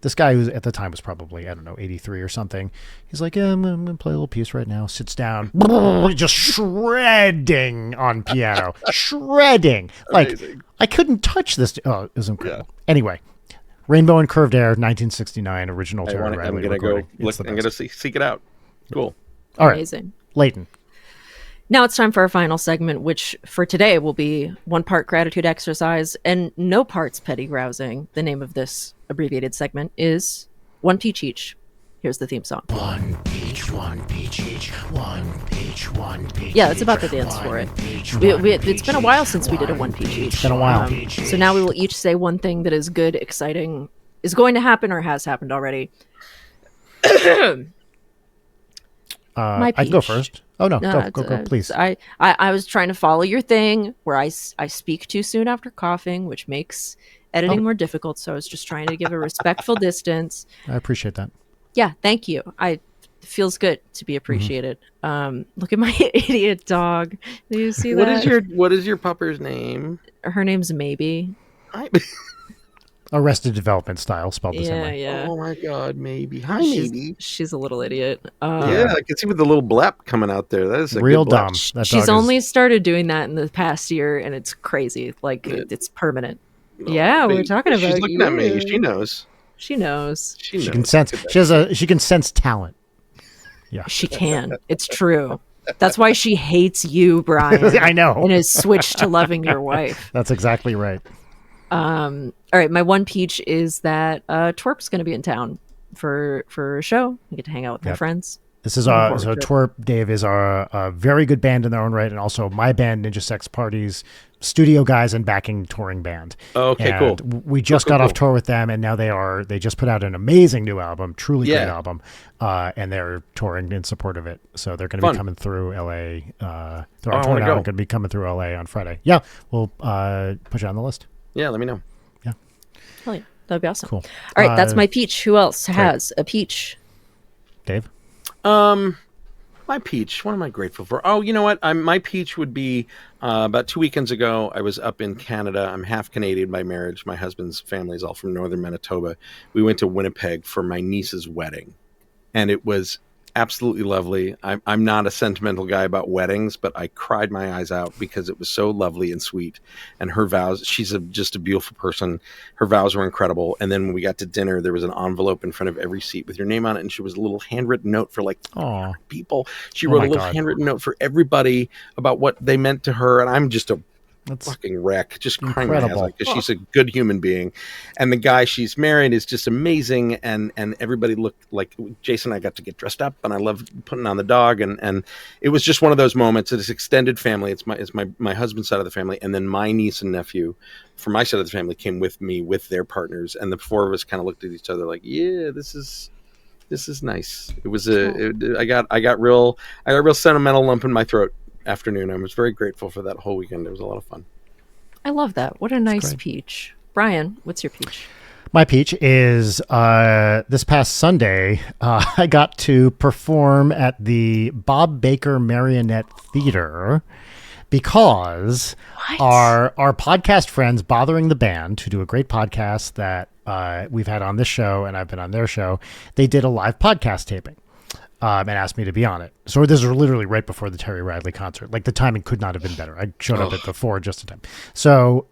this guy who at the time was probably, I don't know, 83 or something. He's like, yeah, I'm going to play a little piece right now. Sits down, just shredding on piano. Shredding. Like, amazing. I couldn't touch this. Oh, it was incredible. Yeah. Anyway, Rainbow and Curved Air, 1969, original Terry Riley recording. I'm going to seek it out. Cool. All right. Amazing. Leighton. Now it's time for our final segment, which for today will be 1 part gratitude exercise and no parts petty grousing. The name of this abbreviated segment is 1 peach each. Here's the theme song. 1 peach each. 1 peach. Yeah, that's about the dance for it. It's been a while since we did a 1 peach each. It's been a while. So now we will each say one thing that is good, exciting, is going to happen, or has happened already. I can go first. Oh no, go, please. I was trying to follow your thing where I speak too soon after coughing, which makes editing more difficult. So I was just trying to give a respectful distance. I appreciate that. Yeah, thank you. It feels good to be appreciated. Look at my idiot dog. Do you see that? What is your pupper's name? Her name's Maybe. Arrested Development style, spelled the same way. Yeah. Oh my God, Maybe. Hi, Maybe. She's a little idiot. Yeah, I can see with the little blep coming out there. That is a real good dumb. She's only started doing that in the past year, and it's crazy. Like it's permanent. No, yeah, we're talking about. She's looking at me. She knows. She knows. She can sense. She can sense talent. Yeah, she can. It's true. That's why she hates you, Brian. I know, and has switched to loving your wife. That's exactly right. All right, my 1 peach is that Twerp's going to be in town for a show. I get to hang out with my friends. This is so Twerp, Dave, is a very good band in their own right, and also my band, Ninja Sex Party's studio guys and backing touring band. Okay, and cool. We just got off tour with them, and now they just put out an amazing new album, truly great album, and they're touring in support of it. So they're going to be coming through LA. They're on tour now. They're going to be coming through LA on Friday. Yeah, we'll put you on the list. Yeah, let me know. Yeah. Hell yeah. That'd be awesome. Cool. All right, that's my peach. Who else has a peach? Dave? My peach. What am I grateful for? Oh, you know what? My peach would be about 2 weekends ago. I was up in Canada. I'm half Canadian by marriage. My husband's family is all from northern Manitoba. We went to Winnipeg for my niece's wedding, and it was absolutely lovely. I'm not a sentimental guy about weddings, but I cried my eyes out because it was so lovely and sweet. And her vows, she's just a beautiful person. Her vows were incredible. And then when we got to dinner, there was an envelope in front of every seat with your name on it. And she was a little handwritten note for like people. She wrote a little handwritten note for everybody about what they meant to her. And I'm just a That's fucking wreck, just crying my ass incredible. off because she's a good human being, and the guy she's married is just amazing, and everybody looked like Jason and I got to get dressed up, and I loved putting on the dog, and it was just one of those moments. It's extended family. It's my husband's side of the family, and then my niece and nephew from my side of the family came with me with their partners, and the four of us kind of looked at each other like, yeah, this is nice. It was I got real sentimental lump in my throat afternoon. I was very grateful for that whole weekend. It was a lot of fun. I love that. What a nice peach. Brian, what's your peach? My peach is this past Sunday, I got to perform at the Bob Baker Marionette Theater because our podcast friends, Bothering the Band, who do a great podcast that we've had on this show and I've been on their show, they did a live podcast taping. And asked me to be on it. So this was literally right before the Terry Riley concert. Like the timing could not have been better. I showed up at before just in time. So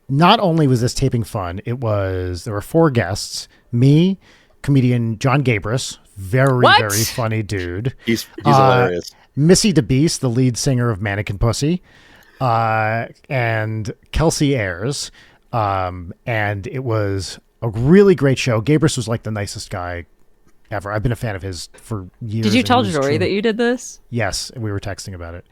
not only was this taping fun, there were 4 guests: me, comedian John Gabris, very funny dude. He's hilarious. Missy DeBeast, the lead singer of Mannequin Pussy, and Kelsey Ayers. And it was a really great show. Gabris was like the nicest guy ever. I've been a fan of his for years. Did you tell Jory that you did this? Yes, we were texting about it.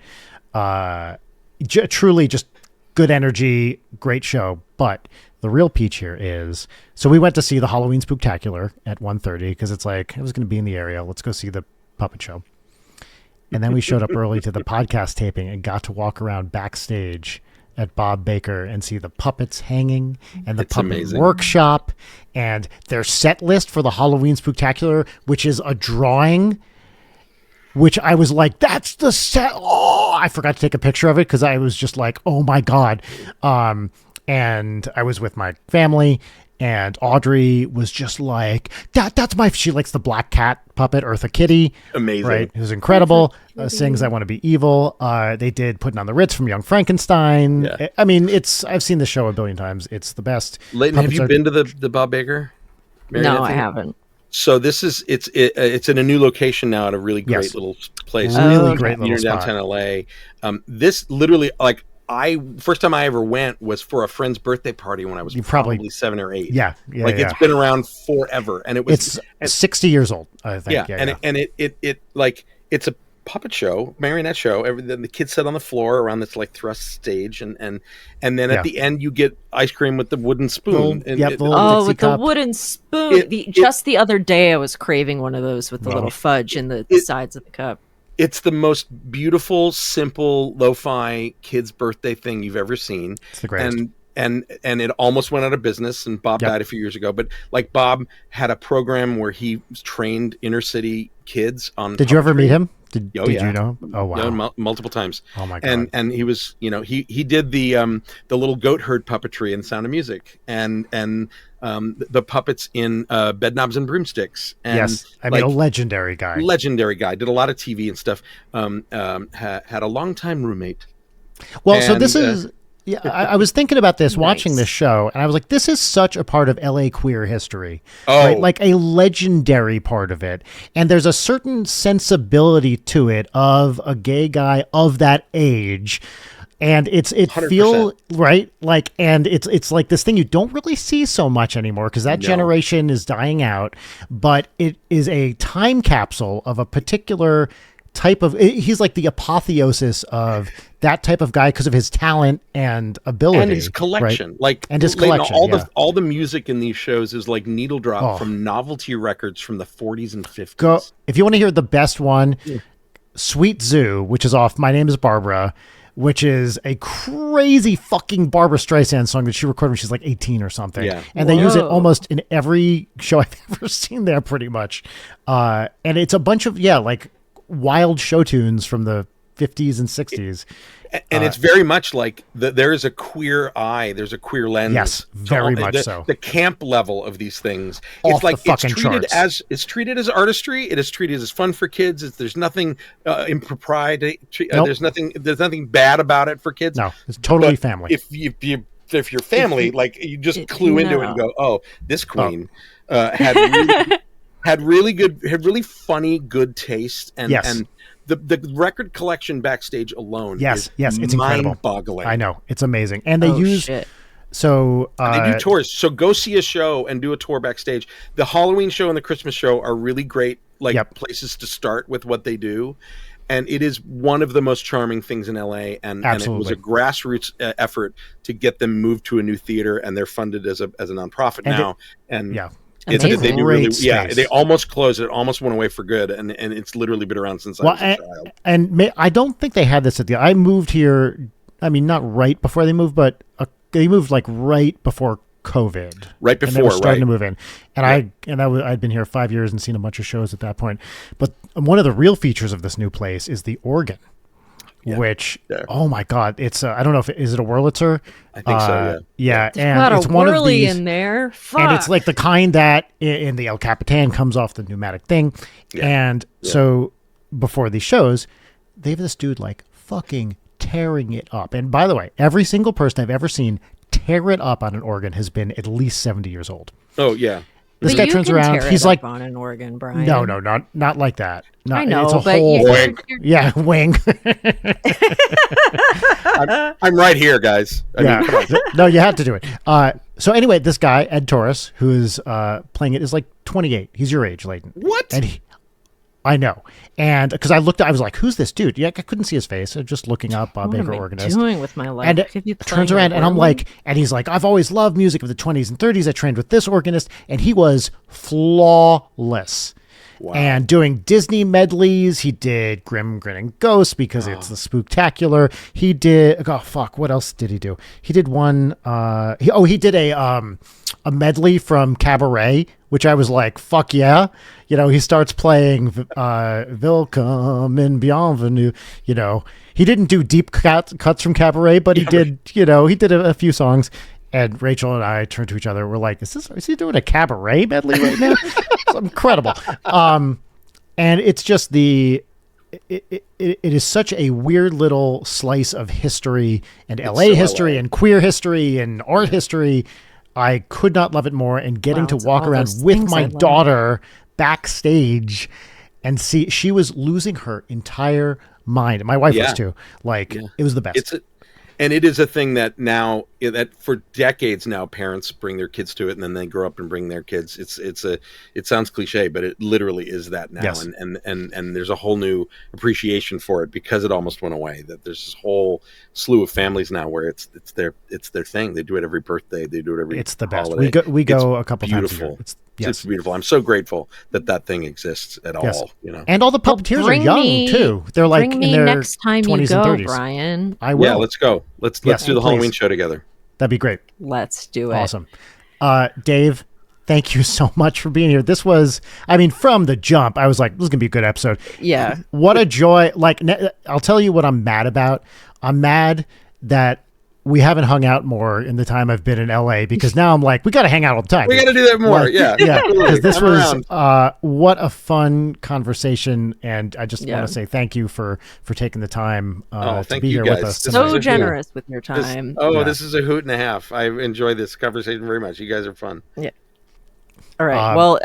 Truly just good energy, great show. But the real peach here is, so we went to see the Halloween Spooktacular at 1:30 because it's like, I was going to be in the area. Let's go see the puppet show. And then we showed up early to the podcast taping and got to walk around backstage at Bob Baker and see the puppets hanging and the puppet workshop and their set list for the Halloween Spooktacular, which is a drawing, which I was like, that's the set. Oh, I forgot to take a picture of it because I was just like, oh my God. And I was with my family, and Audrey was just like, she likes the black cat puppet, Eartha Kitty. Amazing. Right? It was incredible. Sings I Want to Be Evil. They did Putting on the Ritz from Young Frankenstein. Yeah. I mean, I've seen the show a billion times. It's the best. Leighton, have you been to the Bob Baker? No, I haven't. So it's in a new location now at a really great little place. Really great little spot. Downtown LA. This literally, like, first time I ever went was for a friend's birthday party when I was probably 7 or 8. Yeah. It's been around forever, and it's 60 years old, I think. It's a puppet show, marionette show. The kids sit on the floor around this like thrust stage, and then at the end you get ice cream with the wooden spoon. With the wooden spoon. Just the other day I was craving one of those with the little fudge in the sides of the cup. It's the most beautiful, simple, lo-fi kids' birthday thing you've ever seen. It's the greatest. And it almost went out of business, and Bob died a few years ago. But like, Bob had a program where he trained inner city kids on. Did you ever meet him? Did you know him? Oh wow! Yeah, multiple times. Oh my God! And he was, he did the little goat herd puppetry in Sound of Music, and the puppets in Bedknobs and Broomsticks. And yes, I mean, a legendary guy. Legendary guy. Did a lot of TV and stuff. Had a longtime roommate. Well, so this is. Yeah, I was thinking about this watching this show, and I was like, this is such a part of LA queer history. Right? Like a legendary part of it. And there's a certain sensibility to it of a gay guy of that age. And it 100%. Feels right, like, and it's like this thing you don't really see so much anymore because that generation is dying out, but it is a time capsule of a particular type of. He's like the apotheosis of that type of guy because of his talent and ability and his collection, right? Like, and his collection. All the music in these shows is like needle drop from novelty records from the 40s and 50s. If you want to hear the best one, Sweet Zoo, which is off My Name Is Barbara, which is a crazy fucking Barbara Streisand song that she recorded when she's like 18 or something. Yeah. And they use it almost in every show I've ever seen there, pretty much. And it's a bunch of like wild show tunes from the 50s and 60s. And it's very much like there is a queer eye, there's a queer lens. Yes, very much so. The camp level of these things. It's like it's treated as artistry. It is treated as fun for kids. There's nothing impropriety. There's nothing bad about it for kids. No, it's totally family. If you're family, like, you just clue into it and go, oh, this queen had really funny, good taste, and the record collection backstage alone. Yes, is it's incredible. Mind-boggling. I know, it's amazing, and they use. Shit. So they do tours. So go see a show and do a tour backstage. The Halloween show and the Christmas show are really great, places to start with what they do. And it is one of the most charming things in LA. And it was a grassroots effort to get them moved to a new theater, and they're funded as a nonprofit now. They do really, they almost closed it, almost went away for good, and it's literally been around since I was a child. And I don't think they had this at I moved here. I mean, not right before they moved, but they moved like right before COVID. Right before, and they were starting to move in, and I'd been here 5 years and seen a bunch of shows at that point. But one of the real features of this new place is the organ, which oh my god, it's I don't know if is it a Wurlitzer? I think so. Yeah, It's and got it's a one of whirly these in there. Fuck. and it's like the kind that in the El Capitan comes off the pneumatic thing, and so before these shows, they have this dude like fucking tearing it up. And by the way, every single person I've ever seen tear it up on an organ has been at least 70 years old. Oh yeah. This guy turns around. He's like, on an organ, Brian. No, not like that. I know, it's a but whole wing. Yeah, wing. I'm right here, guys. I mean, come on. No, you had to do it. So anyway, this guy Ed Torres, who is playing it, is like 28. He's your age, Leighton. What? And I know. And because I was like, who's this dude? Yeah, I couldn't see his face. I was just looking up What Baker am I organist. doing with my life? And turns around and I'm like, and he's like, I've always loved music of the 20s and 30s. I trained with this organist, and he was flawless. Wow. And doing Disney medleys. He did Grim Grinning Ghost because it's the spooktacular. He did what else did he do? He did one he did a medley from Cabaret, which I was like, fuck yeah. You know, he starts playing Welcome and Bienvenue, you know. He didn't do deep cuts from Cabaret, but he did, he did a few songs. And Rachel and I turned to each other. We're like, is he doing a Cabaret medley right now? It's incredible. And it's just it is such a weird little slice of history and LA history and queer history and art history. I could not love it more. And getting to walk around with my daughter backstage and see, she was losing her entire mind. My wife was too. Like, it was the best. And it is a thing that now, that for decades now, parents bring their kids to it, and then they grow up and bring their kids. It sounds cliche, but it literally is that now. Yes. And there's a whole new appreciation for it because it almost went away. That there's this whole slew of families now where it's their thing. They do it every birthday. They do it every. It's the best. Holiday. We go a couple times a year. It's beautiful. I'm so grateful that thing exists at all. And all the puppeteers are young too. They're like in their next time 20s you go, and 30s. Brian. I will. Yeah, let's go. Let's do the Halloween show together. That'd be great. Let's do it. Awesome. Dave, thank you so much for being here. This was, from the jump, I was like, this is going to be a good episode. Yeah. What a joy. Like, I'll tell you what I'm mad about. I'm mad that we haven't hung out more in the time I've been in LA, because now I'm like, we got to hang out all the time. We got to do that more. Yeah. Because this was, what a fun conversation. And I just want to say thank you for taking the time to be here with us. So generous with your time. This is a hoot and a half. I enjoyed this conversation very much. You guys are fun. Yeah. All right.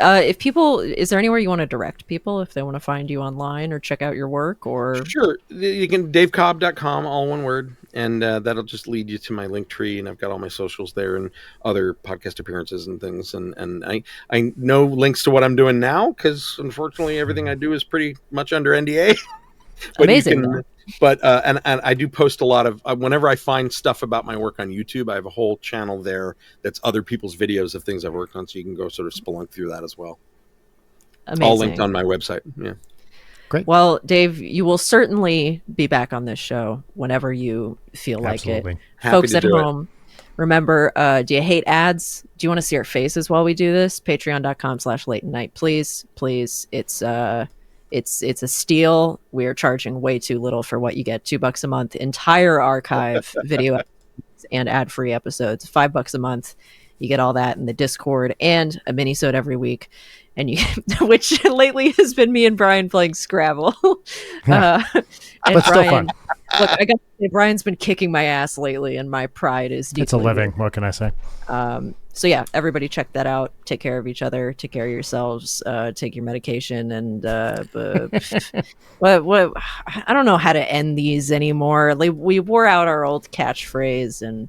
Is there anywhere you want to direct people if they want to find you online or check out your work? Or sure, you can davecobb.com, all one word, and that'll just lead you to my link tree, and I've got all my socials there and other podcast appearances and things. And I know links to what I'm doing now because unfortunately everything I do is pretty much under NDA. Amazing. And I do post a lot of whenever I find stuff about my work on YouTube. I have a whole channel there that's other people's videos of things I've worked on, so you can go sort of spelunk through that as well. Amazing. All linked on my website. Yeah. Great. Well, Dave, you will certainly be back on this show whenever you feel Absolutely. like it. Happy Folks to at do home, remember, do you hate ads? Do you want to see our faces while we do this? Patreon.com/Leighton Night. Please. It's a steal. We are charging way too little for what you get. $2 a month, entire archive video and ad-free episodes. $5 a month. You get all that in the Discord and a mini-sode every week. And which lately has been me and Brian playing Scrabble. But still fun. Look, I got to say, Brian's been kicking my ass lately, and my pride is deeply. It's a living. What can I say? So yeah, everybody check that out. Take care of each other. Take care of yourselves. Take your medication. And what? I don't know how to end these anymore. Like we wore out our old catchphrase, and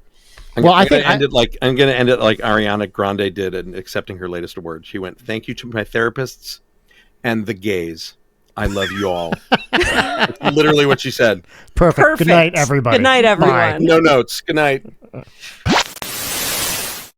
I'm going to end it like Ariana Grande did in accepting her latest award. She went, "Thank you to my therapists and the gays. I love you all." That's literally what she said. Perfect. Good night, everybody. Good night, everyone. No notes. Good night.